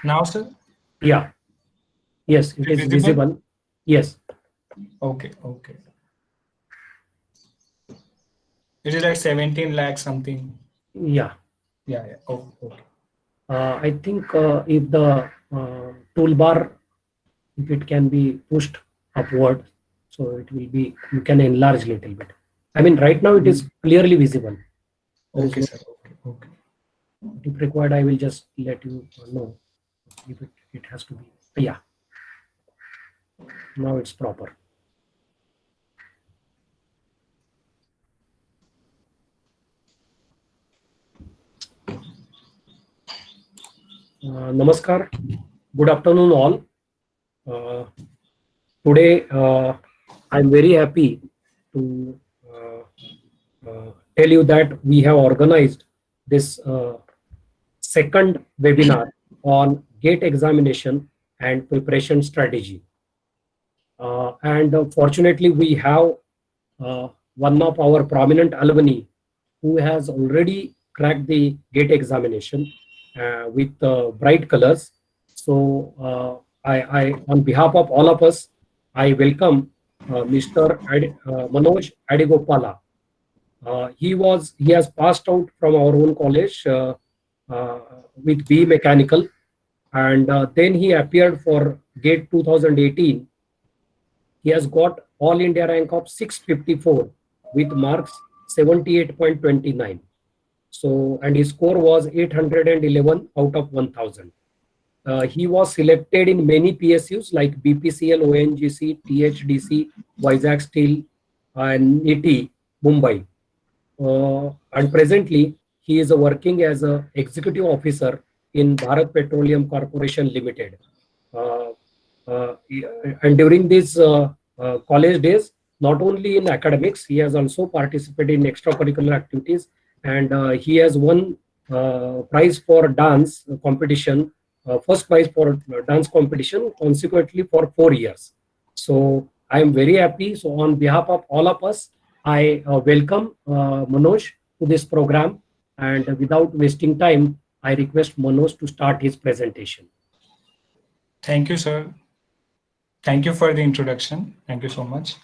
Now, sir? Yeah. Yes, it is visible. Yes. Okay. It is like 17 lakh something. Yeah. Yeah. Okay. I think if the toolbar, if it can be pushed upward, so it will be, you can enlarge a little bit. I mean, right now it is clearly visible. There is Okay, no, sir. Okay. if required, I will just let you know if it has to be. Yeah. Now it's proper. Namaskar. Good afternoon, all. Today, I'm very happy to tell you that we have organized this second webinar on GATE examination and preparation strategy. And fortunately, we have one of our prominent alumni who has already cracked the GATE examination with bright colors. So on behalf of all of us, I welcome Mr. Manoj Adigopala. He has passed out from our own college uh, with B Mechanical, and then he appeared for GATE 2018. He has got All India rank of 654 with marks 78.29. So, and his score was 811 out of 1000. He was selected in many PSUs like BPCL, ONGC, THDC, Vizag Steel, and NITI, Mumbai. And presently, he is working as an executive officer in Bharat Petroleum Corporation Limited. Uh, and during these college days, not only in academics, he has also participated in extracurricular activities, and he has won prize for dance competition, first prize for dance competition, consequently for 4 years. So I am very happy. So on behalf of all of us, I welcome Manoj to this program, and without wasting time, I request Manoj to start his presentation. Thank you, sir. Thank you for the introduction. Thank you so much.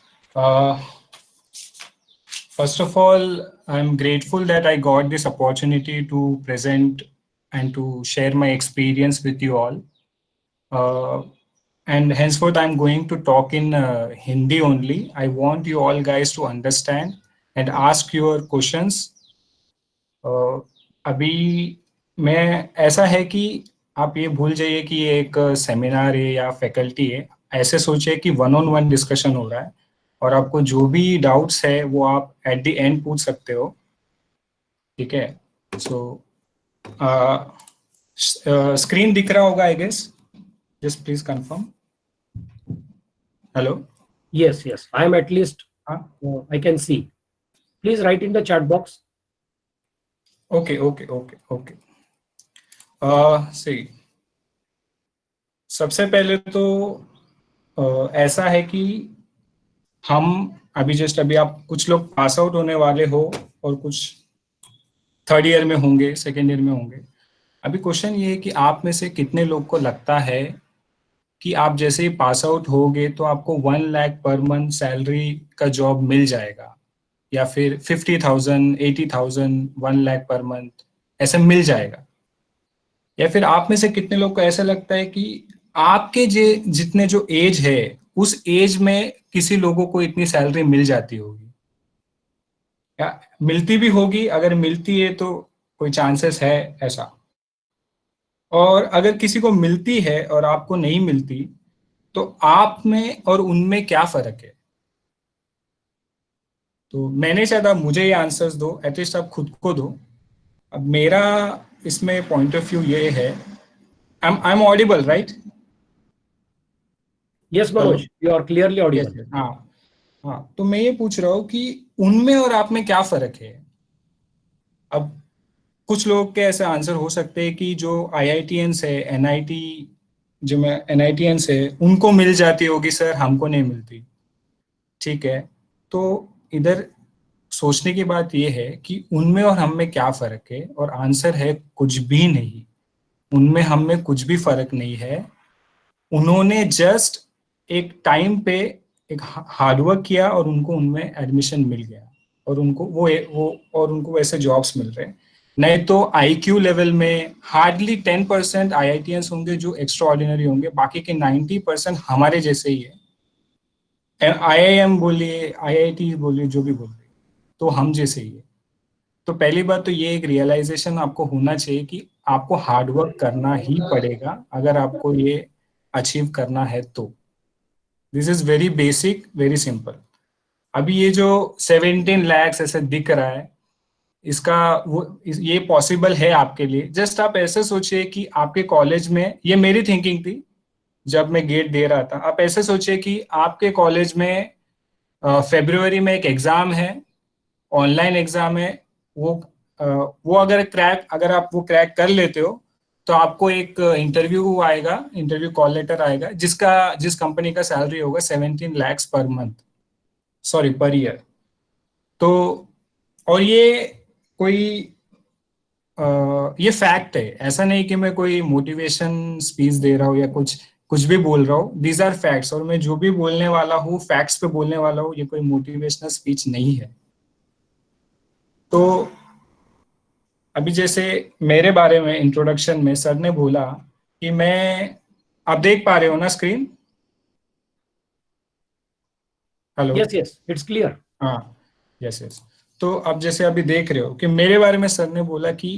First of all, I'm grateful that I got this opportunity to present and to share my experience with you all. And henceforth, I'm going to talk in Hindi only. I want you all guys to understand and ask your questions. अभी मैं ऐसा है कि आप ये भूल जाइए कि ये एक सेमिनार है या फैकल्टी है. ऐसे सोचिए कि वन ऑन वन डिस्कशन हो रहा है और आपको जो भी डाउट्स है वो आप एट द एंड पूछ सकते हो. ठीक है. सो स्क्रीन दिख रहा होगा I guess. Just please confirm. Hello. Yes, I am at least, I can see. Please write in the chat box. Okay. सही. सबसे पहले तो ऐसा है कि हम अभी आप कुछ लोग पास आउट होने वाले हो और कुछ थर्ड ईयर में होंगे, सेकेंड ईयर में होंगे. अभी क्वेश्चन ये है कि आप में से कितने लोग को लगता है कि आप जैसे ही पास आउट होगे तो आपको 1 लाख पर मंथ सैलरी का जॉब मिल जाएगा या फिर 50,000, 80,000, 1 लाख पर मंथ ऐसे मिल जाएगा. या फिर आप में से कितने लोग को ऐसा लगता है कि आपके जितने जो एज है उस एज में किसी लोगों को इतनी सैलरी मिल जाती होगी या मिलती भी होगी. अगर मिलती है तो कोई चांसेस है ऐसा. और अगर किसी को मिलती है और आपको नहीं मिलती तो आप में और उनमें क्या फर्क है. तो मैंने शायद आप मुझे ये आंसर्स दो, एटलीस्ट आप खुद को दो. अब मेरा इसमें पॉइंट ऑफ व्यू ये है. I am audible right. Yes, Manoj, you are clearly audible. हाँ. तो मैं ये पूछ रहा हूँ कि उनमें और आप में क्या फर्क है. अब कुछ लोग के ऐसे आंसर हो सकते हैं कि जो IITians है, NIT जो मैं NITians है उनको मिल जाती होगी सर, हमको नहीं मिलती. ठीक है. तो इधर सोचने की बात ये है कि उनमें और हम में क्या फर्क है, और आंसर है कुछ भी नहीं. उनमें हम में कुछ भी फर्क नहीं है। उन्होंने जस्ट एक टाइम पे एक हार्डवर्क किया और उनको उनमें एडमिशन मिल गया, और उनको वो और उनको वैसे जॉब्स मिल रहे हैं। नहीं तो आईक्यू लेवल में हार्डली 10% आईआईटीएंस होंगे जो एक्स्ट्रा ऑर्डिनरी होंगे, बाकी के 90% हमारे जैसे ही है। आईआईएम बोलिए, आईआईटी बोलिए, जो भी बोलिए, तो हम जैसे ही है। तो पहली बात तो ये एक रियलाइजेशन आपको होना चाहिए कि आपको हार्डवर्क करना ही पड़ेगा अगर आपको ये अचीव करना है तो। This is very basic, very simple. अभी ये जो 17 lakhs ऐसे दिख रहा है, इसका ये पॉसिबल है आपके लिए। जस्ट आप ऐसे सोचिए कि आपके कॉलेज में, ये मेरी थिंकिंग थी जब मैं गेट दे रहा था, आप ऐसे सोचिए कि आपके कॉलेज में फेब्रुवरी में एक एग्जाम है, ऑनलाइन एग्जाम है। वो वो अगर आप वो क्रैक कर लेते हो तो आपको एक इंटरव्यू आएगा, इंटरव्यू कॉल लेटर आएगा, जिस कंपनी का सैलरी होगा 17 lakhs per month, sorry per year. तो और कोई ये फैक्ट है, ऐसा नहीं कि मैं कोई मोटिवेशन स्पीच दे रहा हूँ या कुछ कुछ भी बोल रहा हूँ। दीज आर फैक्ट्स, और मैं जो भी बोलने वाला हूँ फैक्ट्स पे बोलने वाला हूँ, ये कोई मोटिवेशनल स्पीच नहीं है। तो अभी जैसे मेरे बारे में इंट्रोडक्शन में सर ने बोला कि मैं, आप देख पा रहे हो ना screen? Hello? Yes, yes, it's clear. हाँ, यस यस। तो अब जैसे अभी देख रहे हो कि मेरे बारे में सर ने बोला कि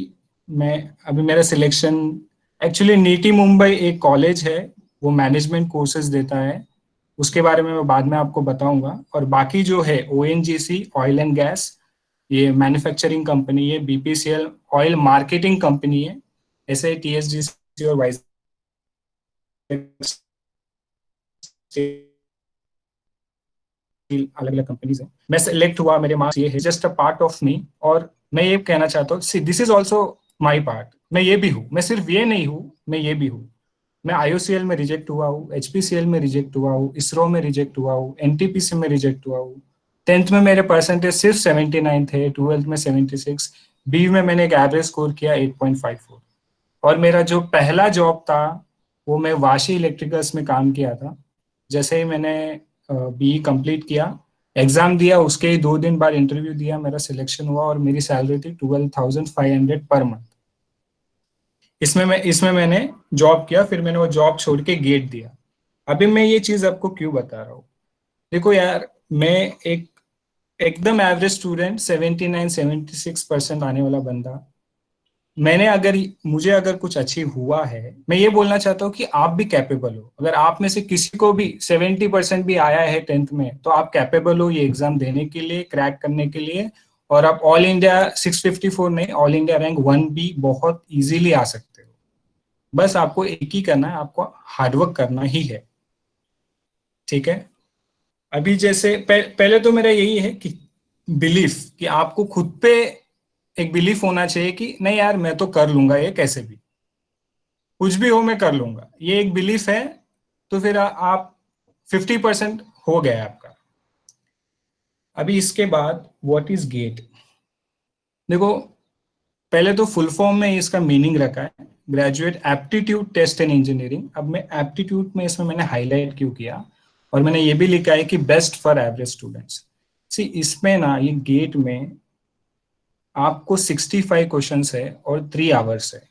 मैं, अभी मेरा सिलेक्शन, एक्चुअली नीति मुंबई एक कॉलेज है, वो मैनेजमेंट कोर्सेज देता है, उसके बारे में मैं बाद में आपको बताऊंगा। और बाकी जो है ओएनजीसी ऑयल एंड गैस, ये मैन्युफैक्चरिंग कंपनी है, बीपीसीएल ऑयल मार्केटिंग कंपनी है, ऐसे टीएसडीसी और वाइज अलग अलग कंपनीज हैं। मैं सेलेक्ट हुआ, मेरे मार्क्स ये है, just a part of me. और मैं ये कहना चाहता हूँ, see this is also my part. मैं ये भी हूँ, मैं सिर्फ ये नहीं हूँ, मैं ये भी हूँ। मैं आईओसीएल में रिजेक्ट हुआ हूँ, एचपीसीएल में रिजेक्ट हुआ हूँ, इसरो में रिजेक्ट हुआ हूँ, एनटीपीसी में रिजेक्ट हुआ हूँ। 10th में मेरे परसेंटेज सिर्फ 79 थे, 12th में 76, बी में मैंने एक एवरेज स्कोर किया 8.54। और मेरा जो पहला जॉब था वो मैं वाशी इलेक्ट्रिकल्स में काम किया था। जैसे ही मैंने बी कंप्लीट किया, एग्जाम दिया, उसके ही 2 दिन बाद इंटरव्यू दिया, मेरा सिलेक्शन हुआ और मेरी सैलरी थी 12,500 पर मंथ। इसमें मैंने जॉब किया, फिर मैंने वो जॉब छोड़ के गेट दिया। अभी मैं ये चीज आपको क्यों बता रहा हूँ? देखो यार, मैं एक एकदम एवरेज स्टूडेंट, 79-76% आने वाला बंदा, मुझे अगर कुछ अचीव हुआ है, मैं ये बोलना चाहता हूँ कि आप भी कैपेबल हो। अगर आप में से किसी को भी 70% भी आया है 10th में, तो आप कैपेबल हो ये एग्जाम देने के लिए, क्रैक करने के लिए। और आप ऑल इंडिया 654 नहीं, ऑल इंडिया रैंक 1 भी बहुत इजीली आ सकते हो। बस आपको एक ही करना है, आपको हार्डवर्क करना ही है। ठीक है? अभी जैसे पहले तो मेरा यही है कि बिलीफ, कि आपको खुद पे एक बिलीफ होना चाहिए कि नहीं यार, मैं तो कर लूंगा ये, कैसे भी कुछ भी हो मैं कर लूंगा, ये एक बिलीफ है। तो फिर आप 50% हो गया आपका। अभी इसके बाद व्हाट इज गेट? देखो, पहले तो फुल फॉर्म में इसका मीनिंग रखा है, graduate aptitude test in engineering. अब मैं एप्टीट्यूड में इसमें मैंने हाईलाइट क्यों किया, और मैंने ये भी लिखा है कि बेस्ट फॉर एवरेज स्टूडेंट्स। सी, इसमें ना ये गेट में आपको 65 क्वेश्चंस है और 3 आवर्स है।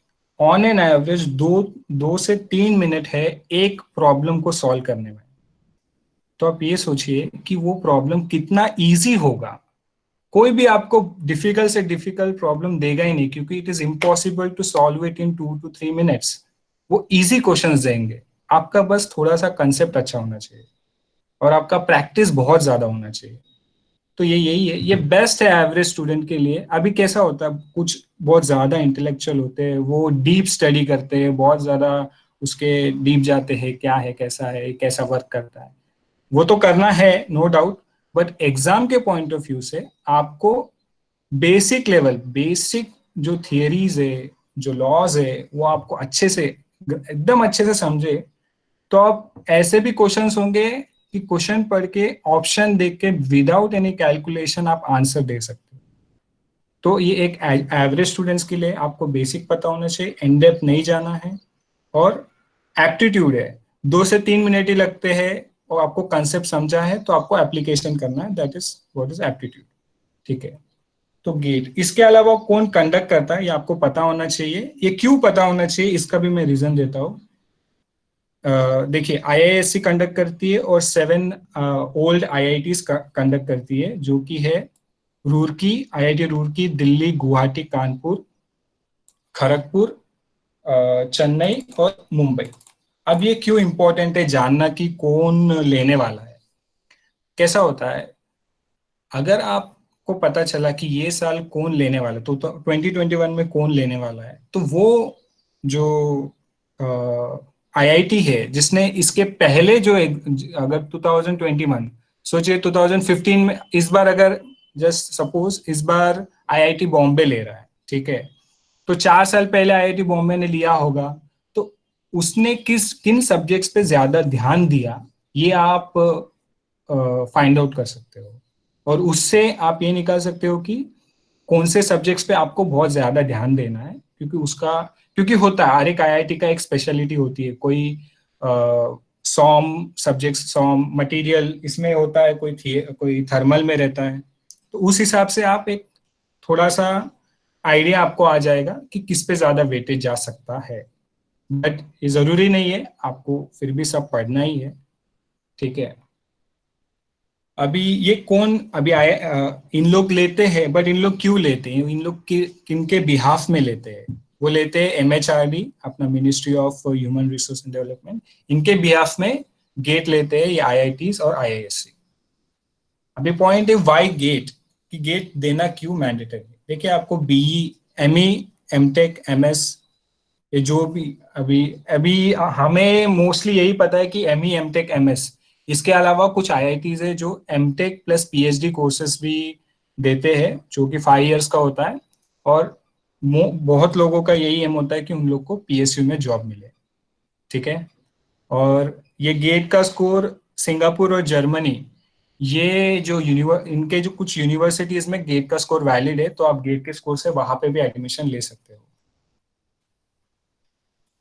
ऑन एन एवरेज 2 से 3 मिनट है एक प्रॉब्लम को सॉल्व करने में। तो आप ये सोचिए कि वो प्रॉब्लम कितना इजी होगा। कोई भी आपको डिफिकल्ट से डिफिकल्ट प्रॉब्लम देगा ही नहीं, क्योंकि it is impossible to solve it in 2 to 3 minutes. वो इजी क्वेश्चंस देंगे। आपका बस थोड़ा सा कंसेप्ट अच्छा होना चाहिए और आपका प्रैक्टिस बहुत ज्यादा होना चाहिए। तो ये यही है, ये बेस्ट है एवरेज स्टूडेंट के लिए। अभी कैसा होता है, कुछ बहुत ज्यादा इंटेलेक्चुअल होते हैं, वो डीप स्टडी करते हैं, बहुत ज्यादा उसके डीप जाते हैं, क्या है, कैसा वर्क करता है। वो तो करना है, नो डाउट। बट एग्जाम के पॉइंट ऑफ व्यू से आपको बेसिक लेवल, बेसिक जो थियरीज है, जो लॉज है, वो आपको अच्छे से, एकदम अच्छे से समझे, तो आप ऐसे भी क्वेश्चंस होंगे कि क्वेश्चन पढ़ के, ऑप्शन देख के, विदाउट एनी कैलकुलेशन आप आंसर दे सकते हो। तो ये एक एवरेज स्टूडेंट्स के लिए आपको बेसिक पता होना चाहिए, इन डेप्थ नहीं जाना है, और एप्टीट्यूड है, 2 से 3 मिनट ही लगते हैं और आपको कंसेप्ट समझा है तो आपको एप्लीकेशन करना है, that is what is aptitude. ठीक है, तो गेट। इसके अलावा कौन कंडक्ट करता है ये आपको पता होना चाहिए। ये क्यों पता होना चाहिए इसका भी मैं रीजन देता हूँ। देखिए, आईआईएससी कंडक्ट करती है और 7 ओल्ड आईआईटीज कंडक्ट करती है, जो कि है रूरकी, आईआईटी रूरकी, दिल्ली, गुवाहाटी, कानपुर, खड़गपुर, चेन्नई और मुंबई। अब ये क्यों इंपॉर्टेंट है जानना कि कौन लेने वाला है। कैसा होता है, अगर आपको पता चला कि ये साल कौन लेने वाला है, तो 2021 में कौन लेने वाला है, तो वो जो आईआईटी है जिसने इसके पहले जो अगर 2021 सोचिए, 2015 में, इस बार अगर जस्ट सपोज इस बार आईआईटी बॉम्बे ले रहा है, ठीक है, तो 4 साल पहले आईआईटी बॉम्बे ने लिया होगा, तो उसने किन सब्जेक्ट्स पे ज्यादा ध्यान दिया, ये आप फाइंड आउट कर सकते हो, और उससे आप ये निकाल सकते हो कि कौन से सब्जेक्ट्स पे आपको बहुत ज्यादा ध्यान देना है, क्योंकि होता है, हर एक आईआईटी का एक स्पेशलिटी होती है। कोई सॉम सब्जेक्ट, सॉम मटेरियल इसमें होता है, कोई थर्मल में रहता है, तो उस हिसाब से आप एक थोड़ा सा आइडिया आपको आ जाएगा कि किस पे ज्यादा वेटेज जा सकता है। बट ये जरूरी नहीं है, आपको फिर भी सब पढ़ना ही है। ठीक है, अभी ये कौन अभी आए, इन लोग लेते हैं, बट इन लोग क्यों लेते हैं, इन लोग किनके बिहाफ में लेते हैं, वो लेते हैं एमएचआरडी, अपना ministry of human resource and development, इनके बिहाफ में गेट लेते हैं ये आईआईटीज और आईआईएससी। अभी पॉइंट है वाई गेट, कि गेट देना क्यों मैंडेटरी। देखिए, आपको बीई, एमई, एमटेक, एमएस, ये जो भी अभी अभी हमें मोस्टली यही पता है कि एमई, एमटेक, एमएस, इसके अलावा कुछ आईआईटीज है जो एमटेक प्लस पीएचडी कोर्सेज भी देते हैं, जो कि 5 इयर्स का होता है, और बहुत लोगों का यही एम होता है कि उन लोग को पीएसयू में जॉब मिले। ठीक है, और ये गेट का स्कोर सिंगापुर और जर्मनी, ये जो इनके जो कुछ यूनिवर्सिटीज में गेट का स्कोर वैलिड है, तो आप गेट के स्कोर से वहां पे भी एडमिशन ले सकते हो।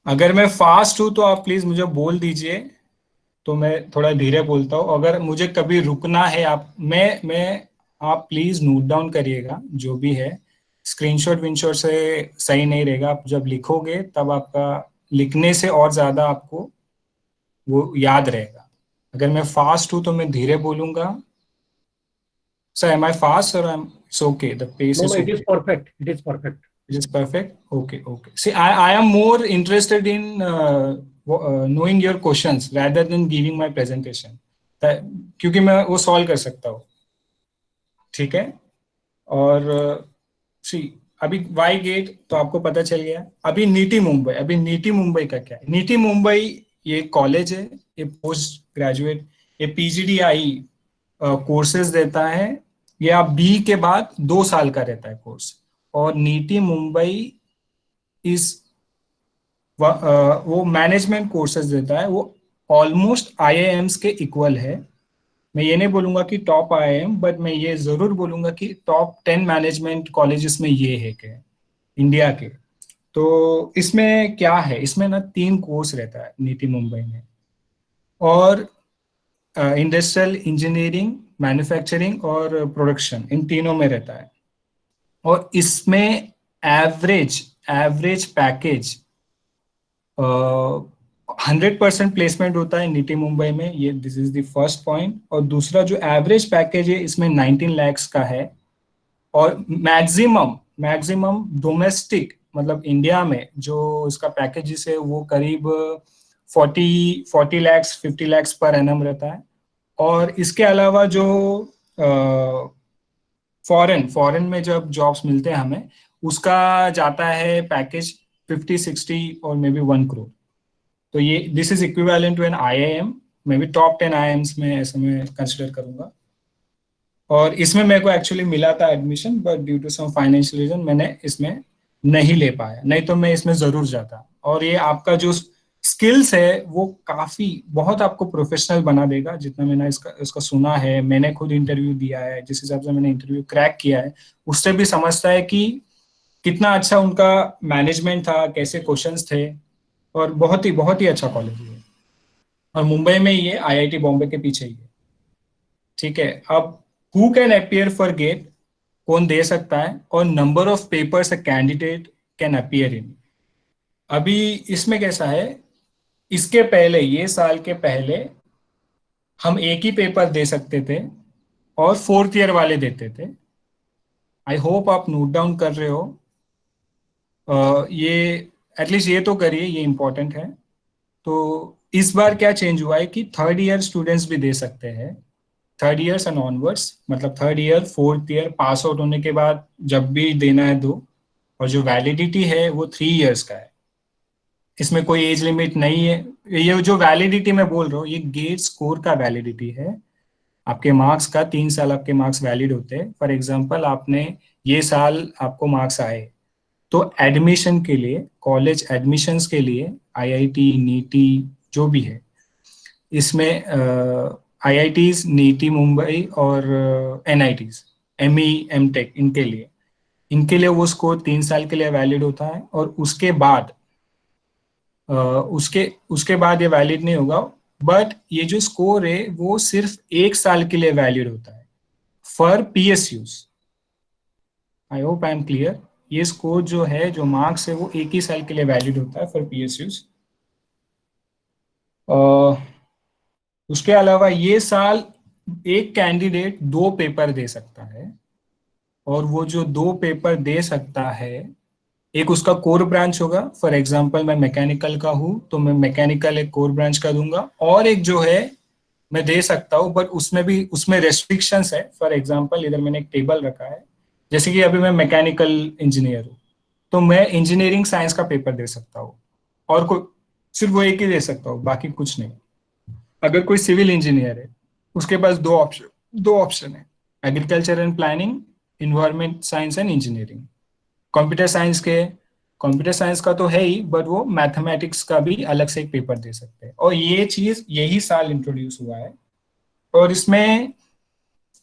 अगर मैं फास्ट हूं तो आप प्लीज मुझे बोल दीजिए, तो मैं थोड़ा धीरे बोलता हूँ। अगर मुझे कभी रुकना है, आप प्लीज नोट डाउन करिएगा जो भी है। स्क्रीनशॉट विनशॉट से सही नहीं रहेगा, आप जब लिखोगे तब आपका लिखने से और ज्यादा आपको वो याद रहेगा। अगर मैं फास्ट हूं तो मैं धीरे बोलूंगा। सर, एम आई फास्ट और it's okay, the pace No, is no, it is okay? perfect. It is perfect. It is perfect. Okay, okay. See, I am more interested in knowing your questions rather than giving my presentation. क्योंकि मैं वो solve कर सकता हूँ। ठीक है, और सी, अभी वाई गेट तो आपको पता चल गया। अभी नीति मुंबई, का क्या है? नीति मुंबई ये कॉलेज है, ये पोस्ट ग्रेजुएट, ये पीजीडीआई कोर्सेज देता है। ये आप बी के बाद 2 साल का रहता है कोर्स, और नीति मुंबई इस वो मैनेजमेंट कोर्सेज देता है, वो ऑलमोस्ट आईआईएम्स के इक्वल है। मैं ये नहीं बोलूंगा कि टॉप आईआईएम, बट मैं ये जरूर बोलूंगा कि टॉप 10 मैनेजमेंट कॉलेजेस में ये है के इंडिया के। तो इसमें क्या है, इसमें ना 3 कोर्स रहता है नीति मुंबई में, और इंडस्ट्रियल इंजीनियरिंग, मैन्युफैक्चरिंग और प्रोडक्शन, इन तीनों में रहता है। और इसमें एवरेज एवरेज पैकेज 100% प्लेसमेंट होता है नीति मुंबई में, ये this is the first point. और दूसरा जो एवरेज पैकेज है इसमें 19 lakhs का है, और मैक्सिमम मैक्सिमम डोमेस्टिक, मतलब इंडिया में जो इसका पैकेज है वो करीब 40 lakhs 50 lakhs पर एनम रहता है। और इसके अलावा जो फॉरेन में जब जॉब्स मिलते हैं हमें, उसका जाता है पैकेज 50-60 और मे बी 1 crore। तो ये this is equivalent to an IIM, maybe top 10 IIMs में ऐसे मैं कंसिडर करूंगा। और इसमें मेरे को एक्चुअली मिला था admission, but due to some financial reason मैंने इसमें नहीं ले पाया, नहीं तो मैं इसमें जरूर जाता। और ये आपका जो स्किल्स है वो काफी बहुत आपको प्रोफेशनल बना देगा, जितना मैंने इसका सुना है, मैंने खुद इंटरव्यू दिया है, जिस हिसाब से मैंने इंटरव्यू क्रैक किया है उससे भी समझता है कि कितना अच्छा उनका मैनेजमेंट था, कैसे क्वेश्चंस थे, और बहुत ही अच्छा कॉलेज है। और मुंबई में ही है, आईआईटी बॉम्बे के पीछे ही है। ठीक है, अब who can appear for GATE, कौन दे सकता है, और number of papers a candidate can appear in. अभी इसमें कैसा है, इसके पहले, ये साल के पहले हम एक ही पेपर दे सकते थे और फोर्थ ईयर वाले देते थे। आई होप आप नोट डाउन कर रहे हो। ये एटलीस्ट ये तो करिए, ये इंपॉर्टेंट है। तो इस बार क्या चेंज हुआ है कि थर्ड ईयर स्टूडेंट्स भी दे सकते हैं, थर्ड ईयर्स एंड ऑनवर्ड्स, मतलब third year fourth year pass out होने के बाद जब भी देना है दो। और जो वैलिडिटी है वो 3 इयर्स का है, इसमें कोई एज लिमिट नहीं है। ये जो वैलिडिटी मैं बोल रहा हूँ ये गेट स्कोर का वैलिडिटी है, आपके मार्क्स का। 3 साल आपके मार्क्स वैलिड होते हैं। फॉर एग्जाम्पल आपने ये साल आपको मार्क्स आए, तो एडमिशन के लिए, कॉलेज एडमिशन्स के लिए, आईआईटी नीटी जो भी है इसमें, आईआईटीज नीटी मुंबई और एनआईटीज एमई एमटेक, इनके लिए वो स्कोर 3 साल के लिए वैलिड होता है। और उसके बाद उसके उसके बाद ये वैलिड नहीं होगा। बट ये जो स्कोर है वो सिर्फ 1 साल के लिए वैलिड होता है for PSUs. I hope I am clear. ये स्कोर जो है, जो मार्क्स है, वो 1 ही साल के लिए वैलिड होता है फॉर पीएसयूज। उसके अलावा ये साल एक कैंडिडेट 2 पेपर दे सकता है, और वो जो 2 पेपर दे सकता है, एक उसका कोर ब्रांच होगा। फॉर एग्जांपल मैं मैकेनिकल का हूं तो मैं मैकेनिकल एक कोर ब्रांच का दूंगा, और एक जो है मैं दे सकता हूं, बट उसमें रेस्ट्रिक्शंस है। फॉर एग्जांपल इधर मैंने एक टेबल रखा है, जैसे कि अभी मैं मैकेनिकल इंजीनियर हूं तो मैं इंजीनियरिंग साइंस का पेपर दे सकता हूँ, और कोई सिर्फ वो एक ही दे सकता हूँ, बाकी कुछ नहीं। अगर कोई सिविल इंजीनियर है उसके पास दो ऑप्शन है, agriculture and planning, environment science and engineering. Computer science के कंप्यूटर साइंस का तो है ही, बट वो मैथमेटिक्स का भी अलग से एक पेपर दे सकते हैं। और ये चीज यही साल इंट्रोड्यूस हुआ है। और इसमें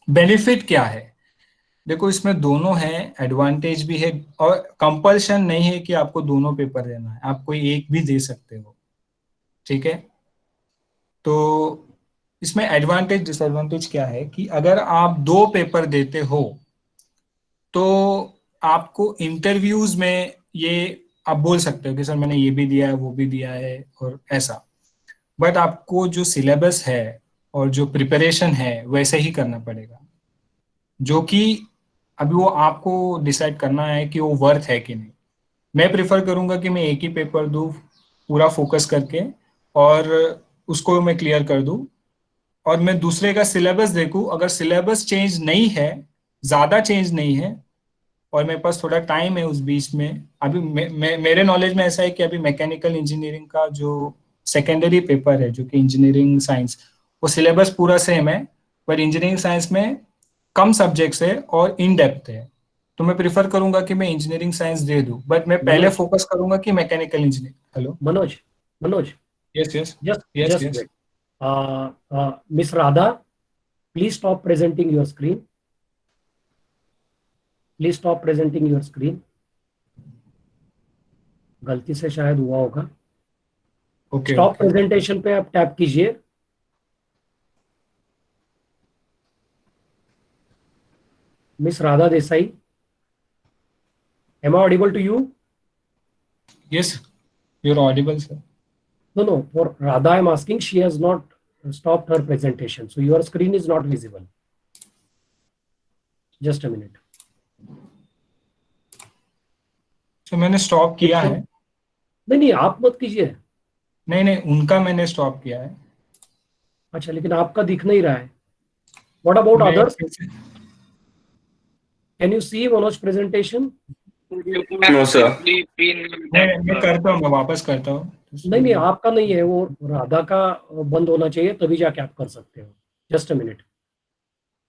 बेनिफिट क्या है, देखो इसमें दोनों है, एडवांटेज भी है, और कंपल्शन नहीं है कि आपको दोनों पेपर देना है, आप कोई एक भी दे सकते हो। ठीक है, तो इसमें एडवांटेज डिसएडवांटेज क्या है कि अगर आप 2 पेपर देते हो तो आपको इंटरव्यूज में ये आप बोल सकते हो कि सर मैंने ये भी दिया है वो भी दिया है और ऐसा। बट आपको जो सिलेबस है और जो प्रिपरेशन है वैसे ही करना पड़ेगा, जो कि अभी वो आपको डिसाइड करना है कि वो वर्थ है कि नहीं। मैं प्रिफर करूंगा कि मैं एक ही पेपर दूं पूरा फोकस करके, और उसको मैं क्लियर कर दूं, और मैं दूसरे का सिलेबस देखूं। अगर सिलेबस चेंज नहीं है, ज्यादा चेंज नहीं है, और मेरे पास थोड़ा टाइम है उस बीच में, अभी मेरे नॉलेज में ऐसा है कि अभी मैकेनिकल इंजीनियरिंग का जो सेकेंडरी पेपर है जो कि इंजीनियरिंग साइंस, वो सिलेबस पूरा सेम है, पर इंजीनियरिंग साइंस में कम सब्जेक्ट्स है और इन डेप्थ है। तो मैं प्रिफर करूंगा कि मैं इंजीनियरिंग साइंस दे दूं, बट मैं पहले Manoj, फोकस करूंगा कि mechanical engineer. Hello. Manoj, Manoj, yes yes. just yes just yes. wait. Miss Radha, please stop presenting your screen. Please stop presenting your screen. गलती से शायद हुआ होगा। Okay stop okay. प्रेजेंटेशन पे आप टैप कीजिए। Miss Radha Desai, am I audible to you? Yes, you are audible sir. No, no, for Radha I'm asking, she has not stopped her presentation, so your screen is not visible. Just a minute. तो मैंने stop किया एकदम, है। नहीं नहीं आप मत कीजिए। नहीं नहीं, उनका मैंने स्टॉप किया है। अच्छा, लेकिन आपका दिख नहीं रहा है। What about मैं others? Can you see Manoj presentation? No sir. मैं करता हूँ, मैं वापस करता हूँ। नहीं नहीं आपका नहीं है, वो राधा का बंद होना चाहिए तभी जाके आप कर सकते हो। Just a minute.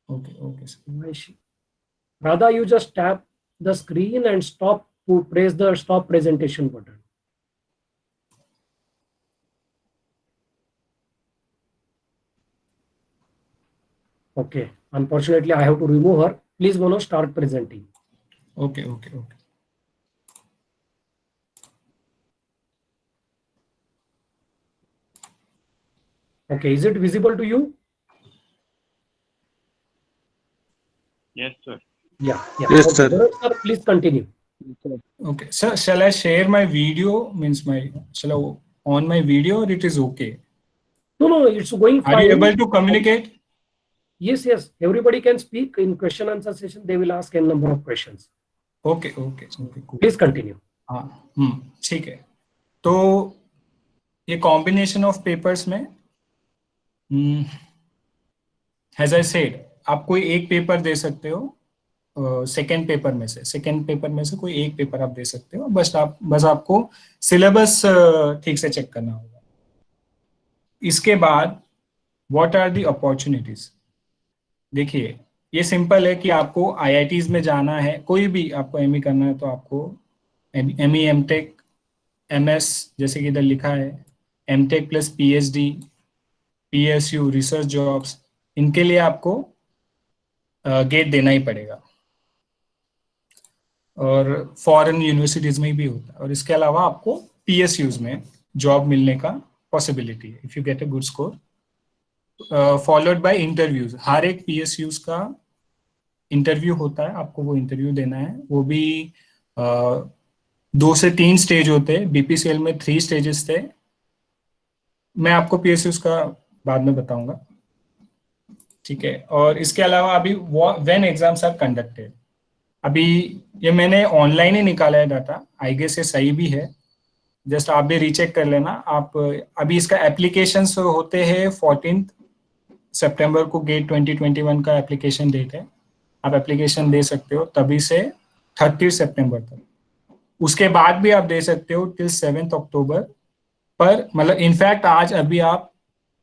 Okay okay sir. Radha, you just tap the screen and stop to press the stop presentation button. Okay. Unfortunately, I have to remove her. Please, Mano, start presenting. Okay, okay, okay. Okay. Is it visible to you? Yes, sir. Yeah. Yeah. Yes, Okay. sir. Bharat sir, please continue. Okay, sir, shall I share my video? Means shall I on my video, or it is okay? No, no, it's going Are you fine. able to communicate? Yes, yes. Everybody can speak in question answer session. They will ask a number of questions. Okay, okay, okay, cool. Please continue. हाँ, ठीक है. तो ये combination of papers में, as I said, आप कोई एक paper दे सकते हो सेकेंड पेपर में से कोई एक पेपर आप दे सकते हो. बस आपको सिलेबस ठीक से चेक करना होगा. इसके बाद व्हाट आर दी अपॉर्चुनिटीज. देखिए, ये सिंपल है कि आपको आईआईटीज में जाना है, कोई भी आपको एमई करना है तो आपको एमई, एमटेक, एमएस, जैसे कि इधर लिखा है, MTech plus PhD, PSU, research jobs, इनके लिए आपको गेट देना ही पड़ेगा. और फॉरेन यूनिवर्सिटीज में भी होता है. और इसके अलावा आपको पीएसयूज में जॉब मिलने का पॉसिबिलिटी है if you get a good score, followed by interviews. हर एक पीएसयूज का इंटरव्यू होता है, आपको वो इंटरव्यू देना है. वो भी 2 से 3 स्टेज होते हैं. बीपीसीएल में 3 स्टेजेस थे. मैं आपको पीएसयूज का बाद में बताऊंगा, ठीक है. और इसके अलावा अभी व्हेन एग्जाम्स आर कंडक्टेड, अभी ये मैंने ऑनलाइन ही निकाला है डाटा, आई गेस ये सही भी है, जस्ट आप भी रीचेक कर लेना. आप अभी इसका एप्लीकेशंस होते हैं 14 सितंबर को, गेट 2021 का एप्लीकेशन डेट है. आप एप्लीकेशन दे सकते हो तभी से 30 सितंबर तक. उसके बाद भी आप दे सकते हो टिल 7 अक्टूबर पर, मतलब इनफैक्ट आज अभी आप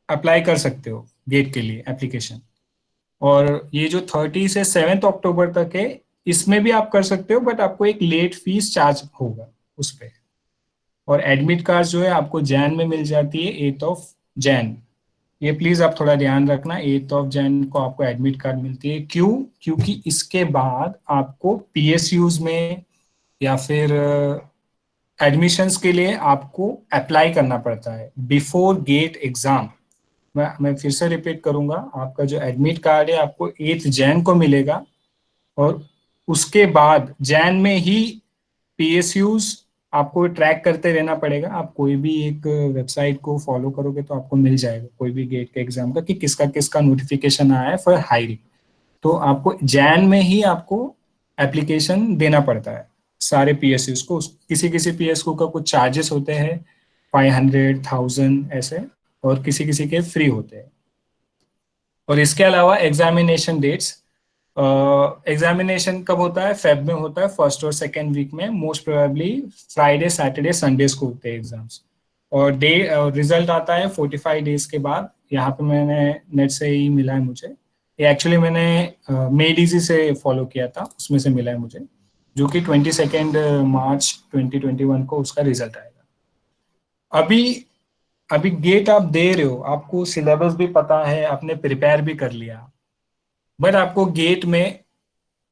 अप्लाई कर सकते हो गेट के लिए एप्लीकेशन. और ये जो 30 से 7 अक्टूबर तक है, इसमें भी आप कर सकते हो, बट आपको एक लेट फीस चार्ज होगा उस पर. और एडमिट कार्ड जो है आपको जैन में मिल जाती है, 8 जैन. ये प्लीज आप थोड़ा ध्यान रखना, 8 जैन को आपको एडमिट कार्ड मिलती है. क्यों? क्योंकि इसके बाद आपको पीएसयूज में या फिर एडमिशंस के लिए आपको अप्लाई करना पड़ता है बिफोर गेट एग्जाम. मैं फिर से रिपीट करूंगा, आपका जो एडमिट कार्ड है आपको 8 जैन को मिलेगा. और उसके बाद जैन में ही पीएसयूज आपको ट्रैक करते रहना पड़ेगा. आप कोई भी एक वेबसाइट को फॉलो करोगे तो आपको मिल जाएगा कोई भी गेट के एग्जाम का कि किसका किसका नोटिफिकेशन आया है फॉर हायरिंग. तो आपको जैन में ही आपको एप्लीकेशन देना पड़ता है सारे पीएसयूज को. किसी किसी पीएसयू का कुछ चार्जेस होते हैं, 500, 1000 ऐसे, और किसी किसी के फ्री होते हैं. और इसके अलावा एग्जामिनेशन डेट्स, एग्जामिनेशन कब होता है? फेब में होता है, फर्स्ट और सेकेंड वीक में. Most probably Friday, Saturday, Sundays को होते हैं एग्जाम्स. और रिजल्ट आता है 45 डेज के बाद. यहाँ पे मैंने नेट से ही मिला है मुझे. ये एक्चुअली मैंने मेडिजी से फॉलो किया था, उसमें से मिला है मुझे, जो कि 22 मार्च 2021 को उसका रिजल्ट आएगा. अभी गेट आप दे रहे हो, आपको सिलेबस भी पता है, आपने प्रिपेयर भी कर लिया, बट आपको गेट में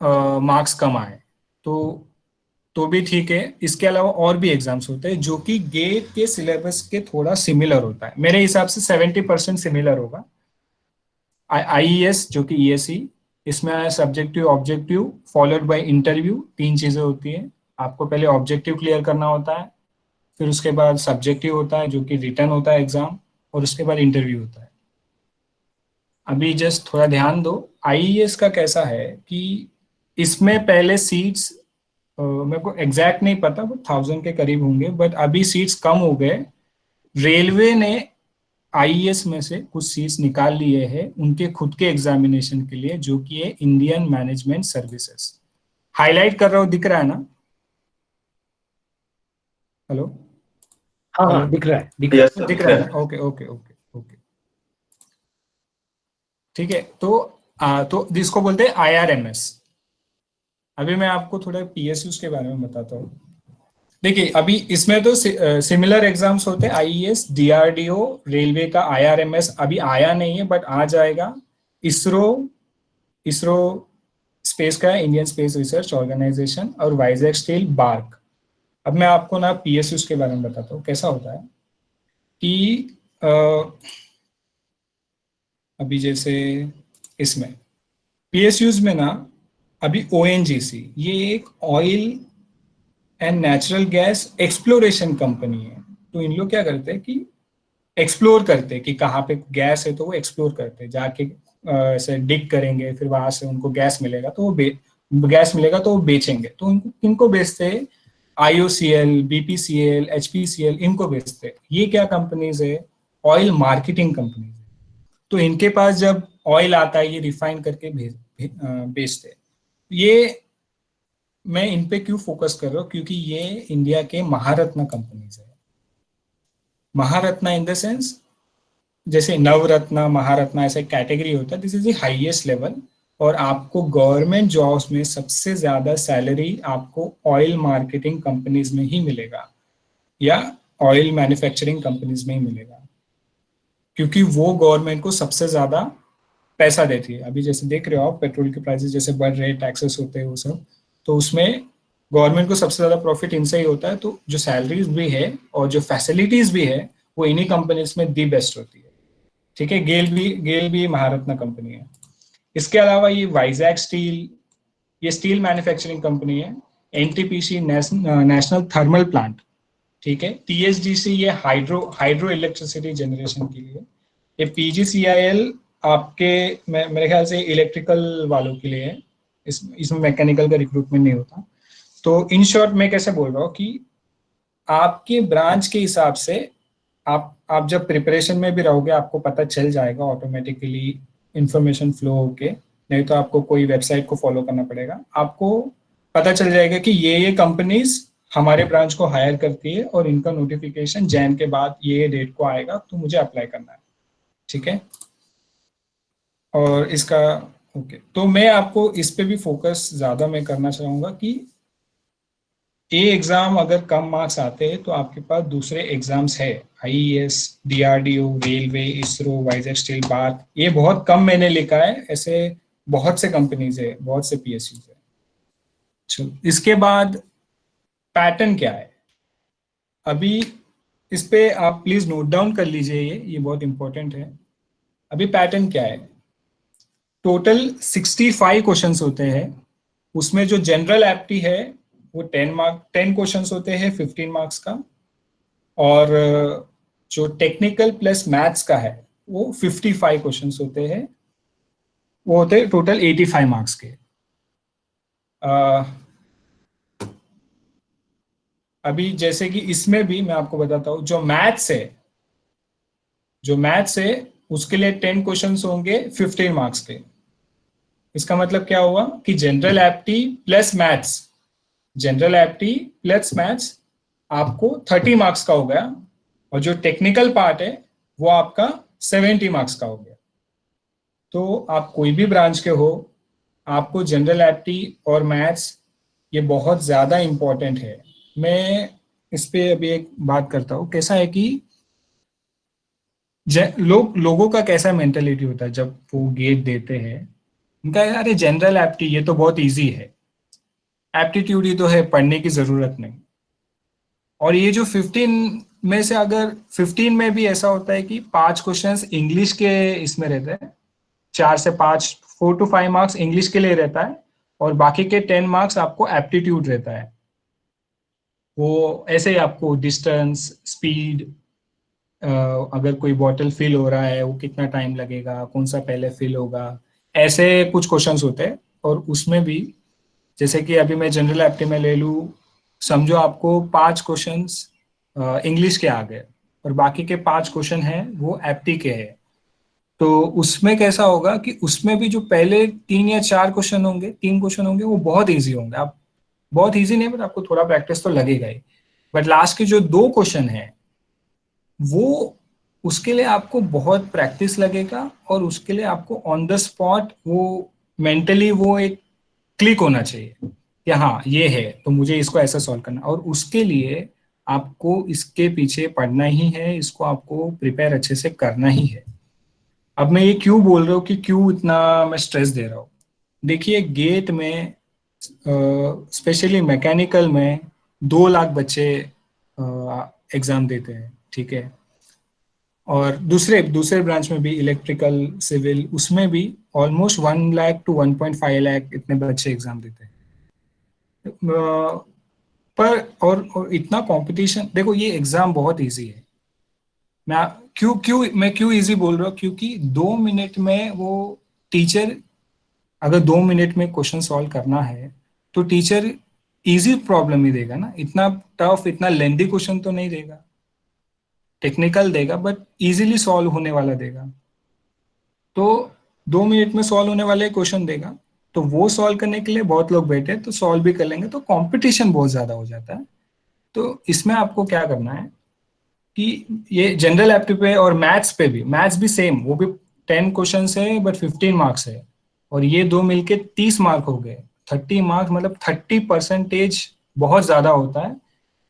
मार्क्स कम आए तो भी ठीक है. इसके अलावा और भी एग्जाम्स होते हैं जो कि गेट के सिलेबस के थोड़ा सिमिलर होता है. मेरे हिसाब से 70% सिमिलर होगा. आईईएस जो कि ईएसई, इसमें subjective, objective followed by interview, 3 चीजें होती हैं. आपको पहले ऑब्जेक्टिव क्लियर करना होता है, फिर उसके बाद सब्जेक्टिव होता है जो कि रिटन होता है एग्जाम, और उसके बाद इंटरव्यू होता है. अभी जस्ट थोड़ा ध्यान दो, आईईएस का कैसा है कि इसमें पहले सीट्स मेरे को एग्जैक्ट नहीं पता, वो 1000 के करीब होंगे, बट अभी सीट्स कम हो गए. रेलवे ने आईईएस में से कुछ सीट्स निकाल लिए हैं उनके खुद के एग्जामिनेशन के लिए, जो कि है इंडियन मैनेजमेंट सर्विसेज. हाईलाइट कर रहा हूँ, दिख रहा है ना? हेलो? हाँ हाँ, दिख रहा है, दिख रहा है. Yes, sir. दिख रहा है ना? ओके ओके ओके ओके, ठीक है. तो जिसको बोलते हैं आईआरएमएस. अभी मैं आपको थोड़ा पीएसयूज के बारे में बताता हूँ. देखिए, अभी इसमें तो सिमिलर एग्जाम्स होते हैं, आईईएस, डीआरडीओ, रेलवे का आईआरएमएस अभी आया नहीं है, बट आ जाएगा. इसरो इसरो स्पेस का है, इंडियन स्पेस रिसर्च ऑर्गेनाइजेशन, और वाइजैक स्टील बार्क। अब मैं आपको ना पीएसयूज के बारे में बताता हूँ। कैसा होता है कि अभी जैसे इसमें पीएसयूज में ना, अभी ओएनजीसी ये एक oil and natural gas exploration company है। तो इन लोग क्या करते हैं कि एक्सप्लोर करते हैं कि कहाँ पे गैस है, तो वो एक्सप्लोर करते हैं, जाके ऐसे डिग करेंगे, फिर वहां से उनको गैस मिलेगा तो गैस मिलेगा तो वो बेचेंगे। तो उनको किनको बेचते हैं? आईओसीएल, बीपीसीएल, एचपीसीएल, इनको बेचते हैं। ये क्या कंपनीज है? ऑयल मार्केटिंग कंपनीज है। तो इनके पास जब ऑयल आता है, ये रिफाइन करके बेचते हैं। ये मैं इन पे क्यों फोकस कर रहा हूँ? क्योंकि ये इंडिया के महारत्न कंपनीज है। महारत्न इन द सेंस, जैसे नवरत्न, महारत्न ऐसा कैटेगरी होता है, this is the highest level. और आपको गवर्नमेंट जॉब्स में सबसे ज्यादा सैलरी आपको ऑयल मार्केटिंग कंपनीज में ही मिलेगा, या ऑयल मैन्युफैक्चरिंग कंपनीज में ही मिलेगा, क्योंकि वो गवर्नमेंट को सबसे ज्यादा पैसा देती है। अभी जैसे देख रहे हो आप, पेट्रोल के प्राइसेस जैसे बढ़ रहे हैं, टैक्सेस होते हैं वो सब, तो उसमें गवर्नमेंट को सबसे ज्यादा प्रॉफिट इनसे ही होता है। तो जो सैलरीज भी है और जो फैसिलिटीज भी है, वो इन्हीं कंपनीज में दी बेस्ट होती है। ठीक है, गेल भी महारत्न कंपनी है। इसके अलावा ये वाइजैक स्टील, ये स्टील मैन्युफैक्चरिंग कंपनी है। एनटीपीसी, नेशनल थर्मल प्लांट, ठीक है। टीएचडीसी ये हाइड्रो इलेक्ट्रिसिटी जनरेशन के लिए। ये पीजीसीआईएल आपके मेरे ख्याल से इलेक्ट्रिकल वालों के लिए है। इसमें मैकेनिकल का रिक्रूटमेंट नहीं होता। तो इन शॉर्ट मैं कैसे बोल रहा हूँ कि आपके ब्रांच के हिसाब से आप जब प्रिपरेशन में भी रहोगे, आपको पता चल जाएगा ऑटोमेटिकली, इंफॉर्मेशन फ्लो होके। नहीं तो आपको कोई वेबसाइट को फॉलो करना पड़ेगा। आपको पता चल जाएगा कि ये कंपनीज हमारे ब्रांच को हायर करती है और इनका नोटिफिकेशन जैन के बाद ये डेट को आएगा, तो मुझे अप्लाई करना है। ठीक है, और इसका ओके, तो मैं आपको इस पे भी फोकस ज्यादा मैं करना चाहूंगा कि ए एग्जाम अगर कम मार्क्स आते हैं तो आपके पास दूसरे एग्जाम्स है, IES, DRDO, railway, ISRO, Vizag steel, BARC. ये बहुत कम मैंने लिखा है, ऐसे बहुत से कंपनीज है, बहुत से पीएसयू है। चलो, इसके बाद पैटर्न क्या है? अभी इस पे आप प्लीज नोट डाउन कर लीजिए, ये बहुत इंपॉर्टेंट है। अभी पैटर्न क्या है? टोटल 65 क्वेश्चंस होते हैं। उसमें जो जनरल एप्टी है वो 10 क्वेश्चंस होते हैं 15 मार्क्स का, और जो टेक्निकल प्लस मैथ्स का है वो 55 क्वेश्चंस होते हैं, वो होते हैं टोटल 85 मार्क्स के। अभी जैसे कि इसमें भी मैं आपको बताता हूँ, जो मैथ्स है उसके लिए 10 क्वेश्चंस होंगे 15 मार्क्स के। इसका मतलब क्या हुआ कि जनरल एप्टी प्लस मैथ्स आपको 30 मार्क्स का हो गया, और जो टेक्निकल पार्ट है वो आपका 70 मार्क्स का हो गया। तो आप कोई भी ब्रांच के हो, आपको जनरल एप्टी और मैथ्स ये बहुत ज्यादा इंपॉर्टेंट है। मैं इस पे अभी एक बात करता हूँ। कैसा है कि लोगों का कैसा मेंटेलिटी होता है जब वो गेट देते हैं, उनका अरे जनरल एप्टी ये तो बहुत इजी है, एप्टीट्यूड ही तो है, पढ़ने की जरूरत नहीं। और ये जो 15 में से, अगर 15 में भी ऐसा होता है कि 5 क्वेश्चंस इंग्लिश के इसमें रहते हैं, 4 to 5 मार्क्स इंग्लिश के लिए रहता है, और बाकी के 10 मार्क्स आपको एप्टीट्यूड रहता है। वो ऐसे ही आपको डिस्टेंस, स्पीड, अगर कोई बॉटल फिल हो रहा है वो कितना टाइम लगेगा, कौन सा पहले फिल होगा, ऐसे कुछ क्वेश्चंस होते हैं। और उसमें भी जैसे कि अभी मैं जनरल एप्टी में ले लूँ, समझो आपको 5 क्वेश्चंस इंग्लिश के आ गए, और बाकी के 5 क्वेश्चन हैं वो एप्टी के हैं। तो उसमें कैसा होगा कि उसमें भी जो पहले 3 क्वेश्चन होंगे वो बहुत इजी होंगे। आप बहुत इजी नहीं, बट आपको थोड़ा प्रैक्टिस तो लगेगा ही। बट लास्ट के जो 2 क्वेश्चन है वो, उसके लिए आपको बहुत प्रैक्टिस लगेगा, और उसके लिए आपको ऑन द स्पॉट वो मेंटली वो एक क्लिक होना चाहिए कि हाँ ये है, तो मुझे इसको ऐसा सॉल्व करना। और उसके लिए आपको इसके पीछे पढ़ना ही है, इसको आपको प्रिपेयर अच्छे से करना ही है। अब मैं ये क्यों बोल रहा हूँ कि क्यों इतना मैं स्ट्रेस दे रहा हूँ। देखिए गेट में स्पेशली मैकेनिकल में 2 लाख बच्चे एग्जाम देते हैं, ठीक है। और दूसरे दूसरे ब्रांच में भी इलेक्ट्रिकल सिविल, उसमें भी ऑलमोस्ट 1 लाख to 1.5 लाख इतने बच्चे एग्जाम देते हैं। पर और इतना कंपटीशन, देखो ये एग्जाम बहुत इजी है। मैं क्यों इजी बोल रहा हूँ, क्योंकि 2 मिनट में वो टीचर, अगर 2 मिनट में क्वेश्चन सॉल्व करना है तो टीचर इजी प्रॉब्लम ही देगा ना, इतना टफ इतना लेंदी क्वेश्चन तो नहीं देगा, टेक्निकल देगा बट इजीली सॉल्व होने वाला देगा। तो 2 मिनट में सॉल्व होने वाले क्वेश्चन देगा, तो वो सॉल्व करने के लिए बहुत लोग बैठे तो सॉल्व भी कर लेंगे, तो कंपटीशन बहुत ज्यादा हो जाता है। तो इसमें आपको क्या करना है कि ये जनरल एप्टीट्यूड पे और मैथ्स पे भी, मैथ्स भी सेम, वो भी 10 क्वेश्चन है बट 15 मार्क्स है, और ये दो मिलके 30 मार्क हो गए। 30 मार्क्स मतलब 30% बहुत ज्यादा होता है।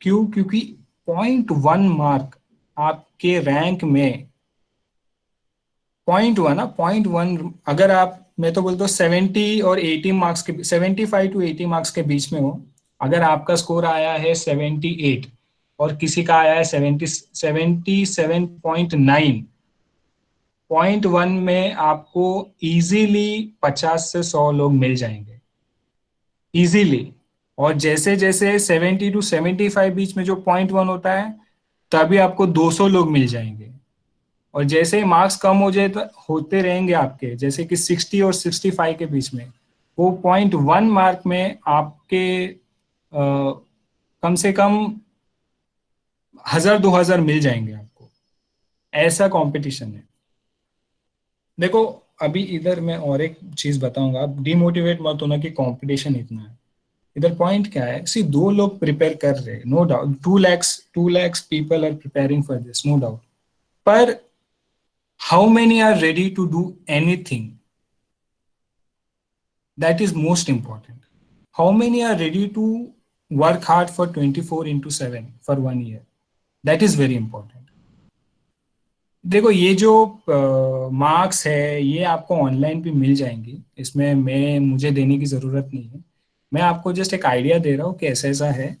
क्यों? क्योंकि 0.1 मार्क आपके रैंक में, 0.1 ना, 0.1, अगर आप, मैं तो बोलता हूँ 70 और 80 मार्क्स के, 75 to 80 मार्क्स के बीच में हो, अगर आपका स्कोर आया है 78 और किसी का आया है 77.9, 0.1 में आपको इजीली 50 से 100 लोग मिल जाएंगे, इजीली। और जैसे जैसे 70 to 75 बीच में जो 0.1 होता है, तभी आपको 200 लोग मिल जाएंगे। और जैसे ही मार्क्स कम हो जाए तो होते रहेंगे आपके, जैसे कि 60 और 65 के बीच में, वो 0.1 मार्क में आपके कम से कम 1000-2000 मिल जाएंगे आपको। ऐसा कंपटीशन है। देखो अभी इधर मैं और एक चीज बताऊंगा, आप डिमोटिवेट मत होना कि कंपटीशन इतना है। इधर पॉइंट क्या है, सी 2 लोग प्रिपेयर कर रहे हैं, no doubt, 2 lakhs people are preparing for this, no doubt. पर how many are ready to do anything? That is most important. How many are ready to work hard for 24/7 for 1 year? That is very important. देखो ये जो marks है ये आपको online भी मिल जाएंगी, इसमें मुझे देने की ज़रूरत नहीं है। मैं आपको जस्ट एक आइडिया दे रहा हूँ कि ऐसा ऐसा है,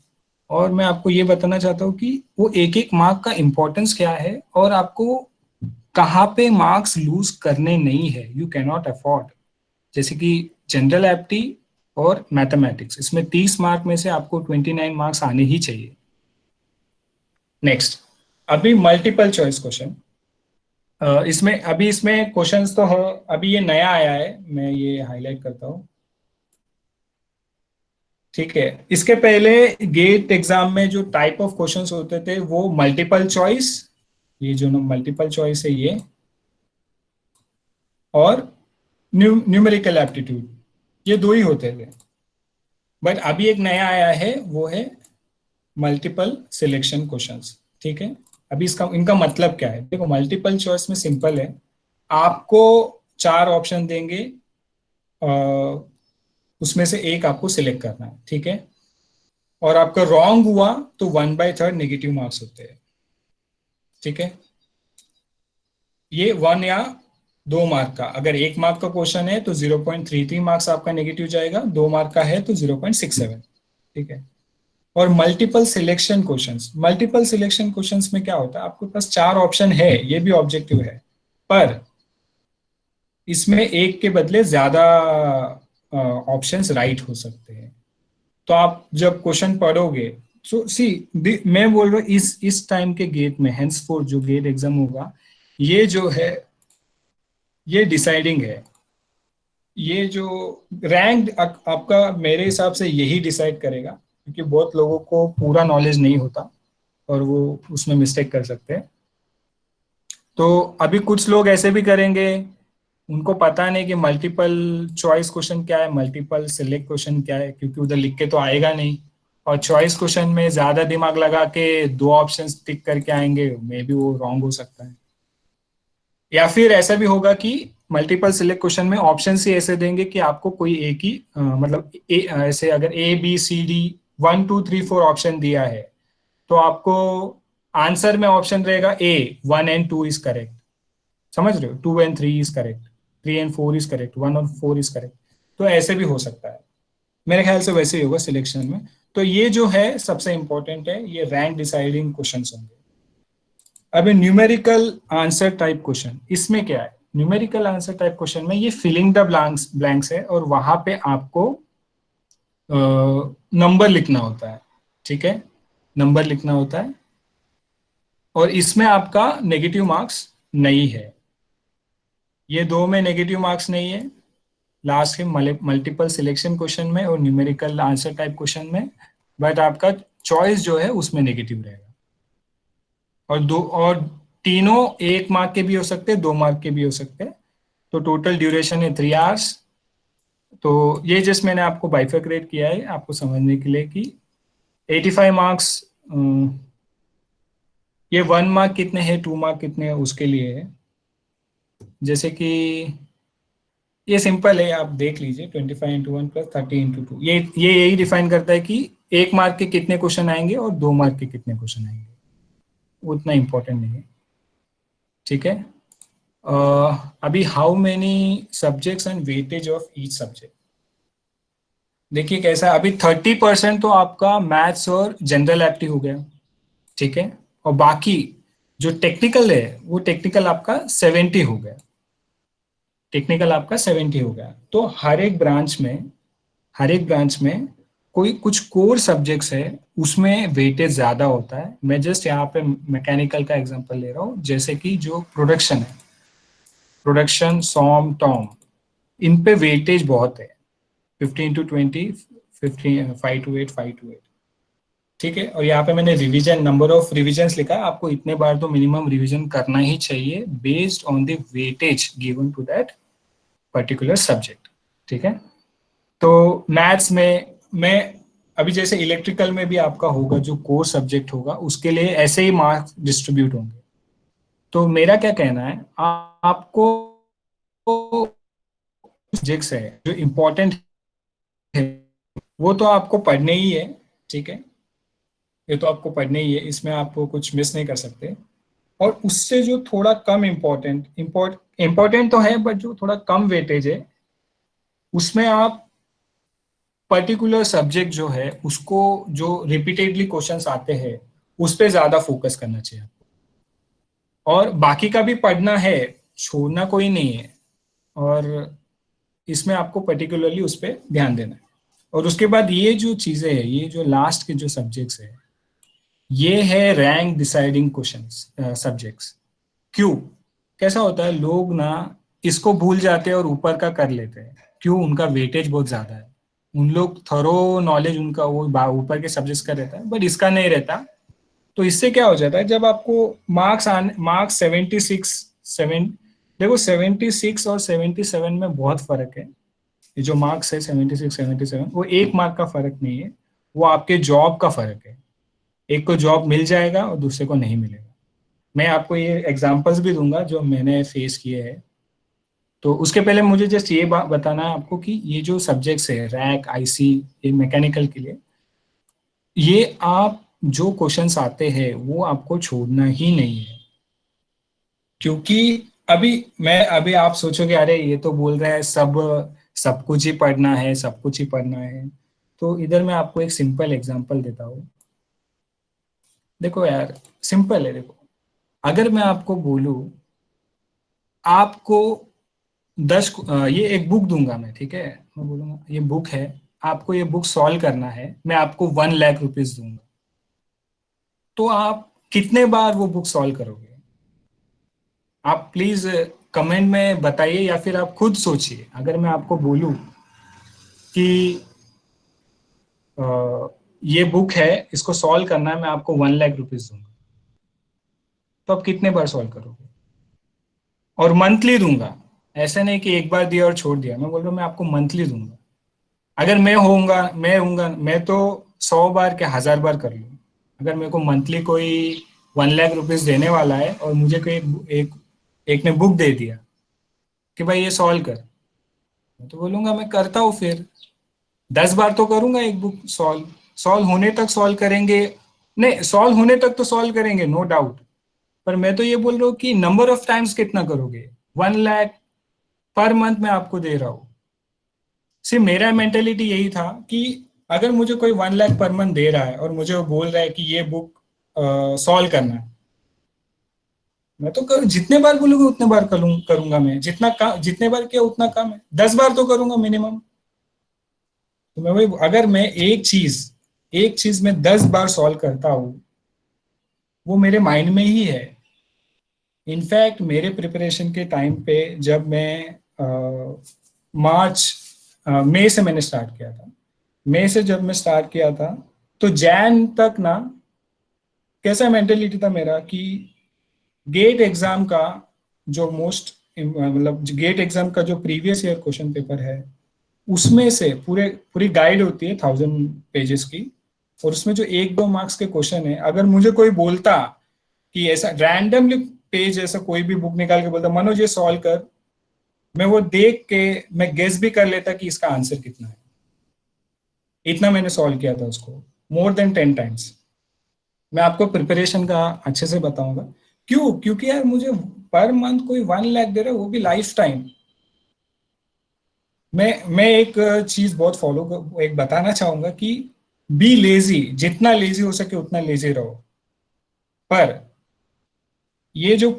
और मैं आपको ये बताना चाहता हूँ कि वो एक एक मार्क का इम्पोर्टेंस क्या है, और आपको कहाँ पे मार्क्स लूज करने नहीं है, यू कैन नॉट अफोर्ड। जैसे कि जनरल एप्टी और मैथमेटिक्स, इसमें 30 मार्क में से आपको 29 मार्क्स आने ही चाहिए। नेक्स्ट, अभी मल्टीपल चॉइस क्वेश्चन, इसमें क्वेश्चंस तो है, अभी ये नया आया है, मैं ये हाईलाइट करता हूँ, ठीक है। इसके पहले गेट एग्जाम में जो टाइप ऑफ क्वेश्चंस होते थे वो मल्टीपल चॉइस, ये जो मल्टीपल चॉइस है ये, और न्यूमेरिकल एप्टीट्यूड, ये दो ही होते थे। बट अभी एक नया आया है, वो है मल्टीपल सिलेक्शन क्वेश्चंस, ठीक है। अभी इसका इनका मतलब क्या है, देखो मल्टीपल चॉइस में सिंपल है, आपको 4 ऑप्शन देंगे, उसमें से एक आपको सिलेक्ट करना है, ठीक है। और आपका रॉन्ग हुआ तो 1/3 नेगेटिव मार्क्स होते हैं, ठीक है। ये 1 या 2 मार्क का, अगर 1 मार्क का क्वेश्चन है तो 0.33 मार्क्स आपका नेगेटिव जाएगा, 2 मार्क का है तो 0.67, ठीक है। और multiple selection questions, multiple selection questions में क्या होता है, आपके पास 4 ऑप्शन है, ये भी ऑब्जेक्टिव है, पर इसमें एक के बदले ज्यादा ऑप्शंस राइट हो सकते हैं। तो आप जब क्वेश्चन पढ़ोगे, सो सी, मैं बोल रहा हूँ इस टाइम के गेट में, हेंसफोर्थ जो गेट एग्जाम होगा, ये जो है ये डिसाइडिंग है। ये जो रैंक आपका, मेरे हिसाब से यही डिसाइड करेगा, क्योंकि बहुत लोगों को पूरा नॉलेज नहीं होता और वो उसमें मिस्टेक कर सकते हैं। तो अभी कुछ लोग ऐसे भी करेंगे, उनको पता नहीं कि मल्टीपल चॉइस क्वेश्चन क्या है, मल्टीपल सिलेक्ट क्वेश्चन क्या है, क्योंकि उधर लिख के तो आएगा नहीं, और चॉइस क्वेश्चन में ज्यादा दिमाग लगा के 2 ऑप्शंस टिक करके आएंगे, मे बी वो रॉन्ग हो सकता है। या फिर ऐसा भी होगा कि मल्टीपल सिलेक्ट क्वेश्चन में ऑप्शन ही ऐसे देंगे कि आपको कोई एक ही मतलब ऐसे अगर ABCD 1 2 3 4 ऑप्शन दिया है, तो आपको आंसर में ऑप्शन रहेगा A, 1 and 2 इज करेक्ट, समझ रहे हो? 2 and 3 is correct, 3 and 4 is correct, 1 और 4 इज करेक्ट। तो ऐसे भी हो सकता है, मेरे ख्याल से वैसे ही होगा सिलेक्शन में। तो ये जो है सबसे इंपॉर्टेंट है, ये रैंक डिसाइडिंग क्वेश्चन होंगे। अभी न्यूमेरिकल आंसर टाइप क्वेश्चन, इसमें क्या है? न्यूमेरिकल आंसर टाइप क्वेश्चन में ये फिलिंग द ब्लैंक्स है, और वहां पे आपको नंबर लिखना होता है, ठीक है, नंबर लिखना होता है, और इसमें आपका नेगेटिव मार्क्स नहीं है, ये दो में नेगेटिव मार्क्स नहीं है, लास्ट के मल्टीपल सिलेक्शन क्वेश्चन में और न्यूमेरिकल आंसर टाइप क्वेश्चन में, बट आपका चॉइस जो है उसमें नेगेटिव रहेगा। और तीनों 1 मार्क के भी हो सकते हैं, 2 मार्क के भी हो सकते हैं। तो टोटल ड्यूरेशन है 3 आवर्स। तो ये जस्ट मैंने आपको बाइफरक्रेट किया है आपको समझने के लिए कि 85 मार्क्स, ये 1 मार्क कितने हैं, 2 मार्क कितने हैं उसके लिए है। जैसे कि ये सिंपल है, आप देख लीजिए, 25 इंटू 1 प्लस 30 इंटू 2, ये यही डिफाइन करता है कि 1 मार्क के कितने क्वेश्चन आएंगे और 2 मार्क के कितने क्वेश्चन आएंगे, उतना इंपॉर्टेंट नहीं है, ठीक है। अभी how many subjects and weightage of each subject, देखिए कैसा, अभी 30% तो आपका मैथ्स और जनरल एप्टी हो गया, ठीक है, और बाकी जो टेक्निकल है वो टेक्निकल आपका 70 हो गया, टेक्निकल आपका 70 हो गया। तो हर एक ब्रांच में कोई कुछ कोर सब्जेक्ट्स है उसमें वेटेज ज्यादा होता है। मैं जस्ट यहाँ पे मैकेनिकल का एग्जांपल ले रहा हूँ, जैसे कि जो प्रोडक्शन है, प्रोडक्शन, सॉम, टॉम, इन पे वेटेज बहुत है, 15 to 20, 15, 5 to 8, 5 to 8, ठीक है। और यहाँ पे मैंने रिवीजन, नंबर ऑफ रिविजन्स लिखा है, आपको इतने बार तो मिनिमम रिवीजन करना ही चाहिए based on the weightage given to that particular subject, ठीक है। तो मैथ्स में मैं अभी जैसे इलेक्ट्रिकल में भी आपका होगा, जो कोर सब्जेक्ट होगा उसके लिए ऐसे ही मार्क्स डिस्ट्रीब्यूट होंगे। तो मेरा क्या कहना है, आपको सब्जेक्ट्स है जो इम्पोर्टेंट है वो तो आपको पढ़ने ही है, ठीक है, ये तो आपको पढ़ने ही है, इसमें आपको कुछ मिस नहीं कर सकते। और उससे जो थोड़ा कम इम्पोर्टेंट तो है, बट जो थोड़ा कम वेटेज है उसमें आप पर्टिकुलर सब्जेक्ट जो है उसको, जो रिपीटेडली क्वेश्चंस आते हैं उस पर ज्यादा फोकस करना चाहिए, और बाकी का भी पढ़ना है, छोड़ना कोई नहीं है, और इसमें आपको पर्टिकुलरली उस पर ध्यान देना है। और उसके बाद ये जो चीजें हैं, ये जो लास्ट के जो सब्जेक्ट्स है, ये है रैंक डिसाइडिंग क्वेश्चंस सब्जेक्ट्स। क्यों, कैसा होता है, लोग ना इसको भूल जाते हैं और ऊपर का कर लेते हैं, क्यों, उनका वेटेज बहुत ज्यादा है, उन लोग थरो नॉलेज उनका वो ऊपर के सब्जेक्ट्स का रहता है, बट इसका नहीं रहता। तो इससे क्या हो जाता है, जब आपको मार्क्स 76 7, देखो 76 और 77 में बहुत फर्क है। ये जो मार्क्स है 76 77, वो 1 मार्क का फर्क नहीं है, वो आपके जॉब का फर्क है। एक को जॉब मिल जाएगा और दूसरे को नहीं मिलेगा। मैं आपको ये एग्जांपल्स भी दूंगा जो मैंने फेस किए हैं। तो उसके पहले मुझे जस्ट ये बात बताना है आपको कि ये जो सब्जेक्ट्स है, रैक, आईसी, ये मैकेनिकल के लिए, ये आप जो क्वेश्चंस आते हैं वो आपको छोड़ना ही नहीं है। क्योंकि अभी आप सोचोगे अरे ये तो बोल रहा है सब कुछ ही पढ़ना है, सब कुछ ही पढ़ना है। तो इधर मैं आपको एक सिंपल एग्जांपल देता हूँ। देखो यार, सिंपल है, देखो, अगर मैं आपको बोलूं, आपको ये एक बुक दूंगा मैं, ठीक है, मैं बोलूंगा ये बुक है, आपको ये बुक सॉल्व करना है, मैं आपको 1 लाख रुपीज दूंगा, तो आप कितने बार वो बुक सॉल्व करोगे? आप प्लीज कमेंट में बताइए, या फिर आप खुद सोचिए, अगर मैं आपको बोलूं कि ये बुक है, इसको सॉल्व करना है, मैं आपको 1 लाख रुपीज दूंगा, तो आप कितने बार सॉल्व करोगे? और मंथली दूंगा, ऐसा नहीं कि एक बार दिया और छोड़ दिया, मैं बोल रहा हूँ मैं आपको मंथली दूंगा। अगर मैं तो 100 बार के 1000 बार कर लूँ। अगर मेरे को मंथली कोई 1 लाख रुपीज देने वाला है और मुझे कोई एक ने बुक दे दिया कि भाई ये सॉल्व कर, मैं तो बोलूंगा मैं करता हूँ, फिर 10 बार तो करूंगा एक बुक सॉल्व होने तक सॉल्व करेंगे, नहीं सॉल्व होने तक तो सॉल्व करेंगे नो डाउट, पर मैं तो ये बोल रहा हूँ कि नंबर ऑफ टाइम्स कितना करोगे, 1 लाख पर मंथ मैं आपको दे रहा हूँ। सिर्फ मेरा मेंटेलिटी यही था कि अगर मुझे कोई 1 लाख पर मंथ दे रहा है और मुझे वो बोल रहा है कि ये बुक सॉल्व करना है, मैं तो जितने बार बोलूंगा उतने बार करूंगा मैं, जितने बार किया उतना कम है, 10 बार तो करूंगा मिनिमम। तो मैं वही, अगर मैं एक चीज में 10 बार सॉल्व करता हूँ, वो मेरे माइंड में ही है। इनफैक्ट मेरे प्रिपरेशन के टाइम पे जब मैं मई से मैंने स्टार्ट किया था, मई से जब मैं स्टार्ट किया था, तो जैन तक ना कैसा मेंटेलिटी था मेरा कि गेट एग्जाम का जो मोस्ट मतलब गेट एग्जाम का जो प्रीवियस ईयर क्वेश्चन पेपर है, उसमें से पूरी गाइड होती है 1000 पेजेस की, और उसमें जो 1-2 मार्क्स के क्वेश्चन है, अगर मुझे कोई बोलता कि ऐसा रैंडमली पेज ऐसा कोई भी बुक निकाल के बोलता मनोज ये सॉल्व कर, मैं वो देख के मैं गेस भी कर लेता कि इसका आंसर कितना है। इतना मैंने सॉल्व किया था उसको, मोर देन 10 टाइम्स। मैं आपको प्रिपरेशन का अच्छे से बताऊंगा क्यों, क्योंकि यार मुझे पर मंथ कोई 1 लाख दे रहा है, वो भी लाइफ टाइम। मैं एक चीज बहुत एक बताना चाहूंगा कि बी लेजी, जितना लेजी हो सके उतना लेजी रहो। पर ये जो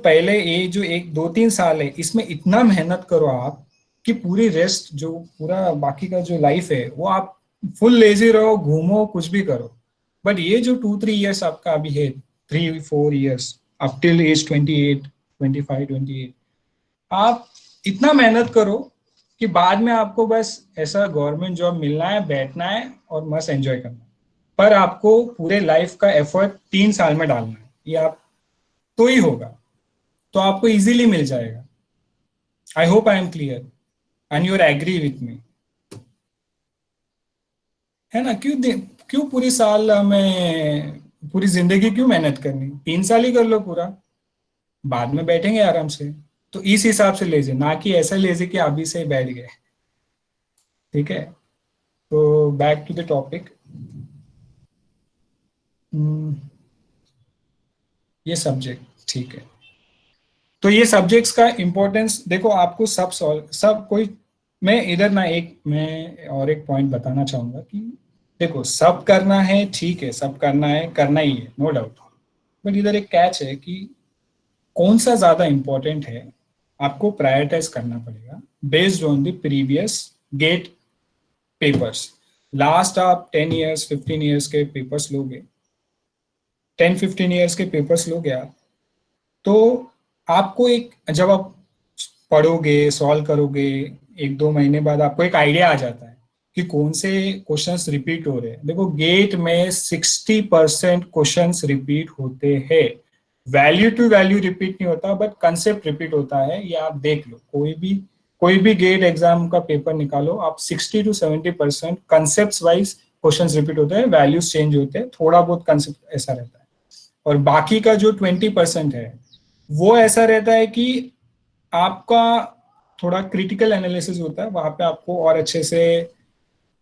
1-2-3 साल है, इसमें इतना मेहनत करो आप कि पूरी रेस्ट जो पूरा बाकी का जो लाइफ है वो आप फुल लेजी रहो, घूमो, कुछ भी करो। बट ये जो 2-3 इयर्स आपका अभी है, 3-4 इयर्स अप टिल एज 28, 25-28, आप इतना मेहनत करो कि बाद में आपको बस ऐसा गवर्नमेंट जॉब मिलना है, बैठना है और मस्त एंजॉय करना है। पर आपको पूरे लाइफ का एफर्ट 3 साल में डालना है, ये आप तो ही होगा, तो आपको इजीली मिल जाएगा। I hope I am clear and you are agree with me, है ना? क्यों पूरी जिंदगी क्यों मेहनत करनी, 3 साल ही कर लो पूरा, बाद में बैठेंगे आराम से। तो इस हिसाब से लेजे, ना कि ऐसा लेजे कि अभी से ही बैठ गए। ठीक है, तो बैक टू द टॉपिक। ये सब्जेक्ट ठीक है, तो ये सब्जेक्ट्स का इंपॉर्टेंस देखो, आपको सब कोई, मैं और एक पॉइंट बताना चाहूंगा कि देखो, सब करना है, ठीक है, सब करना है, करना ही है, नो डाउट। बट इधर एक कैच है कि कौन सा ज्यादा इंपॉर्टेंट है, आपको प्रायोरिटाइज करना पड़ेगा based on the previous GATE papers. Last आप 10 इयर्स 15 इयर्स के पेपर्स लोगे, 10-15 इयर्स के पेपर्स लोगे आप, तो आपको एक, जब आप पढ़ोगे, सॉल्व करोगे, 1-2 महीने बाद आपको एक आइडिया आ जाता है कि कौन से क्वेश्चंस रिपीट हो रहे हैं। देखो, गेट में 60% क्वेश्चंस रिपीट होते हैं। वैल्यू टू वैल्यू रिपीट नहीं होता, बट कंसेप्ट रिपीट होता है। ये आप देख लो, कोई भी गेट एग्जाम का पेपर निकालो आप, 60-70% कंसेप्ट वाइज क्वेश्चंस रिपीट होते हैं, वैल्यूज चेंज होते हैं, थोड़ा बहुत कंसेप्ट ऐसा रहता है। और बाकी का जो 20% है, वो ऐसा रहता है कि आपका थोड़ा क्रिटिकल एनालिसिस होता है, वहां पे आपको और अच्छे से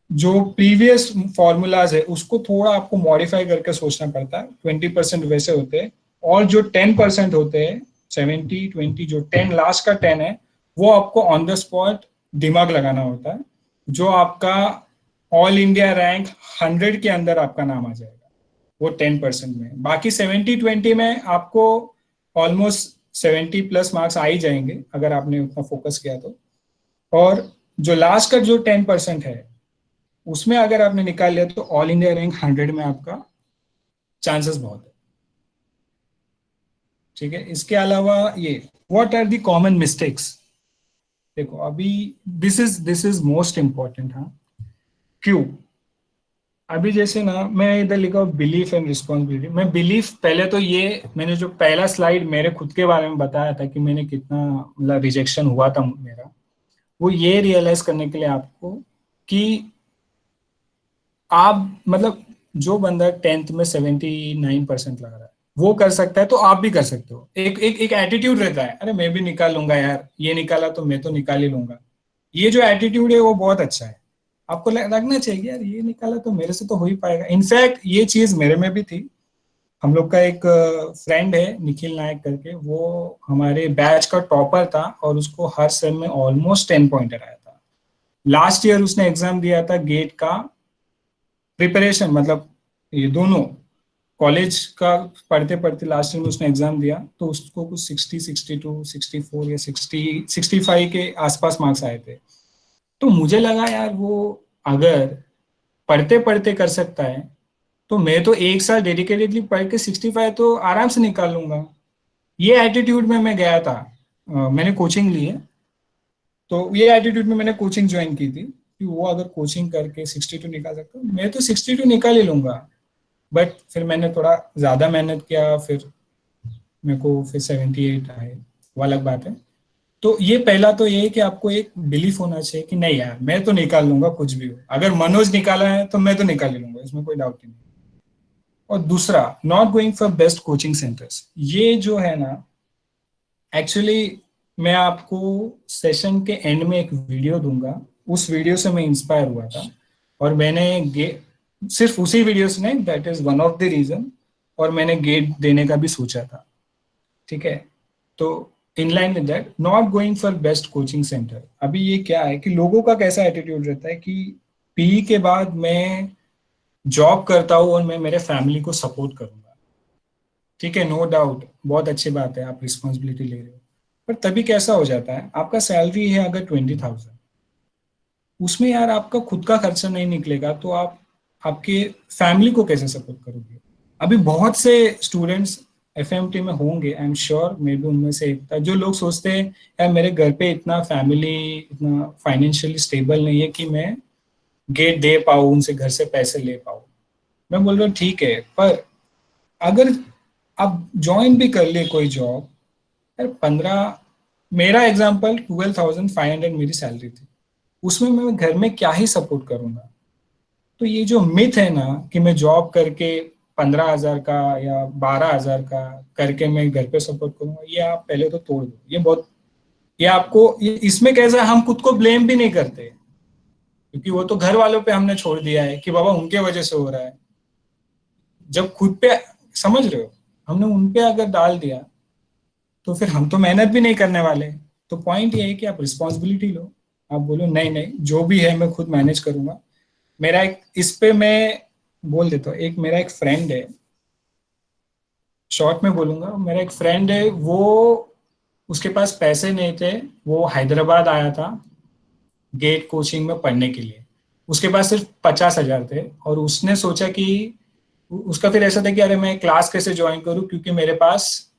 जो प्रीवियस फॉर्मूलाज है उसको थोड़ा आपको मॉडिफाई करके सोचना पड़ता है। 20% वैसे होते हैं, और जो 10% होते हैं, 70-20, जो 10 लास्ट का 10 है, वो आपको ऑन द स्पॉट दिमाग लगाना होता है, जो आपका ऑल इंडिया रैंक 100 के अंदर आपका नाम आ जाएगा वो 10% में। बाकी 70-20 में आपको ऑलमोस्ट 70+ मार्क्स आ ही जाएंगे अगर आपने उतना फोकस किया तो। और जो लास्ट का जो 10% है, उसमें अगर आपने निकाल लिया तो ऑल इंडिया रैंक 100 में आपका चांसेस बहुत है। ठीक है, इसके अलावा ये what are the common mistakes, देखो अभी दिस इज मोस्ट इंपॉर्टेंट। हाँ, क्यों? अभी जैसे ना, मैं इधर लिखा हूँ बिलीफ एंड रिस्पॉन्सिबिलिटी। मैं बिलीफ, पहले तो ये मैंने जो पहला स्लाइड मेरे खुद के बारे में बताया था कि मैंने कितना मतलब रिजेक्शन हुआ था मेरा, वो ये रियलाइज करने के लिए आपको कि आप मतलब जो बंदा 10th में 79% लगा रहा है वो कर सकता है, तो आप भी कर सकते हो। एक एटीट्यूड रहता है, अरे मैं भी निकाल लूंगा यार, ये निकाला तो मैं तो निकाल ही लूंगा। ये जो एटीट्यूड है वो बहुत अच्छा है, आपको लगना चाहिए यार ये निकाला तो मेरे से तो हो ही पाएगा। इनफैक्ट ये चीज मेरे में भी थी हम लोग का एक फ्रेंड है निखिल नायक करके, वो हमारे बैच का टॉपर था और उसको हर सेम में ऑलमोस्ट 10 पॉइंटर आया था। लास्ट ईयर उसने एग्जाम दिया था गेट का प्रिपरेशन, मतलब ये दोनों कॉलेज का पढ़ते पढ़ते लास्ट ईयर में उसने एग्जाम दिया, तो उसको कुछ 60, 62, 64 या 60, 65 के आसपास मार्क्स आए थे। तो मुझे लगा यार वो अगर पढ़ते पढ़ते कर सकता है तो मैं तो एक साल डेडिकेटेडली पढ़ के 65 तो आराम से निकाल लूंगा। ये एटीट्यूड में मैं गया था। मैंने कोचिंग ली है, तो ये एटीट्यूड में मैंने कोचिंग ज्वाइन की थी कि वो अगर कोचिंग करके 62 निकाल सकता हूँ, मैं तो 62 निकाल ही लूंगा। बट फिर मैंने थोड़ा ज्यादा मेहनत किया, फिर मेरे को फिर 78 आए, वो अलग बात है। तो ये पहला तो ये है कि आपको एक बिलीफ होना चाहिए कि नहीं यार मैं तो निकाल लूंगा कुछ भी हो, अगर मनोज निकाला है तो मैं तो निकाल ही लूंगा, इसमें कोई डाउट ही नहीं। और दूसरा, not going for best coaching centres, ये जो है ना, एक्चुअली मैं आपको सेशन के एंड में एक वीडियो दूंगा, उस वीडियो से मैं इंस्पायर हुआ था और सिर्फ उसी वीडियो से नहीं, that is one of the reason, और मैंने गेट देने का भी सोचा था। ठीक है, तो in line with that, not going for best coaching centre, अभी ये क्या है कि लोगों का कैसा एटीट्यूड रहता है कि पीई के बाद मैं जॉब करता हूँ और मैं मेरे फैमिली को सपोर्ट करूंगा। ठीक है, नो डाउट, बहुत अच्छी बात है, आप रिस्पॉन्सिबिलिटी ले रहे हो। पर तभी कैसा हो जाता है, आपका सैलरी है अगर 20,000, उसमें यार आपका खुद का खर्चा नहीं निकलेगा तो आप आपके फैमिली को कैसे सपोर्ट करोगे। अभी बहुत से स्टूडेंट्स एफएमटी में होंगे, I am sure, may be उनमें से एक था, जो लोग सोचते हैं यार मेरे घर पे इतना फैमिली, इतना फाइनेंशियली स्टेबल नहीं है कि मैं गेट दे पाऊँ, उनसे घर से पैसे ले पाऊँ। मैं बोल रहा हूँ ठीक है, पर अगर आप ज्वाइन भी कर ले कोई जॉब, यार 15, मेरा एग्जांपल 12,500 मेरी सैलरी थी, उसमें मैं घर में क्या ही सपोर्ट करूंगा। तो ये जो मिथ है ना कि मैं जॉब करके 15,000 का या 12,000 का करके मैं घर पे सपोर्ट करूंगा, ये आप पहले तो तोड़ दो। ये बहुत, इसमें कैसा है, हम खुद को ब्लेम भी नहीं करते क्योंकि वो तो घर वालों पे हमने छोड़ दिया है कि बाबा उनके वजह से हो रहा है। जब खुद पे, समझ रहे हो, हमने उन पे अगर डाल दिया तो फिर हम तो मेहनत भी नहीं करने वाले। तो पॉइंट ये है कि आप रिस्पॉन्सिबिलिटी लो, आप बोलो नहीं नहीं जो भी है मैं खुद मैनेज करूंगा। मेरा एक, इस पे मैं बोल देता हूँ, एक मेरा एक फ्रेंड है, शॉर्ट में बोलूंगा, मेरा एक फ्रेंड है, वो उसके पास पैसे नहीं थे, वो हैदराबाद आया था गेट कोचिंग में पढ़ने के लिए। उसके पास सिर्फ 50,000 थे और उसने सोचा कि उसका फिर ऐसा था कि अरे मैं क्लास कैसे ज्वाइन करूँ क्योंकि मेरे पास,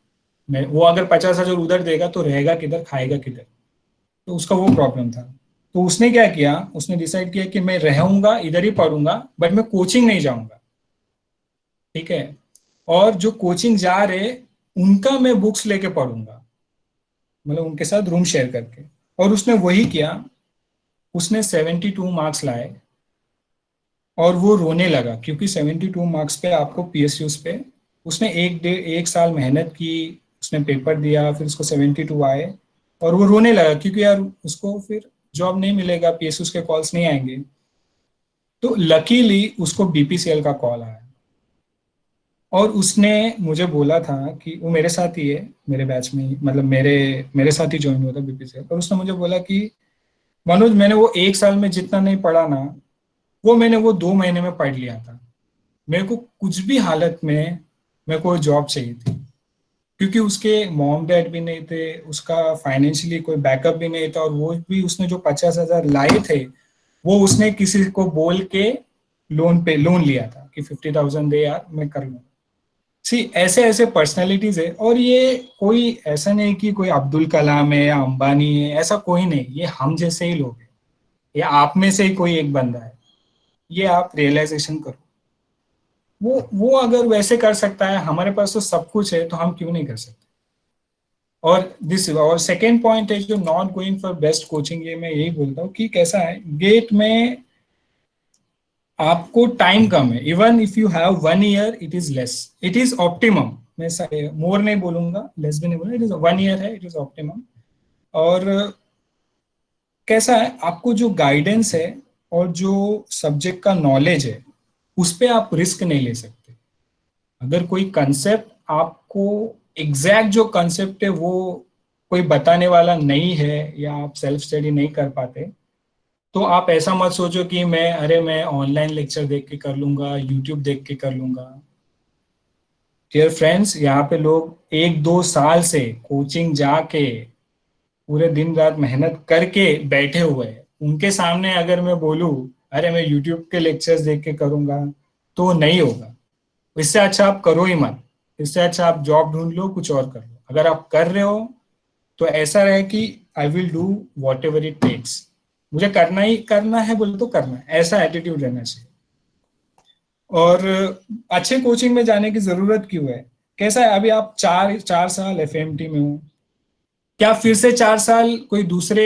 मैं वो अगर 50,000 उधर देगा तो रहेगा किधर, खाएगा किधर। तो उसका वो प्रॉब्लम था। तो उसने क्या किया, उसने डिसाइड किया कि मैं रहूंगा इधर ही पढ़ूंगा बट मैं कोचिंग नहीं जाऊंगा। ठीक है, और जो कोचिंग जा रहे उनका मैं बुक्स लेके पढ़ूंगा, मतलब उनके साथ रूम शेयर करके। और उसने वही किया, उसने 72 मार्क्स लाए और वो रोने लगा क्योंकि 72 मार्क्स पे आपको पीएसयूज पे, उसने एक साल मेहनत की, उसने पेपर दिया, फिर उसको 72 आए और वो रोने लगा क्योंकि यार उसको फिर जॉब नहीं मिलेगा, पीएसयूज के कॉल्स नहीं आएंगे। तो लकीली उसको बीपीसीएल का कॉल आया और उसने मुझे बोला था कि वो मेरे साथ ही है, मेरे बैच में ही, मतलब मेरे मेरे साथ ही ज्वाइन हुआ था बीपीसीएल। और उसने मुझे बोला कि मनोज मैंने वो एक साल में जितना नहीं पढ़ा ना, वो मैंने वो 2 महीने में पढ़ लिया था। मेरे को कुछ भी हालत में मेरे को जॉब चाहिए थी क्योंकि उसके मॉम डैड भी नहीं थे, उसका फाइनेंशियली कोई बैकअप भी नहीं था, और वो भी उसने जो 50,000 लाए थे वो उसने किसी को बोल के लोन लिया था कि 50,000 दे यार मैं कर लूँ। सी ऐसे ऐसे पर्सनैलिटीज है, और ये कोई ऐसा नहीं कि कोई अब्दुल कलाम है या अंबानी है, ऐसा कोई नहीं, ये हम जैसे ही लोग हैं, या आप में से ही कोई एक बंदा है। ये आप रियलाइजेशन करो, वो अगर वैसे कर सकता है, हमारे पास तो सब कुछ है, तो हम क्यों नहीं कर सकते। और सेकेंड पॉइंट है जो not going for best coaching, ये मैं यही बोलता हूँ कि कैसा है, गेट में आपको टाइम कम है, even if you have 1 year it is less, it is optimum. मैं मोर नहीं बोलूंगा, लेस भी नहीं बोलूंगा, इट इज 1 ईयर है, इट इज ऑप्टिमम। और कैसा है, आपको जो गाइडेंस है और जो सब्जेक्ट का नॉलेज है उस पे आप रिस्क नहीं ले सकते। अगर कोई कंसेप्ट आपको एग्जैक्ट जो कंसेप्ट है वो कोई बताने वाला नहीं है या आप सेल्फ स्टडी नहीं कर पाते, तो आप ऐसा मत सोचो कि मैं ऑनलाइन लेक्चर देख के कर लूंगा, यूट्यूब देख के कर लूंगा। डियर फ्रेंड्स, यहाँ पे लोग 1-2 साल से कोचिंग जाके पूरे दिन रात मेहनत करके बैठे हुए हैं। उनके सामने अगर मैं बोलूँ अरे मैं यूट्यूब के लेक्चर्स देख के करूंगा, तो वो नहीं होगा। इससे अच्छा आप करो ही मत। इससे अच्छा आप जॉब ढूंढ लो, कुछ और कर लो। अगर आप कर रहे हो तो ऐसा रहे कि I will do whatever it takes, मुझे करना ही करना है बोले तो करना है, ऐसा एटीट्यूड रहना चाहिए। और अच्छे कोचिंग में जाने की जरूरत क्यों है? कैसा है, अभी आप 4 साल एफएमटी में हो, क्या फिर से 4 साल कोई दूसरे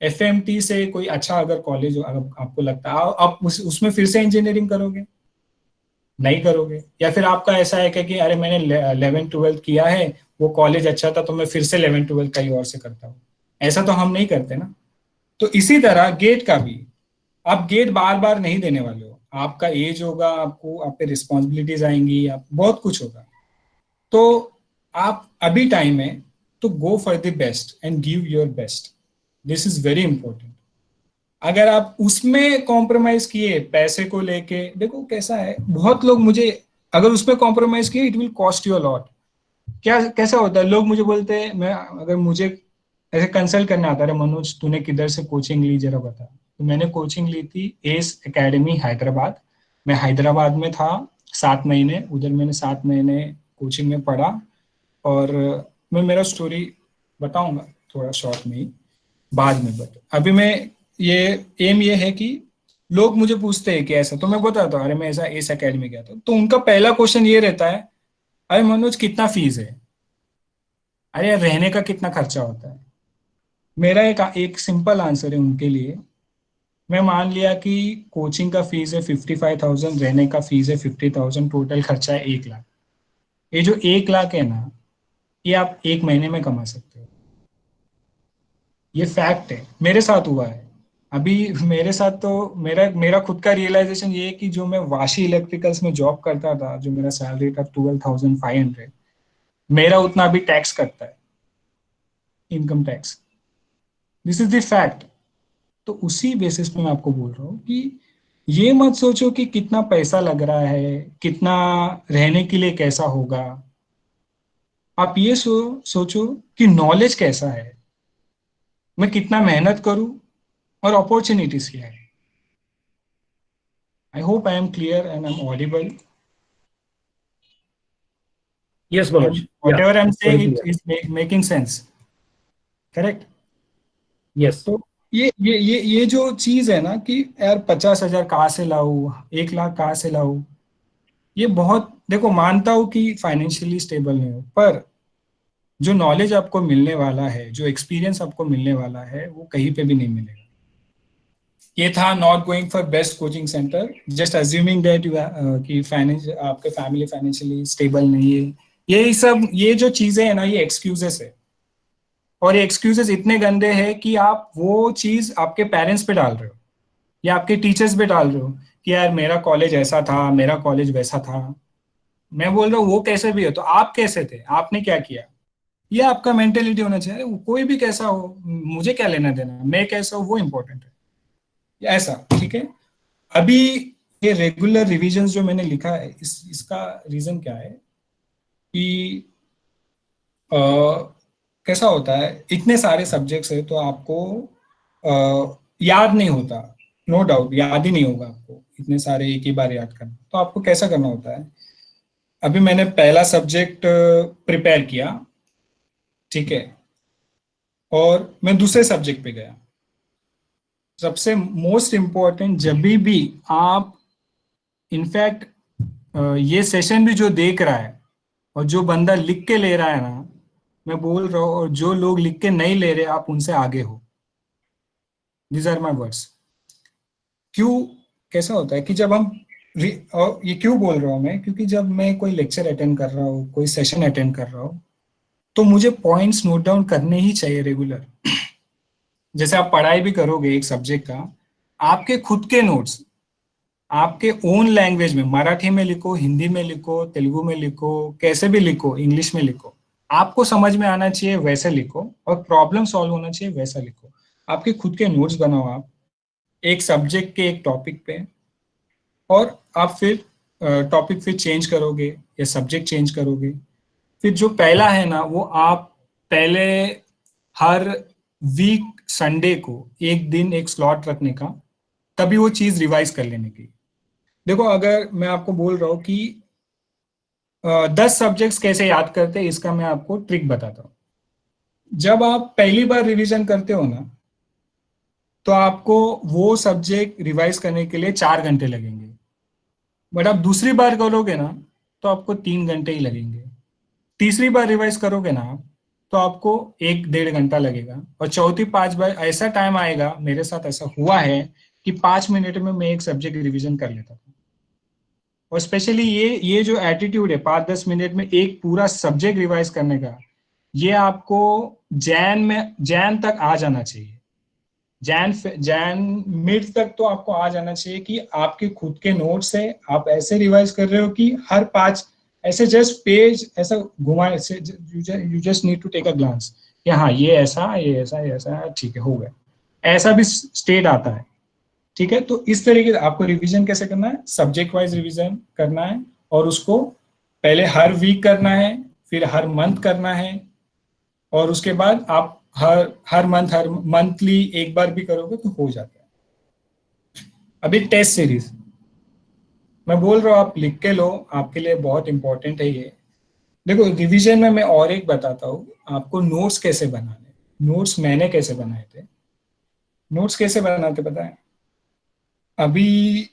एफएमटी से कोई अच्छा अगर कॉलेज हो, अगर आपको लगता है आप उसमें फिर से इंजीनियरिंग करोगे? नहीं करोगे। या फिर आपका ऐसा है कि अरे मैंने 11th-12th किया है, वो कॉलेज अच्छा था तो मैं फिर से 11th-12th कहीं और से करता हूँ। ऐसा तो हम नहीं करते ना। तो इसी तरह गेट का भी, आप गेट बार बार नहीं देने वाले हो। आपका एज होगा, आपको आप पे रिस्पॉन्सिबिलिटीज आएंगी, आप बहुत कुछ होगा। तो आप अभी टाइम है तो go for the best and give your best. This is very important. अगर आप उसमें कॉम्प्रोमाइज किए पैसे को लेके, देखो कैसा है, बहुत लोग मुझे अगर उसमें कॉम्प्रोमाइज किए it will cost you a lot. क्या कैसा होता है, लोग मुझे बोलते हैं, मैं अगर मुझे ऐसे कंसल्ट करने आता है, मनोज तूने किधर से कोचिंग ली जरा बता। तो मैंने कोचिंग ली थी एस एकेडमी हैदराबाद। मैं हैदराबाद में था 7 महीने, उधर मैंने 7 महीने कोचिंग में पढ़ा। और मैं मेरा स्टोरी बताऊंगा थोड़ा शॉर्ट में ही बाद में। बट अभी मैं ये एम ये है कि लोग मुझे पूछते हैं कि ऐसा, तो मैं बताता हूँ अरे मैं ऐसा एस एकेडमी गया था, तो उनका पहला क्वेश्चन ये रहता है अरे मनोज कितना फीस है, अरे यार रहने का कितना खर्चा होता है। मेरा एक सिंपल आंसर है उनके लिए। मैं मान लिया कि कोचिंग का फीस है 55,000, रहने का फीस है 50,000, टोटल खर्चा है 1 लाख। ये जो 1 लाख है ना, ये आप एक महीने में कमा सकते हो। ये फैक्ट है, मेरे साथ हुआ है। अभी मेरे साथ तो मेरा मेरा खुद का रियलाइजेशन ये है कि जो मैं वाशी इलेक्ट्रिकल्स में जॉब करता था, जो मेरा सैलरी था 12,500, मेरा उतना अभी टैक्स कटता है, income tax. This is the fact. तो उसी बेसिस पे मैं आपको बोल रहा हूँ कि ये मत सोचो कि कितना पैसा लग रहा है, कितना रहने के लिए कैसा होगा। आप ये सोचो कि नॉलेज कैसा है, मैं कितना मेहनत करूं और अपॉर्चुनिटीज क्या है। I hope I am clear and I'm audible. Yes, Manoj. And Yeah, whatever I'm saying, very it clear. is making sense. Correct? Yes. तो ये जो चीज है ना कि यार 50,000 कहाँ से लाऊं, 1 लाख कहाँ से लाऊं, ये बहुत, देखो मानता हूँ कि फाइनेंशियली स्टेबल नहीं हो, पर जो नॉलेज आपको मिलने वाला है, जो एक्सपीरियंस आपको मिलने वाला है, वो कहीं पे भी नहीं मिलेगा। ये था not going for best coaching centre, just assuming that you कि फाइनेंस आपके फैमिली फाइनेंशियली स्टेबल नहीं है। ये सब ये जो चीजें है ना, ये एक्सक्यूजेस है। और ये एक्सक्यूजेस इतने गंदे हैं कि आप वो चीज आपके पेरेंट्स पे डाल रहे हो या आपके टीचर्स पे डाल रहे हो कि यार मेरा कॉलेज ऐसा था, मेरा कॉलेज वैसा था। मैं बोल रहा हूँ वो कैसे भी हो तो आप कैसे थे, आपने क्या किया, ये आपका मेंटेलिटी होना चाहिए। कोई भी कैसा हो मुझे क्या लेना देना, मैं कैसा हूँ वो इंपॉर्टेंट है, ऐसा ठीक है। अभी ये रेगुलर रिविजन्स जो मैंने लिखा है, इसका रीजन क्या है कि अ, कैसा होता है, इतने सारे सब्जेक्ट्स है तो आपको याद नहीं होता। नो डाउट याद ही नहीं होगा आपको इतने सारे एक ही बार याद करना। तो आपको कैसा करना होता है, अभी मैंने पहला सब्जेक्ट प्रिपेयर किया, ठीक है, और मैं दूसरे सब्जेक्ट पे गया। सबसे मोस्ट इम्पोर्टेंट, जब भी आप इनफैक्ट ये सेशन भी जो देख रहा है और जो बंदा लिख के ले रहा है ना, मैं बोल रहा हूँ, और जो लोग लिख के नहीं ले रहे आप उनसे आगे हो। These are my words. क्यों, कैसा होता है कि जब हम और ये क्यों बोल रहा हूँ मैं, क्योंकि जब मैं कोई लेक्चर अटेंड कर रहा हूँ, कोई सेशन अटेंड कर रहा हूँ, तो मुझे पॉइंट्स नोट डाउन करने ही चाहिए रेगुलर। जैसे आप पढ़ाई भी करोगे एक सब्जेक्ट का, आपके खुद के नोट्स, आपके ओन लैंग्वेज में, मराठी में लिखो, हिंदी में लिखो, तेलुगु में लिखो, कैसे भी लिखो, इंग्लिश में लिखो, आपको समझ में आना चाहिए वैसे लिखो, और प्रॉब्लम सॉल्व होना चाहिए वैसा लिखो। आपके खुद के नोट्स बनाओ आप, एक सब्जेक्ट के एक टॉपिक पे, और आप फिर टॉपिक फिर चेंज करोगे या सब्जेक्ट चेंज करोगे। फिर जो पहला है ना, वो आप पहले हर वीक संडे को एक दिन एक स्लॉट रखने का, तभी वो चीज रिवाइज कर लेने की। देखो, अगर मैं आपको बोल रहा हूँ कि 10 सब्जेक्ट्स कैसे याद करते हैं, इसका मैं आपको ट्रिक बताता हूँ। जब आप पहली बार रिवीजन करते हो ना, तो आपको वो सब्जेक्ट रिवाइज करने के लिए 4 घंटे लगेंगे, बट आप दूसरी बार करोगे ना, तो आपको 3 घंटे ही लगेंगे। तीसरी बार रिवाइज करोगे ना आप, तो आपको 1-1.5 घंटा लगेगा, और चौथी 5 बार ऐसा टाइम आएगा, मेरे साथ ऐसा हुआ है कि 5 मिनट में मैं एक सब्जेक्ट रिवीजन कर लेता था। और स्पेशली ये जो एटीट्यूड है 5-10 मिनट में एक पूरा सब्जेक्ट रिवाइज करने का, ये आपको जैन तक आ जाना चाहिए। जैन मिड तक तो आपको आ जाना चाहिए कि आपके खुद के नोट्स है, आप ऐसे रिवाइज कर रहे हो कि हर 5 ऐसे जस्ट पेज ऐसा घुमाए, you just need to take a glance कि हाँ ये ऐसा, ये ऐसा, ये ऐसा, ठीक है, हो गया। ऐसा भी स्टेट आता है, ठीक है। तो इस तरीके से आपको रिवीजन कैसे करना है, सब्जेक्ट वाइज रिवीजन करना है, और उसको पहले हर वीक करना है, फिर हर मंथ करना है, और उसके बाद आप हर मंथली एक बार भी करोगे तो हो जाता है। अभी टेस्ट सीरीज मैं बोल रहा हूँ, आप लिख के लो, आपके लिए बहुत इंपॉर्टेंट है ये। देखो, रिवीजन में मैं और एक बताता हूँ आपको, नोट्स कैसे बनाने। नोट्स मैंने कैसे बनाए थे, नोट्स कैसे बनाते पता है? अभी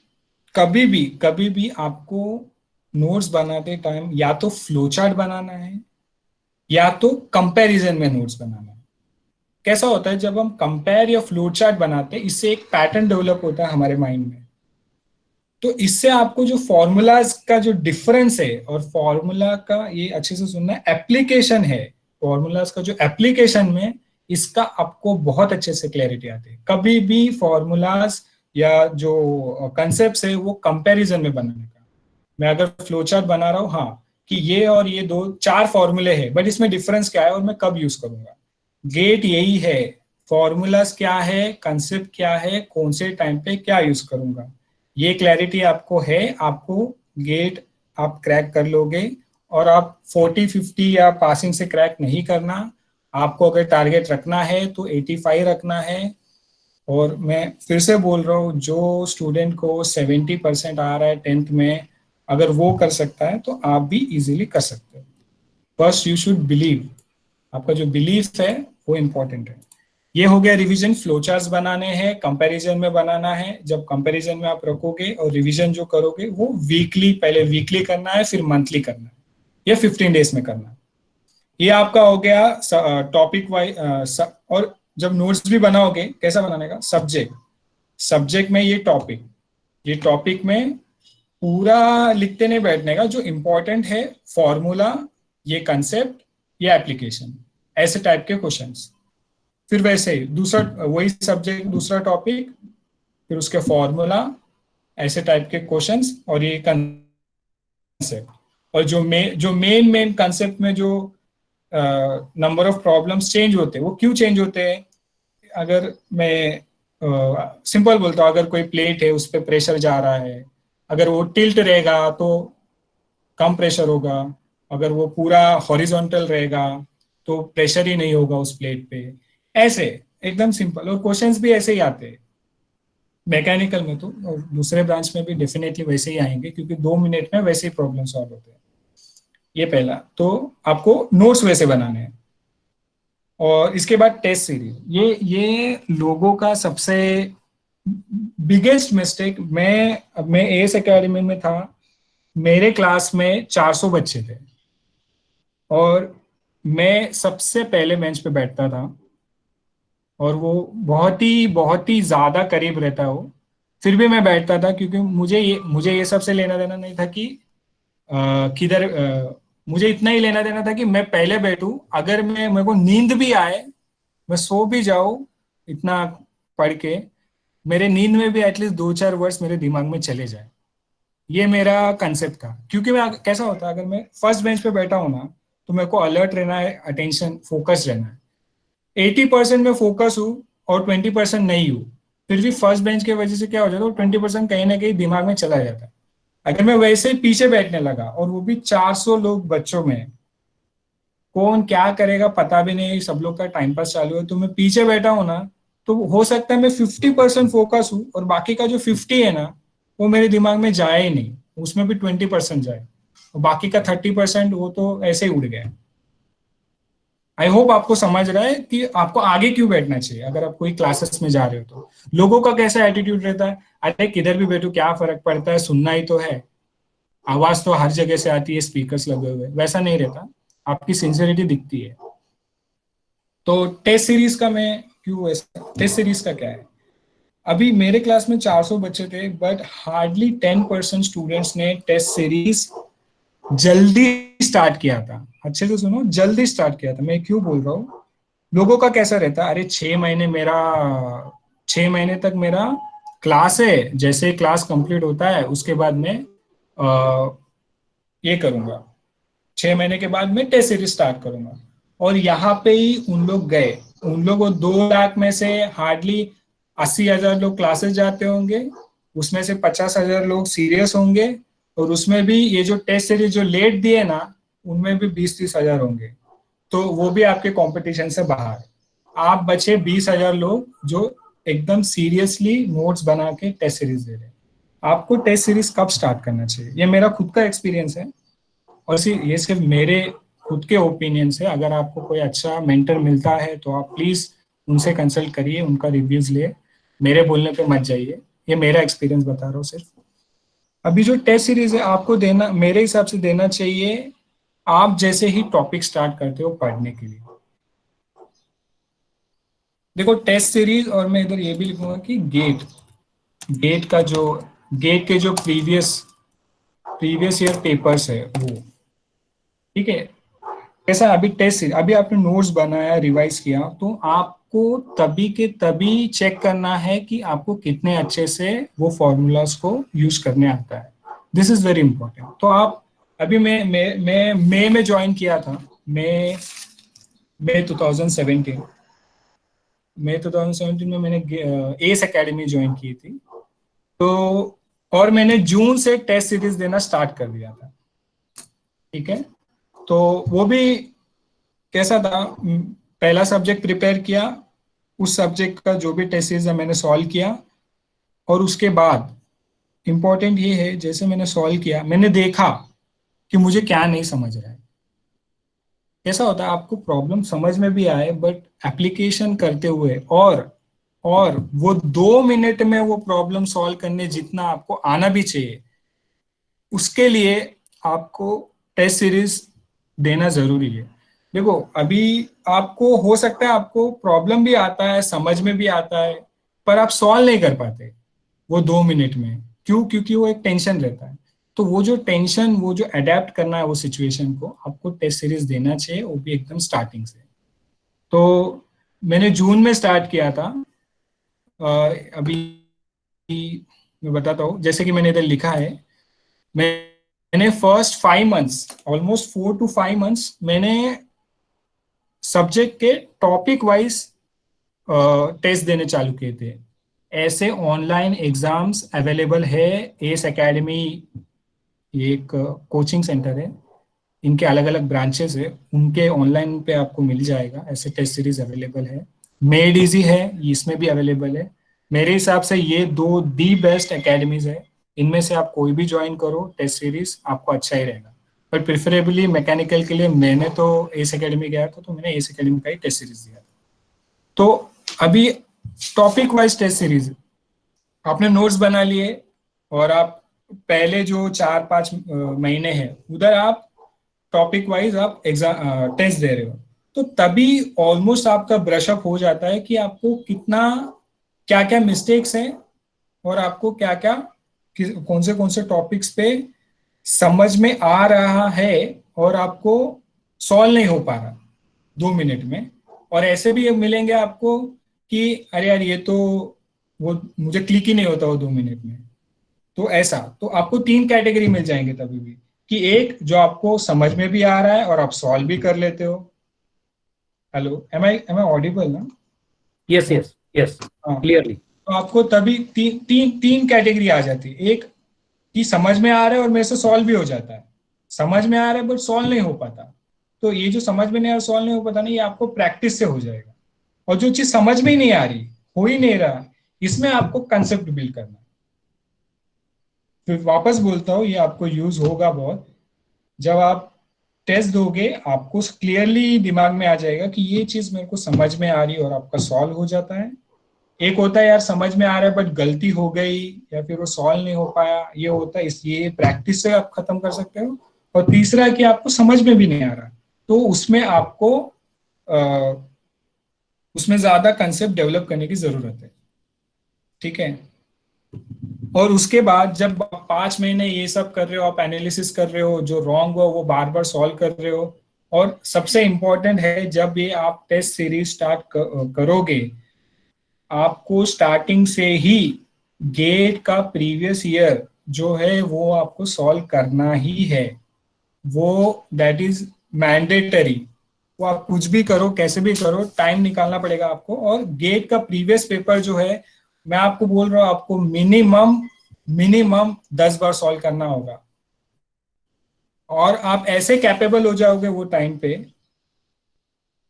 कभी भी आपको नोट्स बनाते टाइम या तो फ्लो चार्ट बनाना है, या तो कंपैरिजन में नोट्स बनाना है। कैसा होता है, जब हम कंपेयर या फ्लो चार्ट बनाते हैं, इससे एक पैटर्न डेवलप होता है हमारे माइंड में। तो इससे आपको जो फॉर्मूलाज का जो डिफरेंस है, और फॉर्मूला का, ये अच्छे से सुनना, एप्लीकेशन है, फॉर्मूलाज का जो एप्लीकेशन में, इसका आपको बहुत अच्छे से क्लैरिटी आती है। कभी भी फॉर्मूलाज या जो कंसेप्ट है वो कंपैरिजन में बनाने का। मैं अगर फ्लो चार्ट बना रहा हूँ, हाँ, कि ये और ये 2-4 फॉर्मूले हैं, बट इसमें डिफरेंस क्या है और मैं कब यूज करूंगा, गेट यही है, फॉर्मूलाज क्या है, कंसेप्ट क्या है, कौन से टाइम पे क्या यूज करूंगा, ये क्लैरिटी आपको है, आपको गेट आप क्रैक कर लोगे। और आप 40-50 या पासिंग से क्रैक नहीं करना, आपको अगर टारगेट रखना है तो 85 रखना है। और मैं फिर से बोल रहा हूँ, जो स्टूडेंट को 70% आ रहा है 10th में, अगर वो कर सकता है तो आप भी इजीली कर सकते हो। फर्स्ट यू शुड बिलीव, आपका जो बिलीफ है वो इंपॉर्टेंट है। ये हो गया रिवीजन। फ्लो चार्ट्स बनाने हैं, कंपैरिजन में बनाना है। जब कंपैरिजन में आप रखोगे और रिवीजन जो करोगे वो वीकली, पहले वीकली करना है, फिर मंथली करना है, या 15 डेज में करना है। ये आपका हो गया टॉपिक वाइज। और जब नोट्स भी बनाओगे, कैसा बनाने का, सब्जेक्ट में ये टॉपिक में पूरा लिखते नहीं बैठने का, जो इंपॉर्टेंट है फॉर्मूला, ये कंसेप्ट, ये एप्लीकेशन, ऐसे टाइप के क्वेश्चंस। फिर वैसे ही दूसरा, वही सब्जेक्ट दूसरा टॉपिक, फिर उसके फॉर्मूला, ऐसे टाइप के क्वेश्चंस, और ये कंसेप्ट। और जो मेन कंसेप्ट में जो नंबर ऑफ प्रॉब्लम्स चेंज होते हैं, वो क्यों चेंज होते हैं? अगर मैं सिंपल बोलता हूँ, अगर कोई प्लेट है उस पर प्रेशर जा रहा है, अगर वो टिल्ट रहेगा तो कम प्रेशर होगा, अगर वो पूरा हॉरिजॉन्टल रहेगा तो प्रेशर ही नहीं होगा उस प्लेट पे। ऐसे एकदम सिंपल, और क्वेश्चंस भी ऐसे ही आते हैं मैकेनिकल में तो, और दूसरे ब्रांच में भी डेफिनेटली वैसे ही आएंगे, क्योंकि 2 मिनट में वैसे ही प्रॉब्लम सॉल्व होते हैं। ये पहला, तो आपको नोट्स वैसे बनाने हैं। और इसके बाद टेस्ट सीरीज, ये लोगों का सबसे बिगेस्ट मिस्टेक। मैं एस एकेडमी में था, मेरे क्लास में 400 बच्चे थे, और मैं सबसे पहले बेंच पे बैठता था, और वो बहुत ही ज्यादा करीब रहता है वो। फिर भी मैं बैठता था, क्योंकि मुझे ये सबसे लेना देना नहीं था कि किधर, मुझे इतना ही लेना देना था कि मैं पहले बैठूं, अगर मेरे को नींद भी आए, मैं सो भी जाऊं इतना पढ़ के, मेरे नींद में भी एटलीस्ट 2-4 वर्ड्स मेरे दिमाग में चले जाए। ये मेरा कंसेप्ट था, क्योंकि मैं कैसा होता है, अगर मैं फर्स्ट बेंच पे बैठा हूं ना, तो मेरे को अलर्ट रहना है, अटेंशन फोकस रहना है। 80% में फोकस हूँ और 20% नहीं हूँ, फिर भी फर्स्ट बेंच की वजह से क्या हो जाता है, 20% कहीं ना कहीं दिमाग में चला जाता है। अगर मैं वैसे ही पीछे बैठने लगा, और वो भी 400 लोग बच्चों में, कौन क्या करेगा पता भी नहीं, सब लोग का टाइम पास चालू है, तो मैं पीछे बैठा हूं ना, तो हो सकता है मैं 50% फोकस हूँ और बाकी का जो 50 है ना, वो मेरे दिमाग में जाए ही नहीं, उसमें भी 20% जाए, और बाकी का 30% वो तो ऐसे ही उड़ गया। आई होप आपको समझ रहा है कि आपको आगे क्यों बैठना चाहिए अगर आप कोई क्लासेस में जा रहे हो तो। लोगों का कैसा एटीट्यूड रहता है, अरे किधर भी बैठो क्या फर्क पड़ता है, सुनना ही तो है, आवाज तो हर जगह से आती है, स्पीकर्स लगे हुए, वैसा नहीं रहता, आपकी सिंसियरिटी दिखती है। तो टेस्ट सीरीज का मैं क्यों ऐसा, टेस्ट सीरीज का क्या है, अभी मेरे क्लास में 400 बच्चे थे, बट हार्डली 10% स्टूडेंट्स ने टेस्ट सीरीज जल्दी स्टार्ट किया था। अच्छे से सुनो, जल्दी स्टार्ट किया था। मैं क्यों बोल रहा हूँ, लोगों का कैसा रहता है, अरे 6 महीने मेरा, 6 महीने तक मेरा क्लास है, जैसे क्लास कंप्लीट होता है उसके बाद में ये करूंगा, 6 महीने के बाद में टेस्ट सीरीज स्टार्ट करूंगा। और यहाँ पे ही उन लोग गए, उन लोग को 2 लाख में से हार्डली 80,000 लोग क्लासेस जाते होंगे, उसमें से 50,000 लोग सीरियस होंगे, और उसमें भी ये जो टेस्ट सीरीज जो लेट दिए ना, उनमें भी 20-30 हजार होंगे, तो वो भी आपके कंपटीशन से बाहर। आप बचे 20,000 लोग जो एकदम सीरियसली नोट्स बना के टेस्ट सीरीज दे रहे हैं। आपको टेस्ट सीरीज कब स्टार्ट करना चाहिए, ये मेरा खुद का एक्सपीरियंस है, और ये सिर्फ मेरे खुद के ओपिनियन से। अगर आपको कोई अच्छा मेंटर मिलता है तो आप प्लीज उनसे कंसल्ट करिए, उनका रिव्यूज लिए, मेरे बोलने पे मत जाइए, ये मेरा एक्सपीरियंस बता रहा हूँ सिर्फ। अभी जो टेस्ट सीरीज है आपको देना, मेरे हिसाब से देना चाहिए आप जैसे ही टॉपिक स्टार्ट करते हो पढ़ने के लिए। देखो टेस्ट सीरीज, और मैं इधर ये भी लिखूंगा कि गेट, गेट का जो, गेट के जो प्रीवियस प्रीवियस ईयर पेपर्स है वो, ठीक है। ऐसा अभी टेस्ट, अभी आपने नोट्स बनाया, रिवाइज किया, तो आपको तभी के तभी चेक करना है कि आपको कितने अच्छे से वो फॉर्मूलाज को यूज करने आता है। This is very important. तो आप, अभी मैं मई में ज्वाइन किया था, मई मई 2017, मई 2017 में मैंने एस एकेडमी ज्वाइन की थी। तो और मैंने जून से टेस्ट सीरीज देना स्टार्ट कर दिया था, ठीक है। तो वो भी कैसा था, पहला सब्जेक्ट प्रिपेयर किया, उस सब्जेक्ट का जो भी टेस्ट सीरीज है मैंने सॉल्व किया, और उसके बाद इंपॉर्टेंट ये है, जैसे मैंने सॉल्व किया, मैंने देखा कि मुझे क्या नहीं समझ रहा है। कैसा होता है, आपको प्रॉब्लम समझ में भी आए, बट एप्लीकेशन करते हुए, और वो 2 मिनट में वो प्रॉब्लम सॉल्व करने जितना आपको आना भी चाहिए, उसके लिए आपको टेस्ट सीरीज देना जरूरी है। देखो अभी आपको हो सकता है आपको प्रॉब्लम भी आता है, समझ में भी आता है, पर आप सॉल्व नहीं कर पाते वो 2 मिनट में। क्यों? क्योंकि वो एक टेंशन रहता है। तो वो जो टेंशन, वो जो अडेप्ट करना है वो सिचुएशन को, आपको टेस्ट सीरीज देना चाहिए, वो भी एकदम स्टार्टिंग से। तो मैंने जून में स्टार्ट किया था। अभी मैं बताता हूँ, जैसे कि मैंने इधर लिखा है, मैंने first 5 months, almost 4 to 5 months मैंने सब्जेक्ट के टॉपिक वाइज टेस्ट देने चालू किए थे। ऐसे ऑनलाइन एग्जाम्स अवेलेबल है, एस एकेडमी, ये एक कोचिंग सेंटर है, इनके अलग अलग ब्रांचेस है, उनके ऑनलाइन पे आपको मिल जाएगा, ऐसे टेस्ट सीरीज अवेलेबल है। मेड इजी है, इसमें भी अवेलेबल है। मेरे हिसाब से ये दो दी बेस्ट एकेडमीज है, इनमें से आप कोई भी ज्वाइन करो, टेस्ट सीरीज आपको अच्छा ही रहेगा। बट प्रेफरेबली मैकेनिकल के लिए मैंने तो एस एकेडमी गया था, तो मैंने एस एकेडमी का ही टेस्ट सीरीज दिया था। तो अभी टॉपिक वाइज टेस्ट सीरीज, आपने नोट्स बना लिए, और आप पहले जो 4-5 महीने हैं उधर आप टॉपिक वाइज आप एग्जाम टेस्ट दे रहे हो, तो तभी ऑलमोस्ट आपका ब्रश अप हो जाता है कि आपको कितना, क्या क्या मिस्टेक्स हैं, और आपको क्या क्या, कौन से टॉपिक्स पे समझ में आ रहा है, और आपको सॉल्व नहीं हो पा रहा 2 मिनट में। और ऐसे भी मिलेंगे आपको कि अरे यार ये तो वो मुझे क्लिक ही नहीं होता वो 2 मिनट में। तो ऐसा, तो आपको 3 कैटेगरी मिल जाएंगे तभी भी, कि एक जो आपको समझ में भी आ रहा है और आप सॉल्व भी कर लेते हो। हेलो, एम आई ऑडिबल ना? Yes, yes, yes, हाँ, clearly. तो आपको तभी तीन कैटेगरी आ जाती है। एक कि समझ में आ रहा है और मेरे से सॉल्व भी हो जाता है, समझ में आ रहा है बट सॉल्व नहीं हो पाता। तो ये जो समझ में नहीं आ रहा, सॉल्व नहीं हो पाता ना, ये आपको प्रैक्टिस से हो जाएगा। और जो चीज समझ में ही नहीं आ रही, हो ही नहीं रहा, इसमें आपको कंसेप्ट बिल्ड करना है। फिर वापस बोलता हूँ, ये आपको यूज होगा बहुत। जब आप टेस्ट दोगे, आपको क्लियरली दिमाग में आ जाएगा कि ये चीज मेरे को समझ में आ रही है और आपका सॉल्व हो जाता है। एक होता है यार समझ में आ रहा है बट गलती हो गई या फिर वो सॉल्व नहीं हो पाया, ये होता है, इसलिए प्रैक्टिस से आप खत्म कर सकते हो। और तीसरा कि आपको समझ में भी नहीं आ रहा, तो उसमें आपको उसमें ज्यादा कंसेप्ट डेवलप करने की जरूरत है। ठीक है। और उसके बाद जब आप 5 महीने ये सब कर रहे हो, आप एनालिसिस कर रहे हो, जो रॉन्ग हो वो बार बार सॉल्व कर रहे हो। और सबसे इंपॉर्टेंट है, जब ये आप टेस्ट सीरीज स्टार्ट करोगे, आपको स्टार्टिंग से ही गेट का प्रीवियस ईयर जो है वो आपको सॉल्व करना ही है। वो दैट इज मैंडेटरी। वो आप कुछ भी करो, कैसे भी करो, टाइम निकालना पड़ेगा आपको। और गेट का प्रीवियस पेपर जो है, मैं आपको बोल रहा हूँ, आपको मिनिमम मिनिमम 10 बार सॉल्व करना होगा। और आप ऐसे कैपेबल हो जाओगे वो टाइम पे,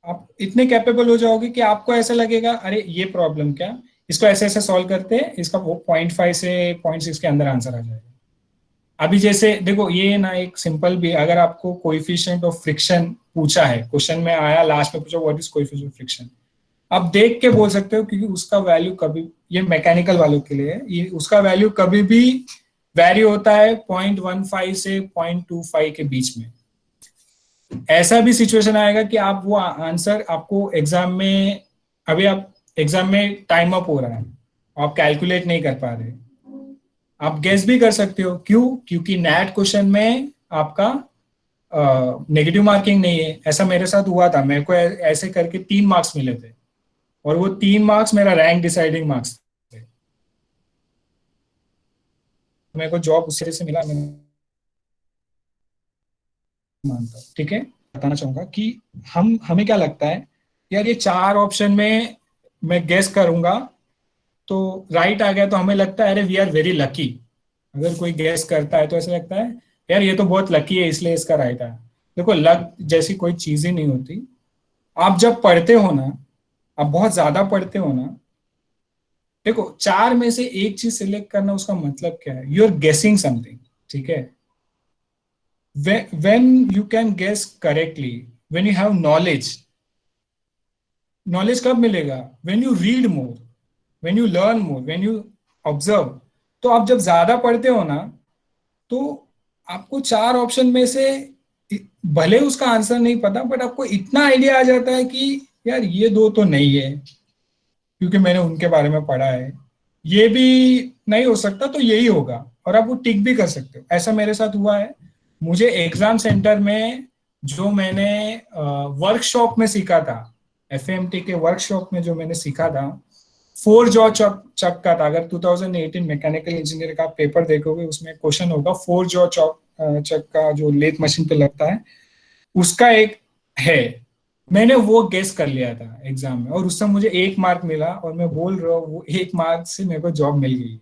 आप इतने कैपेबल हो जाओगे कि आपको ऐसा लगेगा अरे ये प्रॉब्लम क्या, इसको ऐसे ऐसे सॉल्व करते हैं, इसका वो 0.5 से 0.6 के अंदर आंसर आ जाएगा। अभी जैसे देखो, ये ना एक सिंपल भी, अगर आपको कोएफिशिएंट ऑफ फ्रिक्शन पूछा है, क्वेश्चन में आया लास्ट में पूछा what is coefficient of friction, आप देख के बोल सकते हो, क्योंकि उसका वैल्यू कभी, ये मैकेनिकल वालों के लिए है, ये उसका वैल्यू कभी भी वैरी होता है 0.15 से 0.25 के बीच में। ऐसा भी सिचुएशन आएगा कि आप वो आंसर आपको एग्जाम में, अभी आप एग्जाम में टाइम अप हो रहा है, आप कैलकुलेट नहीं कर पा रहे, आप गेस भी कर सकते हो। क्यों? क्योंकि नैट क्वेश्चन में आपका नेगेटिव मार्किंग नहीं है। ऐसा मेरे साथ हुआ था, मेरे को ऐसे करके 3 मार्क्स मिले थे, और वो 3 मार्क्स मेरा रैंक डिसाइडिंग मार्क्स थे। मेरे को जॉब उस तरह से मिला, मैं मानता हूँ। ठीक है। बताना चाहूंगा कि हमें क्या लगता है, यार ये 4 ऑप्शन में मैं गेस करूंगा तो राइट आ गया, तो हमें लगता है अरे वी आर वेरी लकी। अगर कोई गेस करता है तो ऐसा लगता है यार ये तो बहुत लकी है इसलिए इसका राइट आया। देखो, लक जैसी कोई चीज ही नहीं होती। आप जब पढ़ते हो ना, आप बहुत ज्यादा पढ़ते हो ना, देखो 4 में से एक चीज सिलेक्ट करना, उसका मतलब क्या है, यू आर गेसिंग समथिंग। ठीक है। when you can guess correctly, when you have knowledge, knowledge कब मिलेगा? when you read more, when you learn more, when you observe। तो आप जब ज्यादा पढ़ते हो ना, तो आपको 4 ऑप्शन में से भले उसका आंसर नहीं पता, बट आपको इतना आइडिया आ जाता है कि यार ये दो तो नहीं है, क्योंकि मैंने उनके बारे में पढ़ा है, ये भी नहीं हो सकता तो यही होगा, और आप वो टिक भी कर सकते हो। ऐसा मेरे साथ हुआ है। मुझे एग्जाम सेंटर में जो मैंने वर्कशॉप में सीखा था, एफएमटी के वर्कशॉप में जो मैंने सीखा था, 4 जॉ चक का था। अगर 2018 मैकेनिकल इंजीनियर का पेपर देखोगे, उसमें क्वेश्चन होगा 4 जॉ चक का, जो लेथ मशीन पे लगता है, उसका एक है। मैंने वो गेस कर लिया था एग्जाम में, और उससे मुझे 1 मार्क मिला, और मैं बोल रहा हूँ वो 1 मार्क से मेरे को जॉब मिल गई है।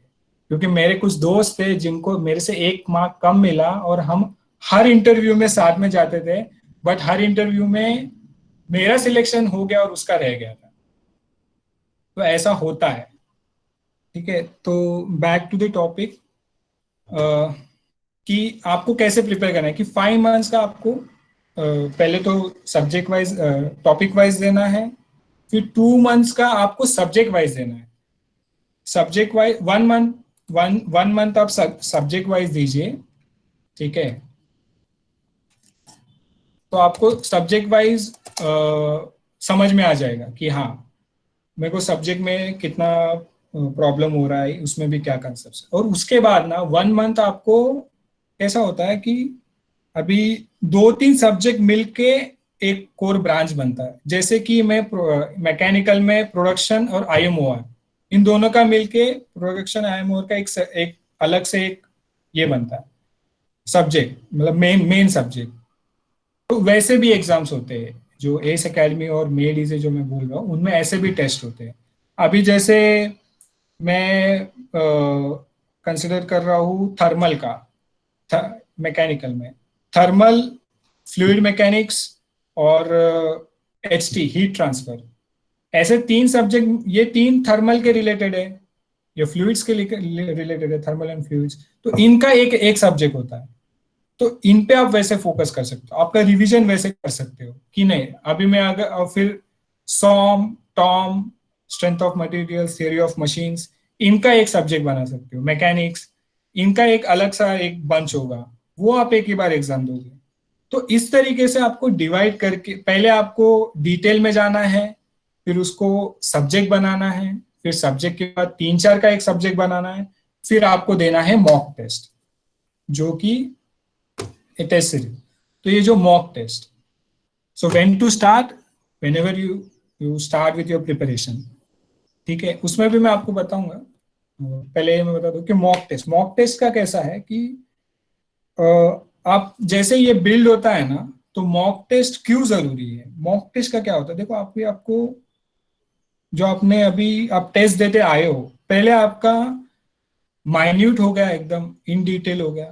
क्योंकि मेरे कुछ दोस्त थे जिनको मेरे से 1 मार्क कम मिला, और हम हर इंटरव्यू में साथ में जाते थे, बट हर इंटरव्यू में मेरा सिलेक्शन हो गया और उसका रह गया था। तो ऐसा होता है। ठीक है। तो बैक टू द टॉपिक, कि आपको कैसे प्रिपेयर करना है, कि 5 मंथ्स का आपको पहले तो सब्जेक्ट वाइज, टॉपिक वाइज देना है। फिर 2 मंथ्स का आपको सब्जेक्ट वाइज देना है। Subject wise 1 month, one month आप सब्जेक्ट वाइज दीजिए। ठीक है। तो आपको सब्जेक्ट वाइज समझ में आ जाएगा कि हाँ, मेरे को सब्जेक्ट में कितना प्रॉब्लम हो रहा है, उसमें भी क्या कंसेप्ट। और उसके बाद ना 1 मंथ आपको ऐसा होता है कि अभी 2-3 सब्जेक्ट मिलके एक कोर ब्रांच बनता है। जैसे कि मैं मैकेनिकल में प्रोडक्शन और आईएमओआर, इन दोनों का मिलके प्रोडक्शन आईएमओआर का एक अलग से एक ये बनता है सब्जेक्ट, मतलब मेन सब्जेक्ट। तो वैसे भी एग्जाम्स होते हैं जो एस एकेडमी और मेड इजे जो मैं बोल रहा हूँ, उनमें ऐसे भी टेस्ट होते हैं। अभी जैसे मैं कंसिडर कर रहा हूँ थर्मल का, मैकेनिकल में थर्मल, फ्लूइड मैकेनिक्स और एचटी हीट ट्रांसफर, ऐसे 3 सब्जेक्ट, ये 3 थर्मल के रिलेटेड है, ये फ्लूइड्स के रिलेटेड है, थर्मल एंड फ्लूइड्स। तो इनका एक सब्जेक्ट होता है। तो इन पे आप वैसे फोकस कर सकते हो, आपका रिवीजन वैसे कर सकते हो कि नहीं अभी मैं अगर, और फिर SOM, TOM, strength of materials, theory of machines, इनका एक सब्जेक्ट बना सकते हो। मैकेनिक्स, इनका एक अलग सा एक बंच होगा, वो आप एक ही बार एग्जाम दोगे। तो इस तरीके से आपको डिवाइड करके पहले आपको डिटेल में जाना है, फिर उसको सब्जेक्ट बनाना है, फिर सब्जेक्ट के बाद 3-4 का एक सब्जेक्ट बनाना है, फिर आपको देना है मॉक टेस्ट जो कि टेस्ट सीरीज। तो ये जो mock test, so when to start, whenever you start with your preparation, ठीक है, उसमें भी मैं आपको बताऊंगा। पहले मैं बता दूं कि मॉक टेस्ट का कैसा है कि आप जैसे ये बिल्ड होता है ना, तो मॉक टेस्ट क्यों जरूरी है। मॉक टेस्ट का क्या होता है, देखो आपको जो आपने अभी आप टेस्ट देते आए हो, पहले आपका माइन्यूट हो गया, एकदम इन डिटेल हो गया,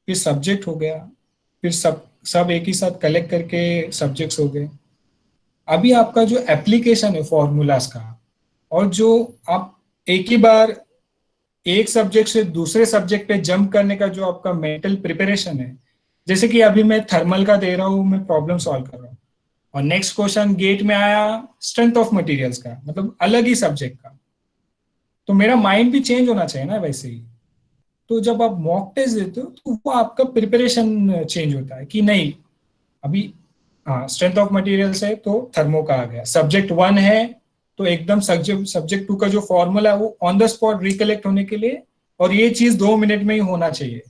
फिर सब्जेक्ट हो गया, फिर सब एक ही साथ कलेक्ट करके सब्जेक्ट्स हो गए। अभी आपका जो एप्लीकेशन है फॉर्मूलाज का, और जो आप एक ही बार एक सब्जेक्ट से दूसरे सब्जेक्ट पे जंप करने का जो आपका मेंटल प्रिपरेशन है, जैसे कि अभी मैं थर्मल का दे रहा हूँ, मैं प्रॉब्लम सॉल्व कर रहा हूँ, और नेक्स्ट क्वेश्चन गेट में आया स्ट्रेंथ ऑफ मटेरियल्स का, मतलब अलग ही सब्जेक्ट का, तो मेरा माइंड भी चेंज होना चाहिए ना वैसे ही। तो जब आप मॉक टेस्ट देते हो तो वो आपका प्रिपरेशन चेंज होता है कि नहीं अभी, हाँ स्ट्रेंथ ऑफ मटेरियल्स है तो थर्मो का आ गया, सब्जेक्ट 1 है तो एकदम सब्जेक्ट 2 का जो फॉर्मूला है वो ऑन द स्पॉट रिकलेक्ट होने के लिए, और ये चीज 2 मिनट में ही होना चाहिए,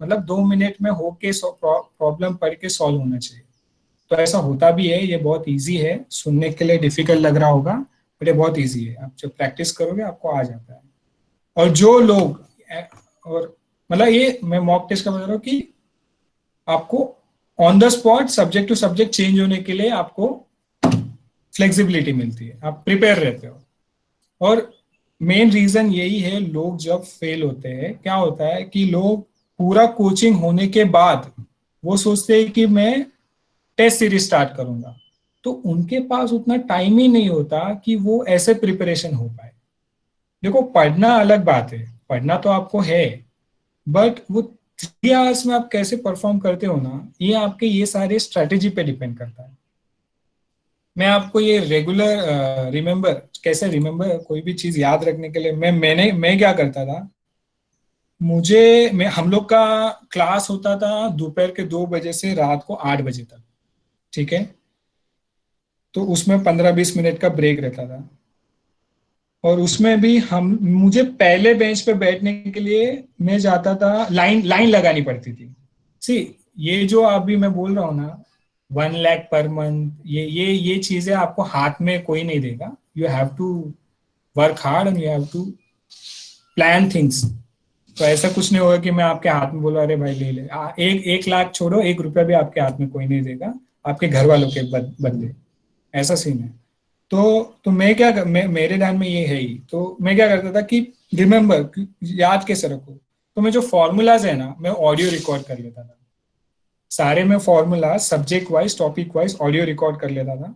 मतलब 2 मिनट में होके प्रॉब्लम पढ़ के सॉल्व होना चाहिए। तो ऐसा होता भी है, ये बहुत इजी है, सुनने के लिए डिफिकल्ट लग रहा होगा बट ये बहुत इजी है, आप जब प्रैक्टिस करोगे आपको आ जाता है। और जो लोग और मतलब ये मैं मॉक टेस्ट का बता रहा हूँ कि आपको on the spot subject to subject change होने के लिए आपको फ्लेक्सिबिलिटी मिलती है, आप प्रिपेयर रहते हो। और मेन रीजन यही है, लोग जब फेल होते हैं क्या होता है कि लोग पूरा कोचिंग होने के बाद वो सोचते हैं कि मैं टेस्ट सीरीज स्टार्ट करूंगा, तो उनके पास उतना टाइम ही नहीं होता कि वो ऐसे प्रिपरेशन हो पाए। देखो पढ़ना अलग बात है, पढ़ना तो आपको है, बट वो 3 आवर्स में आप कैसे परफॉर्म करते हो ना, ये आपके ये सारे स्ट्रेटेजी पे डिपेंड करता है। मैं आपको ये रेगुलर रिमेम्बर, कैसे रिमेम्बर कोई भी चीज याद रखने के लिए मैं क्या करता था, हम लोग का क्लास होता था दोपहर के 2 बजे से रात को 8 बजे तक, ठीक है, तो उसमें 15-20 मिनट का ब्रेक रहता था, और उसमें भी मुझे पहले बेंच पे बैठने के लिए मैं जाता था, लाइन लाइन लगानी पड़ती थी। सी, ये जो अभी मैं बोल रहा हूँ ना 1 लाख पर मंथ, ये चीजें आपको हाथ में कोई नहीं देगा, you have to work hard and you have to plan things. तो ऐसा कुछ नहीं होगा कि मैं आपके हाथ में बोला अरे भाई ले ले, 1 लाख छोड़ो, 1 रुपया भी आपके हाथ में कोई नहीं देगा, आपके घर वालों के बदले, ऐसा सीन है। तो मेरे ध्यान में ये है ही, तो मैं क्या करता था कि रिमेम्बर, याद कैसे रखो, तो मैं जो फॉर्मूलाज है ना मैं ऑडियो रिकॉर्ड कर लेता था, सारे में formula subject wise topic wise audio record कर लेता था।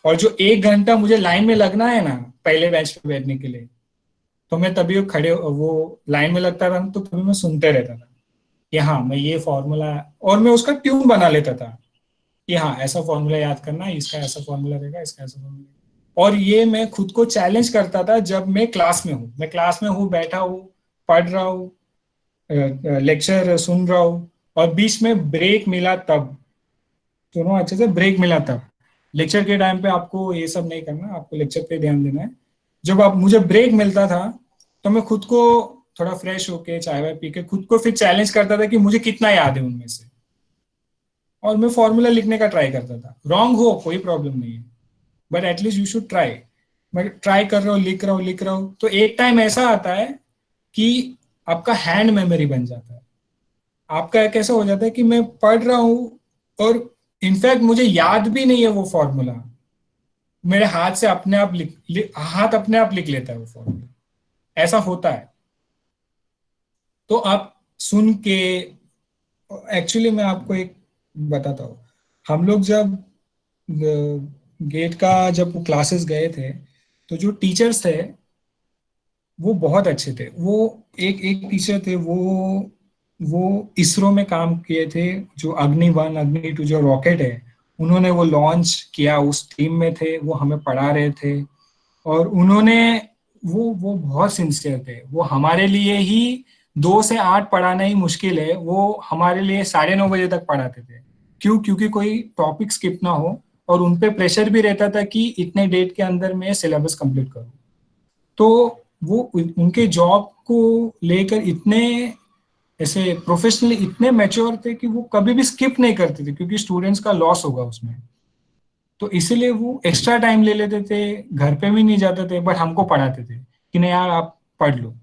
और जो 1 घंटा मुझे लाइन में लगना है ना पहले बेंच पे बैठने के लिए, तो मैं तभी वो लाइन में लगता था, तो तभी मैं सुनते रहता था कि हाँ मैं ये फॉर्मूला, और मैं उसका ट्यून बना लेता था कि हाँ ऐसा फॉर्मूला याद करना है, इसका ऐसा फॉर्मूला रहेगा, इसका ऐसा फॉर्मूला। और ये मैं खुद को चैलेंज करता था जब मैं क्लास में हूँ, बैठा हूँ, पढ़ रहा हूँ, लेक्चर सुन रहा हूँ, और बीच में ब्रेक मिला तब, सुनो अच्छे से, ब्रेक मिला तब। लेक्चर के टाइम पे आपको ये सब नहीं करना, आपको लेक्चर पे ध्यान देना है। जब आप मुझे ब्रेक मिलता था तो मैं खुद को थोड़ा फ्रेश होके चाय वाय पी के खुद को फिर चैलेंज करता था कि मुझे कितना याद है उनमें से, और मैं फॉर्मूला लिखने का ट्राई करता था। रॉन्ग हो कोई प्रॉब्लम नहीं है, but at least you should try. मैं ट्राई कर रहा हूँ, लिख रहा हूँ, तो एक टाइम ऐसा आता है कि आपका हैंड मेमोरी बन जाता है। आपका कैसा हो जाता है कि मैं पढ़ रहा हूँ और इनफैक्ट मुझे याद भी नहीं है वो फॉर्मूला, मेरे हाथ से अपने आप हाथ अपने आप लिख लेता है वो फॉर्मूला, ऐसा होता है। तो आप सुन के, एक्चुअली मैं आपको एक बताता हूँ, हम लोग जब गेट का जब वो क्लासेस गए थे, तो जो टीचर्स थे वो बहुत अच्छे थे। वो एक एक टीचर थे, वो इसरो में काम किए थे, जो अग्नि 1 अग्नि 2 जो रॉकेट है, उन्होंने वो लॉन्च किया, उस टीम में थे, वो हमें पढ़ा रहे थे। और उन्होंने वो बहुत सिंसियर थे। वो हमारे लिए ही 2 से 8 पढ़ाना ही मुश्किल है, वो हमारे लिए 9:30 बजे तक पढ़ाते थे। क्यों? क्योंकि कोई टॉपिक स्किप ना हो, और उन पे प्रेशर भी रहता था कि इतने डेट के अंदर में सिलेबस कंप्लीट करो। तो वो उनके जॉब को लेकर इतने ऐसे प्रोफेशनली इतने मैच्योर थे कि वो कभी भी स्किप नहीं करते थे, क्योंकि स्टूडेंट्स का लॉस होगा उसमें। तो इसीलिए वो एक्स्ट्रा टाइम ले लेते थे, घर पे भी नहीं जाते थे, बट हमको पढ़ाते थे कि नहीं यार आप पढ़ लो।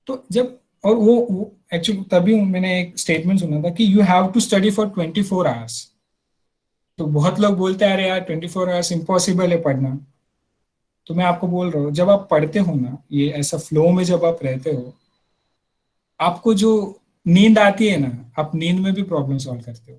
तो जब, और वो एक्चुअली तभी मैंने एक स्टेटमेंट सुना था कि you have to study for 24 hours. तो बहुत लोग बोलते हैं अरे यार 24 आवर्स इम्पॉसिबल है पढ़ना। तो मैं आपको बोल रहा हूँ, जब आप पढ़ते हो ना, ये ऐसा फ्लो में जब आप रहते हो, आपको जो नींद आती है ना, आप नींद में भी प्रॉब्लम सॉल्व करते हो,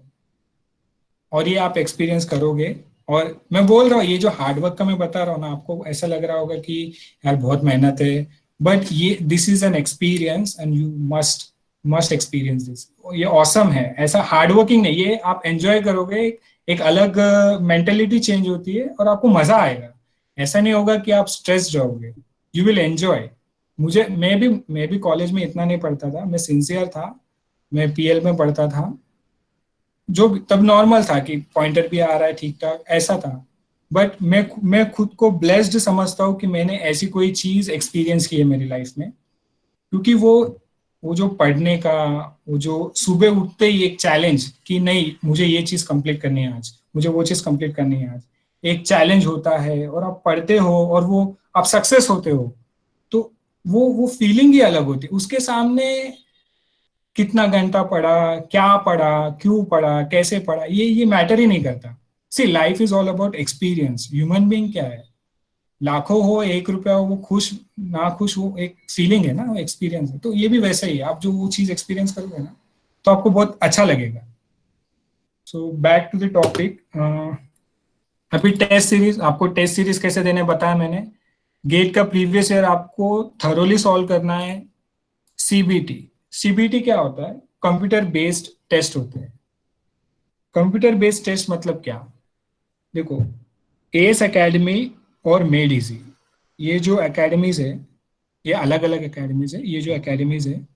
और ये आप एक्सपीरियंस करोगे। और मैं बोल रहा हूँ, ये जो हार्डवर्क का मैं बता रहा हूँ ना, आपको ऐसा लग रहा होगा कि यार बहुत मेहनत है, बट ये this is an experience and you must must experience this. ये ऑसम है, ऐसा हार्डवर्किंग नहीं, ये आप एंजॉय करोगे। एक अलग मेंटेलिटी चेंज होती है और आपको मजा आएगा। ऐसा नहीं होगा कि आप स्ट्रेस जाओगे, यू विल एंजॉय। मैं भी कॉलेज में इतना नहीं पढ़ता था, मैं सिंसियर था, मैं पीएल में पढ़ता था, जो तब नॉर्मल था कि पॉइंटर भी आ रहा है ठीक ठाक, ऐसा था। बट मैं खुद को ब्लेस्ड समझता हूँ कि मैंने ऐसी कोई चीज एक्सपीरियंस की है मेरी लाइफ में। क्योंकि वो जो पढ़ने का, वो जो सुबह उठते ही एक चैलेंज कि नहीं मुझे ये चीज कंप्लीट करनी है आज, मुझे वो चीज कंप्लीट करनी है आज, एक चैलेंज होता है, और आप पढ़ते हो और वो आप सक्सेस होते हो, तो वो फीलिंग ही अलग होती है। उसके सामने कितना घंटा पढ़ा, क्या पढ़ा, क्यों पढ़ा, कैसे पढ़ा, ये मैटर ही नहीं करता। See life is all about experience. Human being क्या है, लाखों हो 1 रुपया हो, वो खुश ना खुश हो, एक फीलिंग है ना, वो एक्सपीरियंस है। तो ये भी वैसे ही है, आप जो वो चीज एक्सपीरियंस करोगे ना, तो आपको बहुत अच्छा लगेगा। So back to the topic. अभी टेस्ट सीरीज, आपको टेस्ट सीरीज कैसे देने बताया मैंने। गेट का प्रीवियस ईयर आपको थरोली सॉल्व करना है। सीबीटी, सीबीटी क्या होता है? कंप्यूटर बेस्ड टेस्ट होते हैं। कंप्यूटर बेस्ड टेस्ट मतलब क्या? देखो, एस एकेडमी और मेड इजी, ये जो एकेडमीज है, ये अलग अलग एकेडमीज है। ये जो एकेडमीज है,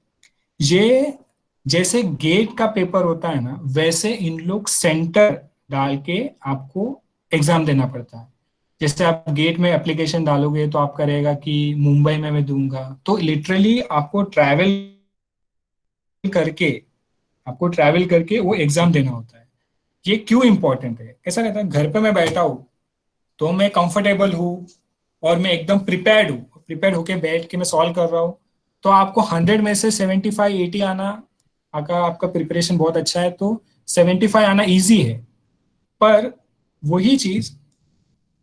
ये जैसे गेट का पेपर होता है ना, वैसे इन लोग सेंटर डाल के आपको एग्जाम देना पड़ता है। जैसे आप गेट में एप्लीकेशन डालोगे तो आपका रहेगा कि मुंबई में मैं दूंगा, तो लिटरली करके आपको ट्रैवल करके वो एग्जाम देना होता है। ये क्यों इंपॉर्टेंट है? ऐसा रहता है, घर पे मैं बैठा हूँ तो मैं कंफर्टेबल हूँ और मैं एकदम प्रिपेयर्ड होके बैठ के मैं सॉल्व कर रहा हूँ, तो आपको 100 में से 75-80 आना, अगर आपका प्रिपरेशन बहुत अच्छा है तो 75 आना इजी है। पर वही चीज,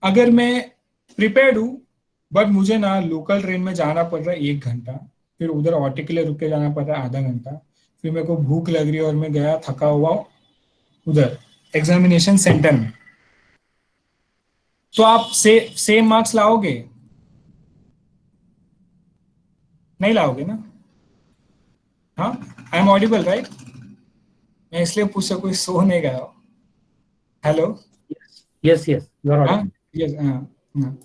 अगर मैं प्रिपेयर्ड हूँ बट मुझे ना लोकल ट्रेन में जाना पड़ रहा है 1 घंटा, फिर उधर ऑटो के लिए रुक के जाना पड़ रहा है आधा घंटा, फिर मेरे को भूख लग रही है और मैं गया थका हुआ उधर एग्जामिनेशन सेंटर में, तो आप सेम मार्क्स लाओगे? नहीं लाओगे ना। हाँ, आई एम ऑडिबल राइट? मैं इसलिए पूछा, कोई सो नहीं गया हो। Hello? Yes, yes, you are हाँ, audible. यस, हाँ, हाँ।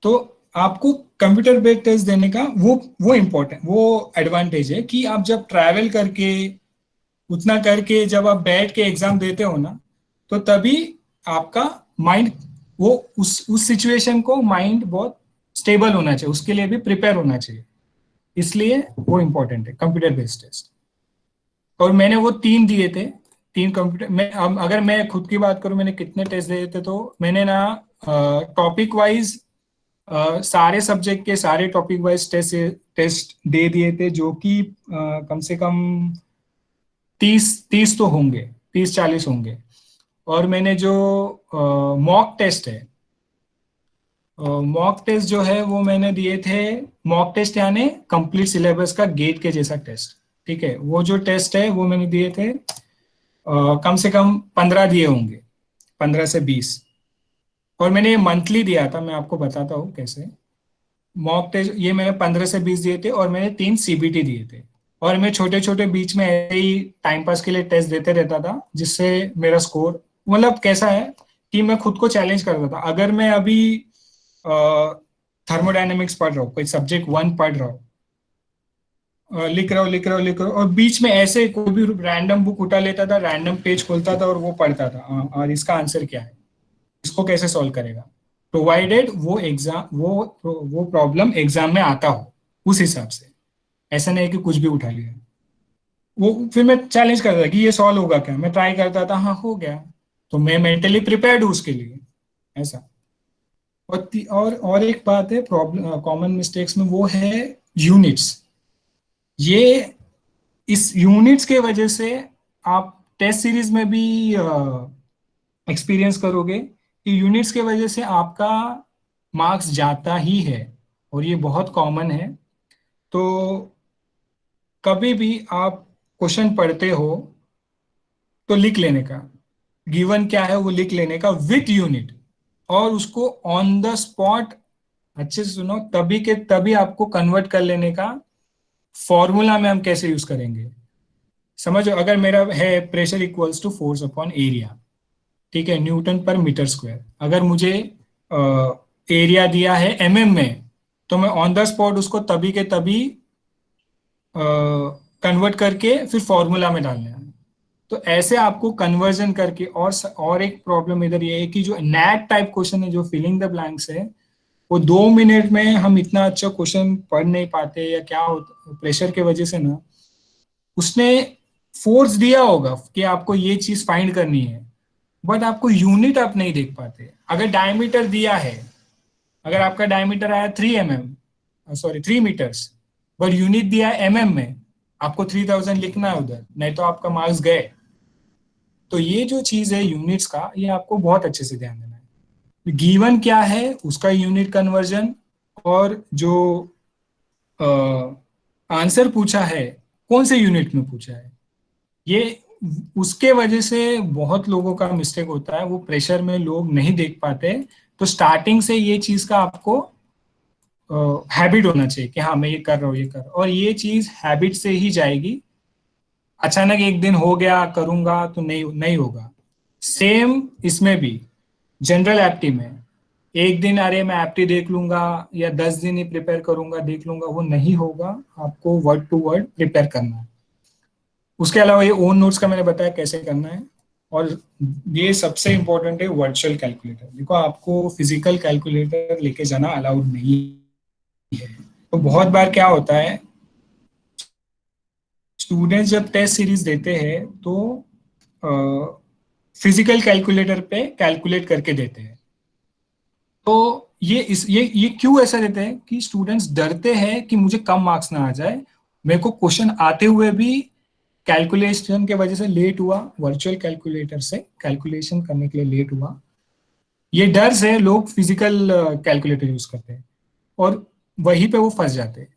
तो आपको कंप्यूटर बेस्ड टेस्ट देने का वो इम्पोर्टेंट, वो एडवांटेज है कि आप जब ट्रैवल करके उतना करके जब आप बैठ के एग्जाम देते हो ना, तो तभी आपका माइंड, वो उस सिचुएशन को माइंड बहुत स्टेबल होना चाहिए, उसके लिए भी प्रिपेयर होना चाहिए। इसलिए वो इम्पोर्टेंट है कंप्यूटर बेस्ड टेस्ट। और मैंने वो 3 दिए थे, 3 कंप्यूटर में। अब अगर मैं खुद की बात करूं, मैंने कितने टेस्ट दिए थे, तो मैंने ना टॉपिक वाइज सारे सब्जेक्ट के सारे टॉपिक वाइज टेस्ट दे दिए थे, जो कि कम से कम 30 तो होंगे, 30-40 होंगे। और मैंने जो मॉक टेस्ट है, मॉक टेस्ट जो है वो मैंने दिए थे। मॉक टेस्ट यानी कंप्लीट सिलेबस का गेट के जैसा टेस्ट, ठीक है। वो जो टेस्ट है वो मैंने दिए थे, कम से कम 15 दिए होंगे, 15 से 20। और मैंने ये मंथली दिया था, मैं आपको बताता हूँ कैसे। मॉक टेस्ट ये मैंने 15 से 20 दिए थे, और मैंने 3 सीबीटी दिए थे। और मैं छोटे छोटे बीच में ऐसे ही टाइम पास के लिए टेस्ट देते रहता था, जिससे मेरा स्कोर, मतलब कैसा है कि मैं खुद को चैलेंज करता था। अगर मैं अभी थर्मोडायनेमिक्स पढ़ रहा हूँ, कोई सब्जेक्ट 1 पढ़ रहा हूँ, लिख रहा हूँ, और बीच में ऐसे कोई भी रैंडम बुक उठा लेता था, रैंडम पेज खोलता था और वो पढ़ता था, और इसका आंसर क्या है, इसको कैसे सॉल्व करेगा, प्रोवाइडेड वो प्रॉब्लम एग्जाम में आता हो उस हिसाब से। ऐसा नहीं है कि कुछ भी उठा लिया। वो फिर मैं चैलेंज करता था कि ये सॉल्व होगा क्या, मैं ट्राई करता था, हाँ हो गया, तो मैं मेंटली प्रिपेयर्ड हूँ उसके लिए, ऐसा। और एक बात है प्रॉब्लम, कॉमन मिस्टेक्स में, वो है यूनिट्स। ये इस यूनिट्स के वजह से आप टेस्ट सीरीज में भी एक्सपीरियंस करोगे कि यूनिट्स के वजह से आपका मार्क्स जाता ही है, और ये बहुत कॉमन है। तो कभी भी आप क्वेश्चन पढ़ते हो तो लिख लेने का, गिवन क्या है वो लिख लेने का विथ यूनिट, और उसको ऑन द स्पॉट अच्छे से सुनो, तभी के तभी आपको कन्वर्ट कर लेने का, फॉर्मूला में हम कैसे यूज करेंगे। समझो, अगर मेरा है pressure equals to force upon area, ठीक है, न्यूटन पर मीटर स्क्वायर। अगर मुझे एरिया दिया है एमएम में, तो मैं ऑन द स्पॉट उसको तभी के तभी कन्वर्ट करके फिर फॉर्मूला में डालना है। तो ऐसे आपको कन्वर्जन करके, और एक प्रॉब्लम इधर ये है कि जो नैट टाइप क्वेश्चन है, जो फिलिंग द ब्लैंक्स है, वो 2 मिनट में हम इतना अच्छा क्वेश्चन पढ़ नहीं पाते, या क्या होता प्रेशर के वजह से ना, उसने फोर्स दिया होगा कि आपको ये चीज फाइंड करनी है, बट आपको यूनिट आप नहीं देख पाते। अगर डायमीटर दिया है, अगर आपका डायमीटर आया 3 mm, sorry 3 metres, but unit दिया है mm में, आपको 3000 लिखना है उधर, नहीं तो आपका मार्क्स गए। तो ये जो चीज है यूनिट्स का, ये आपको बहुत अच्छे से ध्यान देना है। गिवन क्या है उसका यूनिट कन्वर्जन, और जो आंसर पूछा है कौन से यूनिट में पूछा है, ये उसके वजह से बहुत लोगों का मिस्टेक होता है, वो प्रेशर में लोग नहीं देख पाते। तो स्टार्टिंग से ये चीज का आपको हैबिट होना चाहिए कि हाँ मैं ये कर रहा हूँ, ये कर रहा हूँ, और ये चीज हैबिट से ही जाएगी। अचानक एक दिन हो गया करूंगा तो नहीं नहीं होगा। सेम इसमें भी, जनरल एप्टी में, एक दिन अरे मैं एप्टी देख लूंगा या 10 दिन ही प्रिपेयर करूंगा देख लूंगा, वो नहीं होगा। आपको वर्ड टू वर्ड प्रिपेयर करना है। उसके अलावा ये ओन नोट्स का मैंने बताया कैसे करना है। और ये सबसे इंपॉर्टेंट है वर्चुअल कैलकुलेटर। देखो, आपको फिजिकल कैलकुलेटर लेके जाना अलाउड नहीं है। तो बहुत बार क्या होता है, स्टूडेंट्स जब टेस्ट सीरीज देते हैं तो फिजिकल कैलकुलेटर पे कैलकुलेट करके देते हैं। तो ये क्यों ऐसा देते हैं कि स्टूडेंट्स डरते हैं कि मुझे कम मार्क्स ना आ जाए। मेरे को क्वेश्चन आते हुए भी कैलकुलेशन के वजह से लेट हुआ, वर्चुअल कैलकुलेटर से कैलकुलेशन करने के लिए लेट हुआ, ये डर से लोग फिजिकल कैलकुलेटर यूज करते हैं, और वहीं पे वो फंस जाते हैं।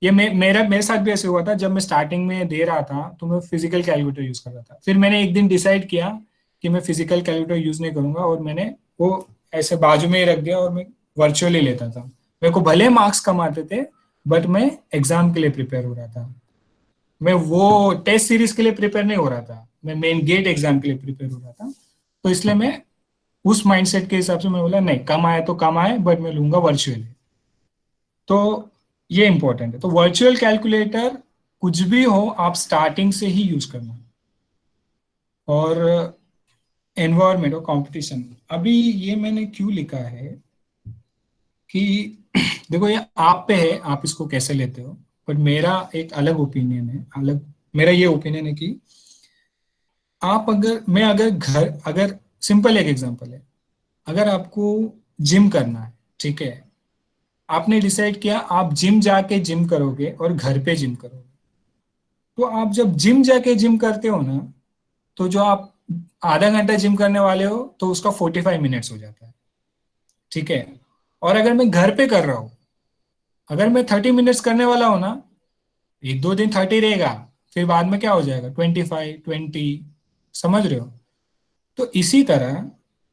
ये मेरे साथ भी ऐसे हुआ था। जब मैं स्टार्टिंग में दे रहा था तो मैं फिजिकल कैलकुलेटर यूज कर रहा था, फिर मैंने एक दिन डिसाइड किया कि मैं फिजिकल कैलकुलेटर यूज नहीं करूंगा, और मैंने वो ऐसे बाजू में ही रख दिया, और मैं वर्चुअली लेता था। मेरे को भले मार्क्स कम आते थे, बट मैं एग्जाम के लिए प्रिपेयर हो रहा था। मैं वो टेस्ट सीरीज के लिए प्रिपेयर नहीं हो रहा था, मैं मेन गेट एग्जाम के लिए प्रिपेयर हो रहा था। तो इसलिए मैं उस माइंडसेट के हिसाब से मैं बोला नहीं, कम आए तो कम आए, बट मैं लूंगा वर्चुअली। तो ये इंपॉर्टेंट है। तो वर्चुअल कैलकुलेटर कुछ भी हो, आप स्टार्टिंग से ही यूज करना। और एनवायरमेंट और कंपटीशन, अभी ये मैंने क्यों लिखा है कि देखो, ये आप पे है, आप इसको कैसे लेते हो। बट मेरा एक अलग ओपिनियन है, मेरा ये ओपिनियन है कि आप अगर सिंपल एक एग्जांपल है, अगर आपको जिम करना है, ठीक है, आपने डिसाइड किया आप जिम जाके जिम करोगे और घर पे जिम करोगे। तो आप जब जिम जाके जिम करते हो ना, तो जो आप आधा घंटा जिम करने वाले हो तो उसका 45 मिनट्स हो जाता है, ठीक है। और अगर मैं घर पे कर रहा हूँ, अगर मैं 30 मिनट्स करने वाला हूँ ना, एक दो दिन 30 रहेगा, फिर बाद में क्या हो जाएगा 25 20, समझ रहे हो। तो इसी तरह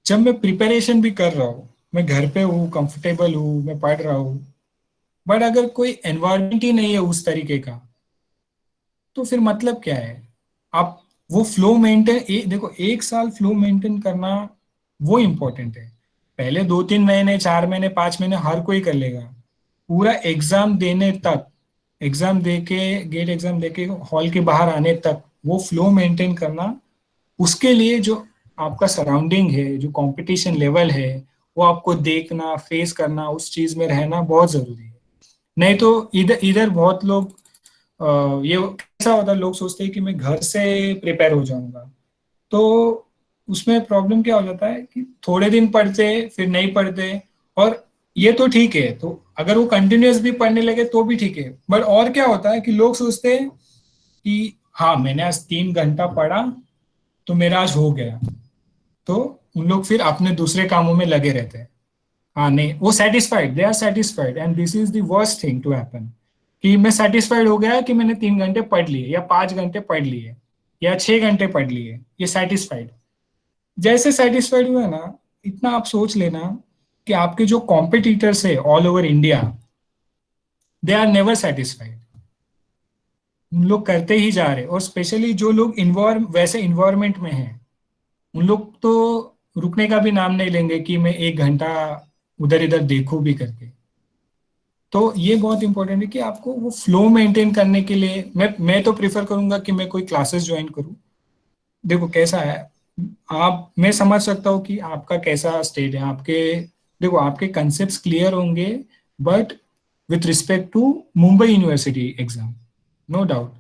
जब मैं प्रिपरेशन भी कर रहा हूँ, मैं घर पे हूँ, कंफर्टेबल हूँ, मैं पढ़ रहा हूँ, बट अगर कोई एनवायरनमेंट ही नहीं है उस तरीके का, तो फिर मतलब क्या है। आप वो फ्लो मेंटेन, देखो एक साल फ्लो मेंटेन करना वो इम्पोर्टेंट है। पहले 2 3 महीने 4 महीने 5 महीने हर कोई कर लेगा, पूरा एग्जाम देने तक, एग्जाम देके गेट एग्जाम देके हॉल के बाहर आने तक वो फ्लो मेंटेन करना, उसके लिए जो आपका सराउंडिंग है, जो कंपटीशन लेवल है, वो आपको देखना, फेस करना, उस चीज में रहना बहुत जरूरी है। नहीं तो इधर इधर बहुत लोग ये कैसा होता है, लोग सोचते हैं कि मैं घर से प्रिपेयर हो जाऊंगा, तो उसमें प्रॉब्लम क्या हो जाता है कि थोड़े दिन पढ़ते फिर नहीं पढ़ते। और ये तो ठीक है, तो अगर वो कंटिन्यूअस भी पढ़ने लगे तो भी ठीक है, बट और क्या होता है कि लोग सोचते हैं कि हाँ मैंने आज 3 घंटा पढ़ा तो मेरा आज हो गया, तो उन लोग फिर अपने दूसरे कामों में लगे रहते हैं। हाँ नहीं, वो satisfied, they are satisfied, and this is the worst thing to happen, कि मैं सेटिस्फाइड हो गया कि मैंने 3 घंटे पढ़ लिए या 5 घंटे पढ़ लिए या 6 घंटे पढ़ लिए, ये सेटिस्फाइड। जैसे सेटिस्फाइड हुआ ना, इतना आप सोच लेना कि आपके जो कॉम्पिटिटर्स है all over India, they are never satisfied, उन लोग करते ही जा रहे। और स्पेशली जो लोग वैसे इन्वायरमेंट में हैं, उन लोग तो रुकने का भी नाम नहीं लेंगे कि मैं 1 घंटा उधर इधर देखूं भी करके। तो ये बहुत इंपॉर्टेंट है कि आपको वो फ्लो मेंटेन करने के लिए मैं तो प्रिफर करूंगा कि मैं कोई क्लासेस ज्वाइन करूं। देखो कैसा है, आप, मैं समझ सकता हूँ कि आपका कैसा स्टेट है, आपके, देखो आपके कंसेप्ट क्लियर होंगे, but with respect to Mumbai university exam, no doubt,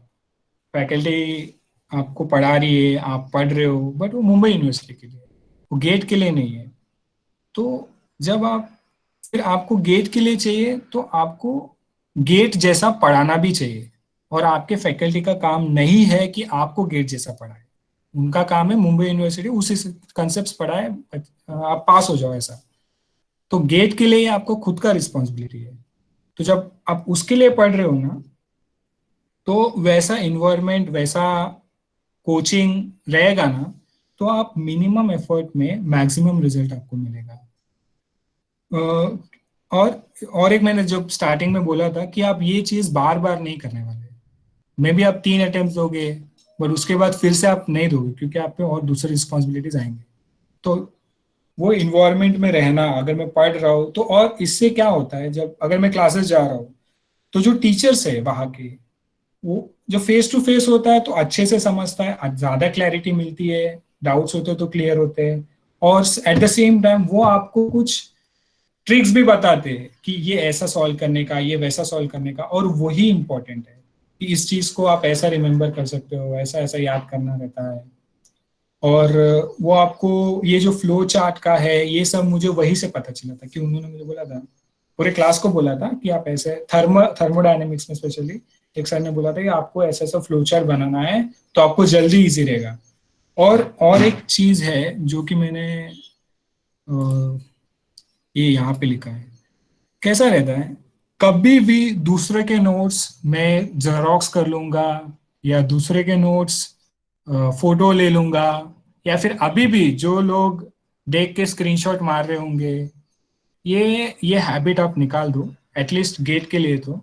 faculty आपको पढ़ा रही है, आप पढ़ रहे हो, बट वो मुंबई यूनिवर्सिटी के लिए, वो गेट के लिए नहीं है। तो जब आप, फिर आपको गेट के लिए चाहिए तो आपको गेट जैसा पढ़ाना भी चाहिए। और आपके फैकल्टी का काम नहीं है कि आपको गेट जैसा पढ़ाए, उनका काम है मुंबई यूनिवर्सिटी उसी कंसेप्ट पढ़ाए, आप पास हो जाओ ऐसा। तो गेट के लिए आपको खुद का रिस्पॉन्सिबिलिटी है। तो जब आप उसके लिए पढ़ रहे हो ना, तो वैसा इन्वायरमेंट, वैसा कोचिंग रहेगा ना, तो आप मिनिमम एफर्ट में मैक्सिमम रिजल्ट आपको मिलेगा। और एक मैंने जब स्टार्टिंग में बोला था कि आप ये चीज बार बार नहीं करने वाले, मे बी आप 3 अटेम्प्ट दोगे, बट उसके बाद फिर से आप नहीं दोगे क्योंकि आप पे और दूसरे रिस्पॉन्सिबिलिटीज आएंगे। तो वो इन्वायरमेंट में रहना, अगर मैं पढ़ रहा हूँ तो, और इससे क्या होता है, जब अगर मैं क्लासेस जा रहा हूँ तो जो टीचर्स है वहाँ के, वो जो फेस टू फेस होता है तो अच्छे से समझता है, ज्यादा क्लैरिटी मिलती है, डाउट्स होते हैं तो क्लियर होते हैं। और एट द सेम टाइम वो आपको कुछ ट्रिक्स भी बताते हैं कि ये ऐसा सॉल्व करने का, ये वैसा सॉल्व करने का, और वही इंपॉर्टेंट है कि इस चीज को आप ऐसा रिमेम्बर कर सकते हो, ऐसा ऐसा याद करना रहता है। और वो आपको ये जो फ्लो चार्ट का है, ये सब मुझे वही से पता चला था कि उन्होंने मुझे बोला था, पूरे क्लास को बोला था कि आप ऐसे थर्मोडायनेमिक्स में स्पेशली एक सर ने बोला था कि आपको ऐसा ऐसा फ्लो चार्ट बनाना है तो आपको जल्दी इजी रहेगा। और एक चीज है जो कि मैंने ये यहाँ पे लिखा है, कैसा रहता है, कभी भी दूसरे के नोट्स मैं जेरोक्स कर लूंगा या दूसरे के नोट्स फोटो ले लूंगा, या फिर अभी भी जो लोग देख के स्क्रीनशॉट मार रहे होंगे, ये हैबिट आप निकाल दो, एटलीस्ट गेट के लिए तो।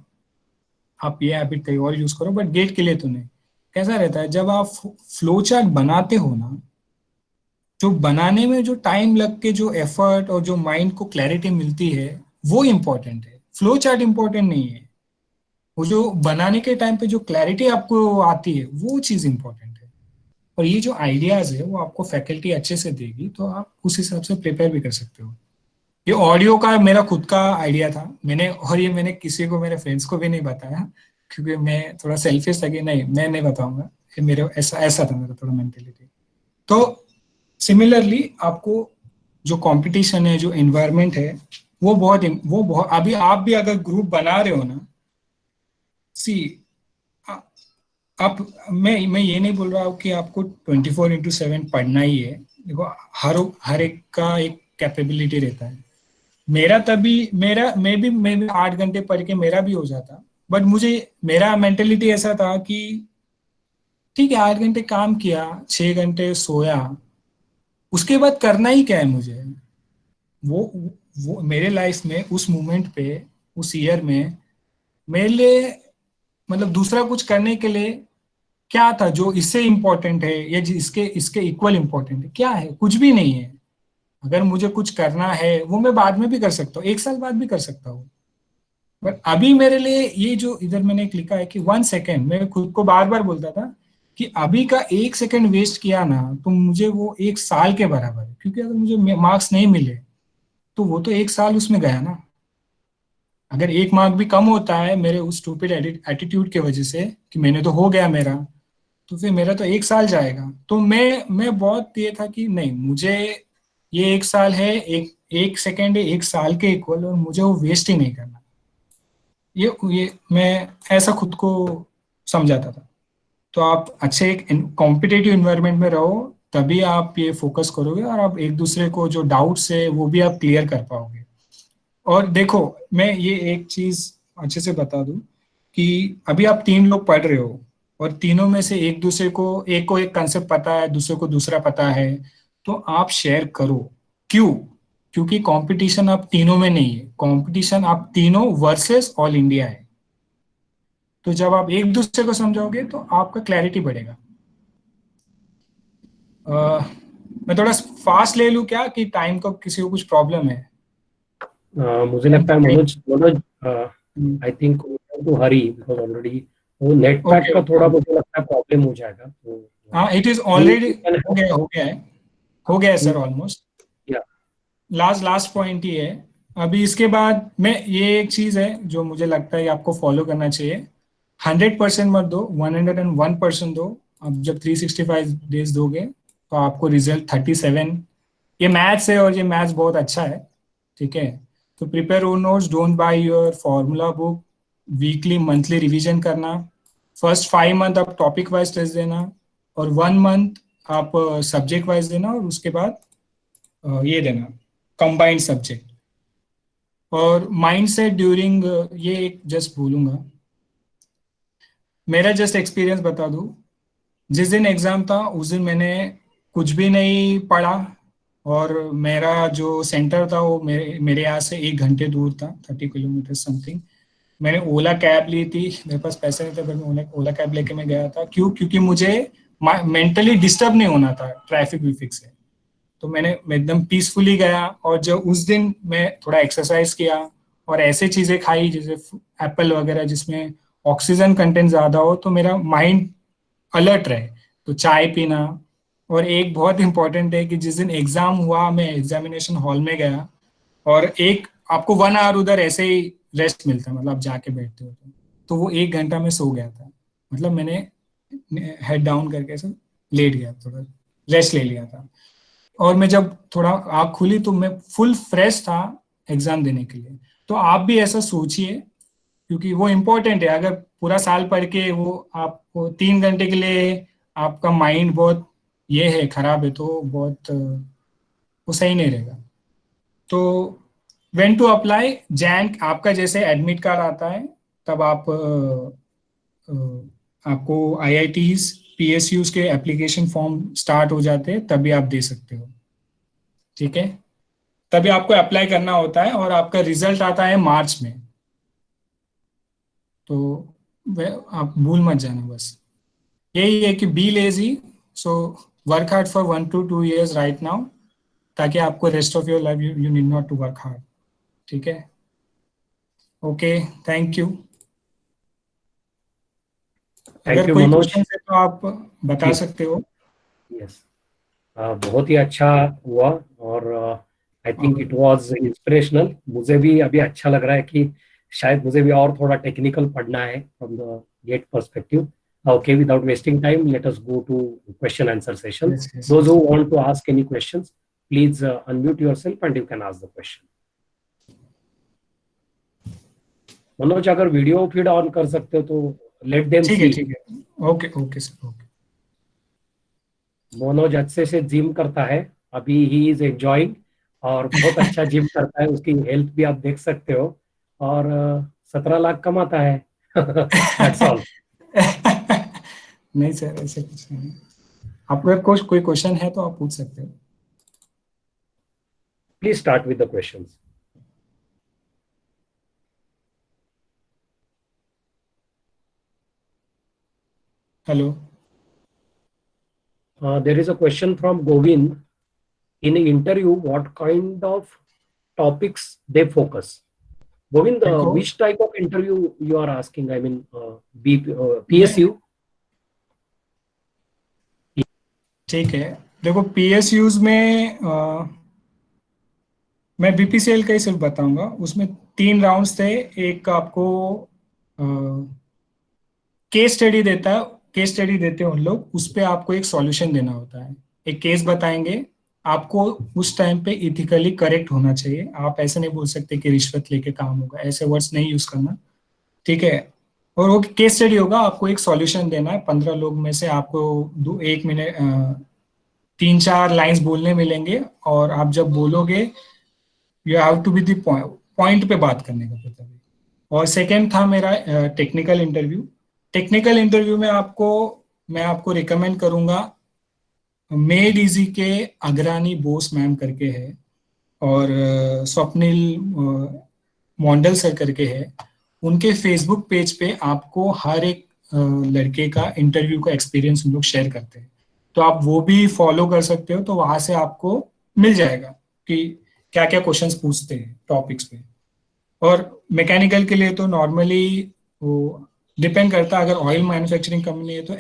आप ये हैबिट कहीं और यूज करो, बट गेट के लिए तो नहीं। कैसा रहता है जब आप फ्लो चार्ट बनाते हो ना, जो बनाने में जो टाइम लग के जो एफर्ट और जो माइंड को क्लैरिटी मिलती है, वो इम्पोर्टेंट है, फ्लो चार्ट इम्पोर्टेंट नहीं है। वो जो बनाने के टाइम पे जो क्लैरिटी आपको आती है, वो चीज इंपॉर्टेंट है। और ये जो आइडियाज है वो आपको फैकल्टी अच्छे से देगी तो आप उस हिसाब से प्रिपेयर भी कर सकते हो। ये ऑडियो का मेरा खुद का आइडिया था, और ये मैंने किसी को, मेरे फ्रेंड्स को भी नहीं बताया, क्योंकि मैं थोड़ा सेल्फिश था कि नहीं मैं नहीं बताऊंगा, ये मेरे ऐसा ऐसा था मेरा थोड़ा मेंटेलिटी। तो सिमिलरली आपको जो कंपटीशन है, जो एनवायरनमेंट है, वो बहुत अभी आप भी अगर ग्रुप बना रहे हो ना, सी, अब मैं ये नहीं बोल रहा हूँ कि आपको 24/7 पढ़ना ही है। देखो, हर एक का एक कैपेबिलिटी रहता है। मेरा तभी मेरा मैं भी 8 घंटे पढ़ के मेरा भी हो जाता, बट मुझे मेरा मेंटेलिटी ऐसा था कि ठीक है, 8 घंटे काम किया, 6 घंटे सोया, उसके बाद करना ही क्या है मुझे। वो वो मेरे लाइफ में उस मोमेंट पे, उस ईयर में मेरे लिए, मतलब दूसरा कुछ करने के लिए क्या था जो इससे इम्पोर्टेंट है या इसके इसके इक्वल इम्पोर्टेंट है? क्या है? कुछ भी नहीं है। अगर मुझे कुछ करना है वो मैं बाद में भी कर सकता हूँ, 1 साल बाद भी कर सकता हूँ। बट अभी मेरे लिए ये जो इधर मैंने एक लिखा है कि 1 सेकेंड, मैं खुद को बार बार बोलता था कि अभी का 1 सेकेंड वेस्ट किया ना तो मुझे वो 1 साल के बराबर है, क्योंकि अगर मुझे मार्क्स नहीं मिले तो वो तो 1 साल उसमें गया ना। अगर 1 मार्क भी कम होता है मेरे उस स्टूपिड एटीट्यूड के वजह से कि मैंने तो हो गया मेरा, तो फिर मेरा तो 1 साल जाएगा। तो मैं बहुत ये था कि नहीं, मुझे ये 1 साल है, एक 1 सेकेंड है 1 साल के इक्वल, और मुझे वो वेस्ट ही नहीं करना। ये मैं ऐसा खुद को समझाता था। तो आप अच्छे एक कॉम्पिटेटिव इन्वायरमेंट में रहो, तभी आप ये फोकस करोगे और आप एक दूसरे को जो डाउट्स है वो भी आप क्लियर कर पाओगे। और देखो, मैं ये एक चीज अच्छे से बता दूं कि अभी आप 3 लोग पढ़ रहे हो और तीनों में से एक को एक कंसेप्ट पता है, दूसरे को दूसरा पता है, तो आप शेयर करो। क्यों? क्योंकि कंपटीशन आप तीनों में नहीं है, कंपटीशन आप तीनों वर्सेस ऑल इंडिया है। तो जब आप एक दूसरे को समझाओगे तो आपका क्लैरिटी बढ़ेगा। मैं थोड़ा फास्ट ले लूं क्या, कि टाइम को किसी को कुछ प्रॉब्लम है? मुझे लगता है Manoj Manoj I think to hurry because already वो नेट पैक का थोड़ा मुझे लगता है प्रॉब्लम हो जाएगा। तो हाँ, इट इज ऑलरेडी हो गया है सर, ऑलमोस्ट। या लास्ट पॉइंट ही है। अभी इसके बाद मैं, ये एक चीज है जो मुझे लगता है आपको फॉलो करना चाहिए। 100% मत दो, 101% दो। अब जब 365 डेज दोगे तो आपको रिजल्ट 37। ये मैथ्स है और ये मैथ्स बहुत अच्छा है, ठीक है। तो prepare your notes, don't by your formula book, weekly monthly revision करना। फर्स्ट 5 मंथ आप टॉपिक वाइज टेस्ट देना, और 1 मंथ आप सब्जेक्ट वाइज देना, और उसके बाद ये देना कंबाइंड सब्जेक्ट। और माइंड सेट ड्यूरिंग, ये एक जस्ट बोलूंगा, मेरा जस्ट एक्सपीरियंस बता दूं। जिस दिन एग्जाम था उस दिन मैंने कुछ भी नहीं पढ़ा, और मेरा जो सेंटर था वो मेरे यहाँ से 1 घंटे दूर था, 30 किलोमीटर समथिंग। मैंने ओला कैब ली थी, मेरे पास पैसे नहीं थे, पर मैं ओला कैब लेके मैं गया था। क्यों? क्योंकि मुझे मेंटली डिस्टर्ब नहीं होना था ट्रैफिक विफिक से। तो मैं एकदम पीसफुली गया, और जब उस दिन मैं थोड़ा एक्सरसाइज किया और ऐसे चीजें खाई जैसे एप्पल वगैरह जिसमें ऑक्सीजन कंटेंट ज्यादा हो, तो मेरा माइंड अलर्ट रहे। तो चाय पीना। और एक बहुत इंपॉर्टेंट है कि जिस दिन एग्जाम हुआ मैं एग्जामिनेशन हॉल में गया, और एक आपको 1 आवर उधर ऐसे ही रेस्ट मिलता है, मतलब आप जाके बैठते हो तो वो 1 घंटा में सो गया था। मतलब मैंने हेड डाउन करके ऐसे लेट गया, थोड़ा रेस्ट ले लिया था। और मैं जब थोड़ा आँख खुली तो मैं फुल फ्रेश था एग्जाम देने के लिए। तो आप भी ऐसा सोचिए, क्योंकि वो इम्पोर्टेंट है। अगर पूरा साल पढ़ के वो आपको 3 घंटे के लिए आपका माइंड बहुत ये है खराब है, तो बहुत वो सही नहीं रहेगा। तो व्हेन टू अप्लाई, जैन आपका जैसे एडमिट कार्ड आता है तब आप आपको आईआईटीज पीएसयूज के एप्लीकेशन फॉर्म स्टार्ट हो जाते हैं, तभी आप दे सकते हो, ठीक है। तभी आपको अप्लाई करना होता है, और आपका रिजल्ट आता है मार्च में। तो आप भूल मत जाना बस। यही है कि be lazy, so work hard for 1 to 2 years right now, ताकि आपको rest of your life you need not to work hard, ठीक है। Okay, thank you. थैंक अगर यू कोई मनोज। क्वेश्चन है तो आप बता जी सकते हो। यस, बहुत ही अच्छा हुआ और आई थिंक और इट वाज इंस्पिरेशनल। मुझे भी अभी अच्छा लग रहा है कि शायद मुझे भी और थोड़ा टेक्निकल पढ़ना है from the GATE perspective. Okay, without wasting time, let us go to question answer session. Yes yes Those yes. who want to ask any questions, please unmute yourself and you can ask the question. Manoj अगर video feed on कर सकते हो तो let them see. ठीक है, okay okay sir, okay. Manoj अच्छे से gym करता है, अभी ही इज एंजॉइंग, और बहुत अच्छा जिम करता है, उसकी हेल्थ भी आप देख सकते हो, और 17 लाख कमाता है। That's all. नहीं सर, ऐसे कुछ नहीं। आपको अगर कोई क्वेश्चन है तो आप पूछ सकते हो। Please start with the questions. Hello. There is a question from Govind. In an interview, what kind of topics they focus? Govind, देखो, which type of interview you are asking? I mean, मैं PSU? ठीक है, देखो PSUs में मैं BPCL का ही सिर्फ बताऊंगा। उसमें 3 राउंड्स थे। एक आपको केस स्टडी देता है, केस स्टडी देते हैं उन लोग, उस पे आपको एक सॉल्यूशन देना होता है। एक केस बताएंगे, आपको उस टाइम पे इथिकली करेक्ट होना चाहिए। आप ऐसे नहीं बोल सकते कि रिश्वत लेके काम होगा, ऐसे वर्ड्स नहीं यूज करना, ठीक है। और वो केस स्टडी होगा, आपको एक सॉल्यूशन देना है। 15 लोग में से आपको 1 मिनट 3-4 लाइंस बोलने मिलेंगे, और आप जब बोलोगे you have to be the point पे बात करने का मतलब है। और सेकेंड था मेरा टेक्निकल इंटरव्यू। टेक्निकल इंटरव्यू में मैं आपको रिकमेंड करूंगा, मेड इजी के अग्रानी बोस मैम करके है, और स्वप्निल मोंडल सर करके है। उनके फेसबुक पेज पे आपको हर एक लड़के का इंटरव्यू का एक्सपीरियंस उन लोग शेयर करते हैं, तो आप वो भी फॉलो कर सकते हो। तो वहां से आपको मिल जाएगा कि क्या क्या क्वेश्चंस पूछते हैं टॉपिक्स पे। और मैकेनिकल के लिए तो नॉर्मली वो डिपेंड करता है। अगर ऑयल मैन्युफैक्चरिंग कंपनी है तो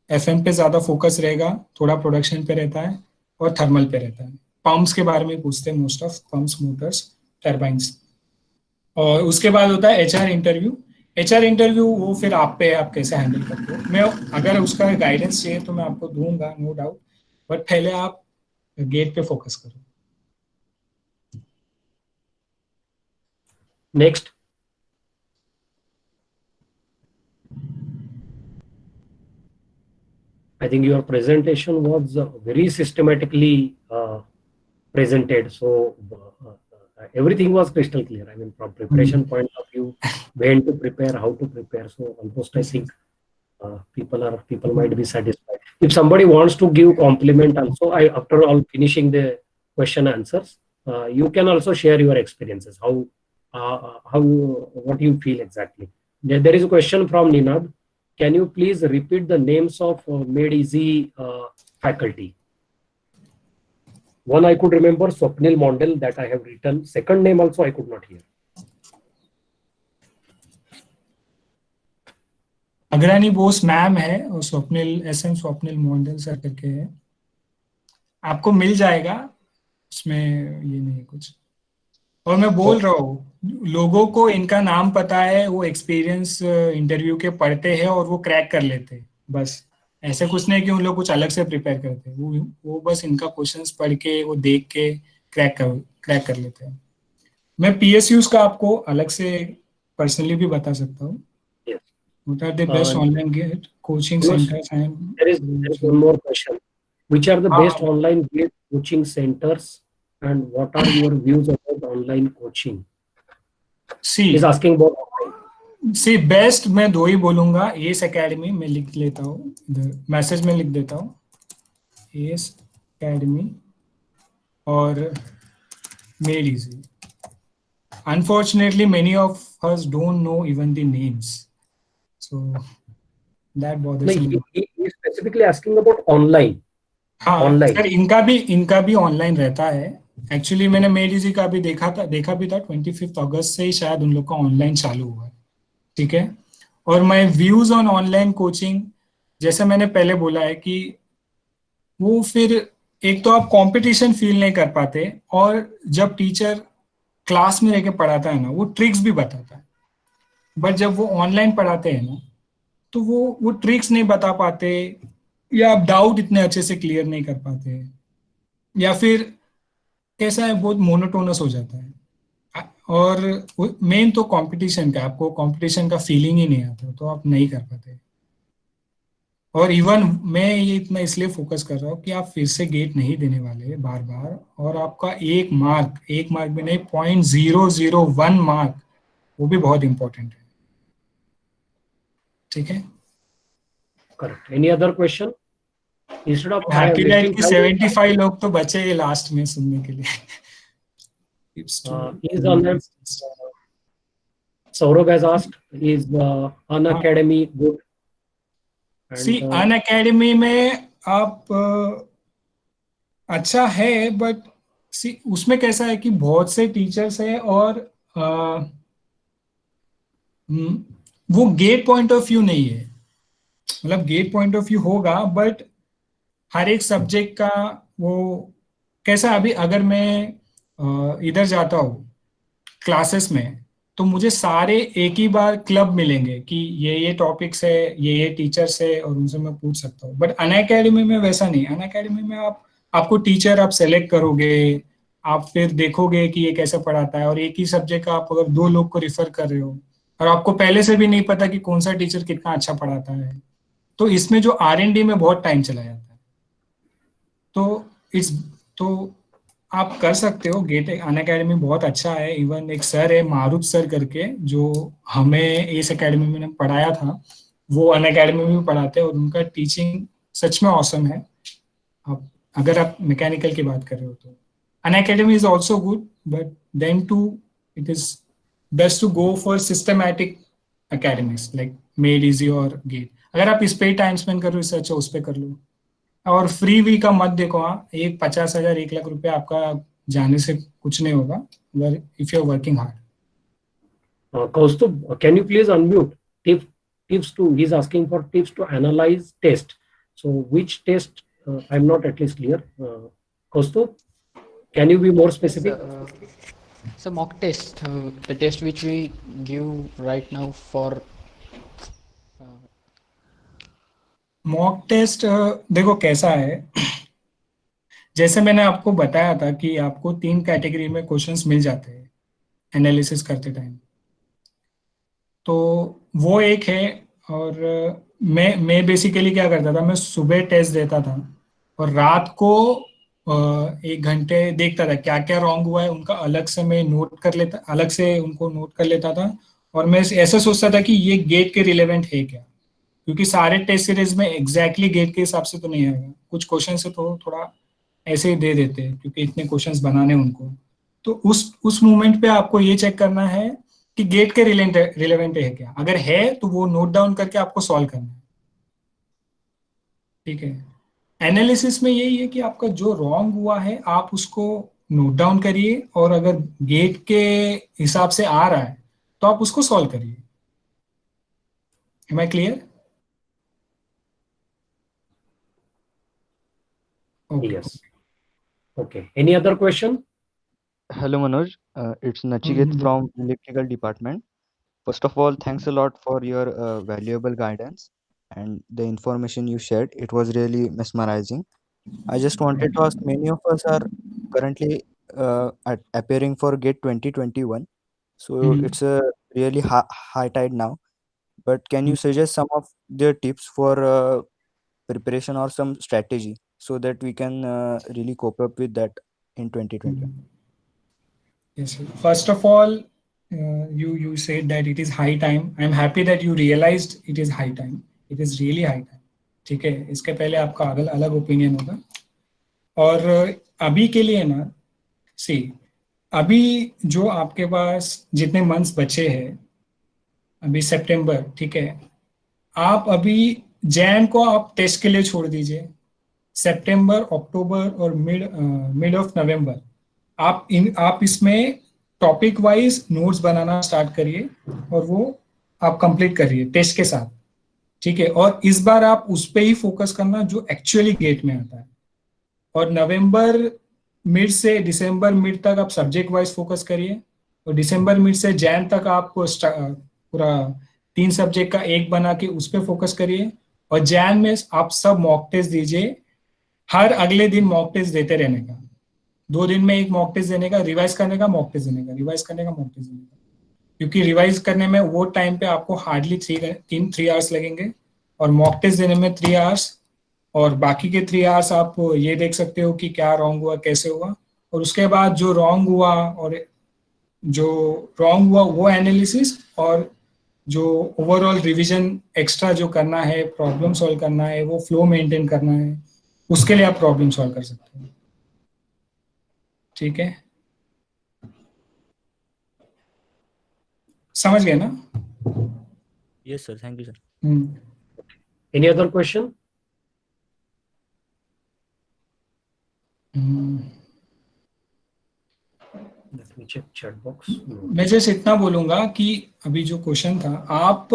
एफएम पे ज़्यादा फोकस रहेगा, थोड़ा प्रोडक्शन पे रहता है, और थर्मल पे रहता है। पंप्स के बारे में पूछते हैं most of, pumps, Motors, turbines. और उसके बाद होता है एचआर इंटरव्यू। एचआर इंटरव्यू वो फिर आप पे है, आप कैसे हैंडल करते हो। मैं अगर उसका गाइडेंस चाहिए तो मैं आपको दूंगा, नो डाउट, बट पहले आप गेट पे फोकस करो। Next. I think your presentation was very systematically presented. So everything was crystal clear. I mean, from preparation point of view, when to prepare, how to prepare. So almost I think people might be satisfied. If somebody wants to give compliment also, after all finishing the question answers, you can also share your experiences. What you feel exactly. There is a question from Ninad. Can you please repeat the names of Made Easy faculty? One I could remember, Swapnil Mondal, that I have written. Second name also I could not hear. Agrani Bose ma'am है, और Swapnil Mondal sir करके है। आपको मिल जाएगा, उसमें ये नहीं है कुछ। और मैं बोल रहा हूँ, लोगों को इनका नाम पता है, वो एक्सपीरियंस इंटरव्यू के पढ़ते हैं और वो क्रैक कर लेते हैं बस। ऐसे कुछ नहीं कि उन लोग कुछ अलग से प्रिपेयर करते हैं, वो बस इनका क्वेश्चंस पढ़ के, वो देख के क्रैक कर लेते हैं। मैं पीएसयूज का आपको अलग से पर्सनली भी बता सकता हूँ। Yes. What are the best online coaching centers and There is one more question. Which are the best online GATE coaching centers, and what are your views about online coaching? He's asking about best मैं 2 ही बोलूंगा। S academy मैं लिख लेता हूँ, इधर message में लिख देता हूँ, एस एकेडमी और made easy. Unfortunately, many of us don't know even the names, so that bothers no, me. he is specifically asking about online. हाँ Online. सर, इनका भी ऑनलाइन रहता है। एक्चुअली मैंने मेड इजी का भी देखा भी था। 25 अगस्त से ही शायद उन लोग का ऑनलाइन चालू हुआ है, ठीक है। और my views on online coaching, जैसे मैंने पहले बोला है कि वो फिर एक तो आप कंपटीशन फील नहीं कर पाते, और जब टीचर क्लास में रह के पढ़ाता है ना, वो ट्रिक्स भी बताता है। बट जब वो ऑनलाइन पढ़ाते हैं ना, तो वो ट्रिक्स नहीं बता पाते, या आप डाउट इतने अच्छे से क्लियर नहीं कर पाते, या फिर कैसा है, बहुत मोनोटोनस हो जाता है। और मेन तो कंपटीशन का, आपको कंपटीशन का फीलिंग ही नहीं आता तो आप नहीं कर पाते। और इवन मैं ये इतना इसलिए फोकस कर रहा हूँ कि आप फिर से गेट नहीं देने वाले बार बार, और आपका एक मार्क भी नहीं, 0.001 मार्क, वो भी बहुत इंपॉर्टेंट है। ठीक है, Correct. Any other question? Instead of happy that wasting कि time, 75 लोग तो बचे लास्ट में सुनने के लिए। Tips to is on them. Saurabh has asked, is An हाँ, Academy good? See And an academy में आप अच्छा है, बट सी उसमें कैसा है कि बहुत से टीचर्स है, और अ, वो गेट पॉइंट ऑफ व्यू नहीं है। मतलब गेट पॉइंट ऑफ व्यू होगा, बट हर एक सब्जेक्ट का वो कैसा, अभी अगर मैं इधर जाता हूँ क्लासेस में, तो मुझे सारे एक ही बार क्लब मिलेंगे कि ये टॉपिक्स है, ये टीचर्स है, और उनसे मैं पूछ सकता हूँ। बट अन अकेडमी में वैसा नहीं। अन अकेडमी में आपको टीचर आप सेलेक्ट करोगे, आप फिर देखोगे कि ये कैसे पढ़ाता है, और एक ही सब्जेक्ट का आप अगर 2 लोग को रिफर कर रहे हो, और आपको पहले से भी नहीं पता कि कौन सा टीचर कितना अच्छा पढ़ाता है, तो इसमें जो R&D में बहुत टाइम चला जाता है। तो इस तो आप कर सकते हो। गेट अन अकेडमी बहुत अच्छा है। इवन एक सर है मारूफ सर करके, जो हमें इस अकेडमी में पढ़ाया था, वो अन अकेडमी में भी पढ़ाते हैं, और उनका टीचिंग सच में औसम है। आप अगर आप मैकेनिकल की बात कर रहे हो तो Unacademy is also good, but then too it is best to go for systematic academies like Made Easy और गेट। अगर आप इस पे टाइम स्पेंड कर रहे हो, इससे अच्छा उस पर कर लो। और फ्री वी का मत देखो। हाँ, एक 50,000 1 लाख रुपया आपका जाने से कुछ नहीं होगा, अगर if you are working hard. Kaustubh, can you please unmute? Tips to, he's asking for tips to analyze test. So which test? I'm not at least clear. Kaustubh, can you be more Yes, specific? so mock test, the test which we give right now for mock test देखो कैसा है। जैसे मैंने आपको बताया था कि आपको 3 कैटेगरी में क्वेश्चंस मिल जाते हैं एनालिसिस करते टाइम, तो वो एक है। और मैं बेसिकली क्या करता था, मैं सुबह टेस्ट देता था, और रात को 1 घंटे देखता था क्या क्या रॉन्ग हुआ है उनका, अलग से मैं नोट कर लेता, अलग से उनको नोट कर लेता था। और मैं ऐसा सोचता था कि ये गेट के रिलेवेंट है क्या, क्योंकि सारे टेस्ट सीरीज में एग्जैक्टली गेट के हिसाब से तो नहीं आएगा, कुछ क्वेश्चन से तो थोड़ा ऐसे ही दे देते हैं क्योंकि इतने क्वेश्चंस बनाने उनको। तो उस मोमेंट पे आपको ये चेक करना है कि गेट के रिलेवेंट है क्या। अगर है तो वो नोट डाउन करके आपको सॉल्व करना है। ठीक है, एनालिसिस में यही है कि आपका जो रॉन्ग हुआ है आप उसको नोट डाउन करिए, और अगर गेट के हिसाब से आ रहा है तो आप उसको सॉल्व करिए। Am I clear? Okay. Yes. Okay. Any other question? Hello Manoj, it's Nachiket from Electrical Department. First of all, thanks a lot for your valuable guidance and the information you shared. It was really mesmerizing. I just wanted to ask, many of us are currently appearing for GATE 2021. So it's a really high tide now. But can you suggest some of the tips for preparation or some strategy so that we can really cope up with that in 2021? Yes, sir. First of all, you said that it is high time. I'm happy that you realized it is high time. It is really high time. ठीक है, इसके पहले आपका अलग अलग opinion होगा। और अभी के लिए ना, सी अभी जो आपके पास जितने मंथ्स बचे हैं, अभी सितंबर, ठीक है, आप अभी जैन को आप टेस्ट के लिए छोड़ दीजिए। सितंबर, अक्टूबर और मिड ऑफ नवंबर आप इसमें टॉपिक वाइज नोट्स बनाना स्टार्ट करिए, और वो आप कंप्लीट करिए टेस्ट के साथ। ठीक है, और इस बार आप उस पर ही फोकस करना जो एक्चुअली गेट में आता है। और नवंबर मिड से दिसंबर मिड तक आप सब्जेक्ट वाइज फोकस करिए, और दिसंबर मिड से जैन तक आप पूरा 3 सब्जेक्ट का एक बना के उस पर फोकस करिए। और जैन में आप सब मॉक टेस्ट दीजिए, हर अगले दिन मॉक टेस्ट देते रहने का। 2 दिन में एक मॉक टेस्ट देने का, रिवाइज करने का, मॉक टेस्ट देने का, रिवाइज करने का, मॉक टेस्ट देने का, क्योंकि रिवाइज करने में वो टाइम पे आपको हार्डली 3 आवर्स लगेंगे और मॉक टेस्ट देने में 3 आवर्स, और बाकी के 3 आवर्स आप ये देख सकते हो कि क्या रॉन्ग हुआ, कैसे हुआ, और उसके बाद जो रॉन्ग हुआ और जो रॉन्ग हुआ वो एनालिसिस, और जो ओवरऑल रिवीजन एक्स्ट्रा जो करना है, प्रॉब्लम सॉल्व करना है, वो फ्लो मेंटेन करना है, उसके लिए आप प्रॉब्लम सॉल्व कर सकते हो। ठीक है, समझ गए ना? Yes, sir. Thank you, sir. Any other question? Let me check chat box. मैं जैसे इतना बोलूंगा कि अभी जो क्वेश्चन था, आप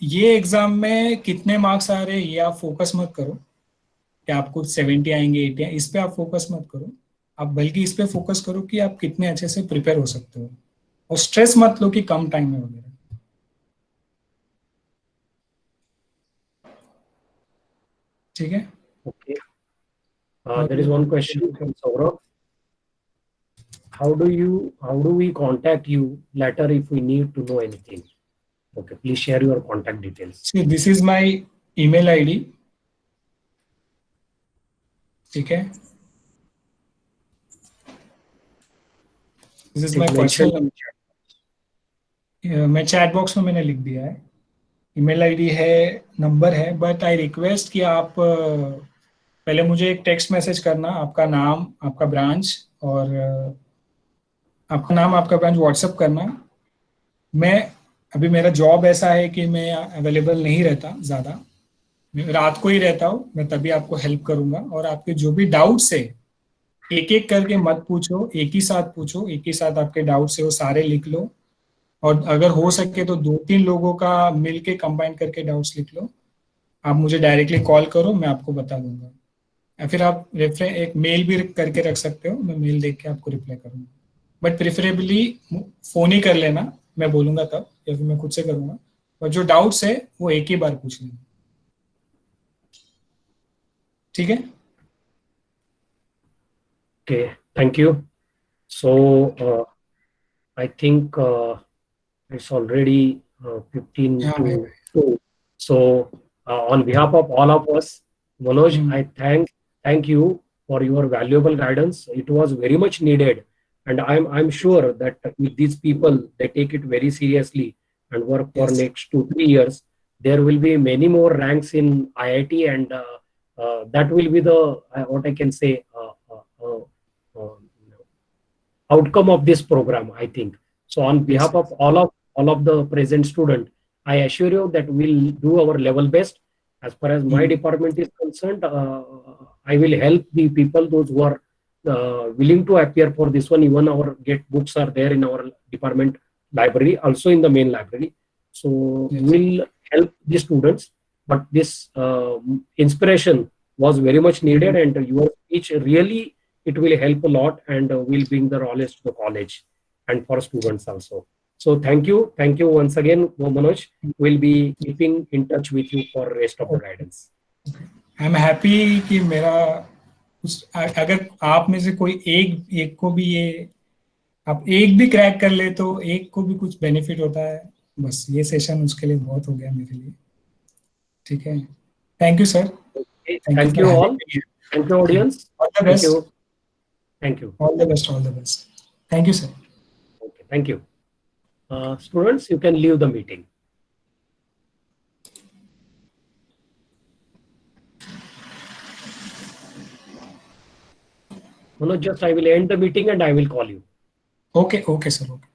ये एग्जाम में कितने मार्क्स आ रहे हैं ये आप फोकस मत करो कि आपको 70 आएंगे, 80 आएंगे, इस पे आप फोकस मत करो। आप बल्कि इस पे फोकस करो कि आप कितने अच्छे से प्रिपेयर हो सकते हो, और स्ट्रेस मत लो कि कम टाइम में वगैरह। ठीक है। Okay. There is one question from Saurabh. How do we contact you later if we need to know anything? Okay, please share your contact details. See, this is my email ID. ठीक है, this is my personal number, मैं chat box में मैंने लिख दिया है, email ID है, number है, बट आई रिक्वेस्ट कि आप पहले मुझे एक टेक्स्ट मैसेज करना, आपका नाम, आपका ब्रांच, और आपका नाम, आपका ब्रांच व्हाट्सएप करना। मैं अभी, मेरा जॉब ऐसा है कि मैं अवेलेबल नहीं रहता ज़्यादा, मैं रात को ही रहता हूँ, मैं तभी आपको हेल्प करूंगा, और आपके जो भी डाउट्स है एक एक करके मत पूछो, एक ही साथ पूछो, एक ही साथ आपके डाउट्स है वो सारे लिख लो, और अगर हो सके तो 2-3 लोगों का मिलके कंबाइन करके डाउट्स लिख लो। आप मुझे डायरेक्टली कॉल करो, मैं आपको बता दूंगा, या फिर आप एक मेल भी करके रख सकते हो, मैं मेल देख के आपको रिप्लाई करूंगा, बट प्रेफरेबली फोन ही कर लेना, मैं बोलूंगा तब, या फिर मैं खुद से करूंगा, और जो डाउट्स है वो एक ही बार पूछ लेना। ठीक है। Okay, thank you. So I think it's already 15 हाँ भाई। to 2. So on behalf of all of us, Manoj, I thank you for your valuable guidance. It was very much needed, and I'm sure that with these people, they take it very seriously and work for Yes. next 2-3 years. There will be many more ranks in IIT, and that will be the what I can say outcome of this program, I think. So on behalf of all of the present student, I assure you that we'll do our level best. As far as my department is concerned, I will help the people, those who are willing to appear for this one. Even our get books are there in our department library, also in the main library. So we'll help the students. But this inspiration was very much needed, and your speech really, it will help a lot, and will bring the knowledge to the college and for students also. So thank you once again, Manoj. We'll be keeping in touch with you for rest of the guidance. I am happy कि मेरा अगर आप में से कोई एक को भी ये, आप एक भी क्रैक कर ले तो एक को भी कुछ बेनिफिट होता है, बस ये सेशन उसके लिए बहुत हो गया मेरे लिए। ठीक है, thank you sir. Thank you all. Thank you, audience. All the best. Thank you. All the best. All the best. Thank you, sir. Okay, thank you. Students, you can leave the meeting. Manoj, just I will end the meeting and I will call you. Okay, sir. Okay.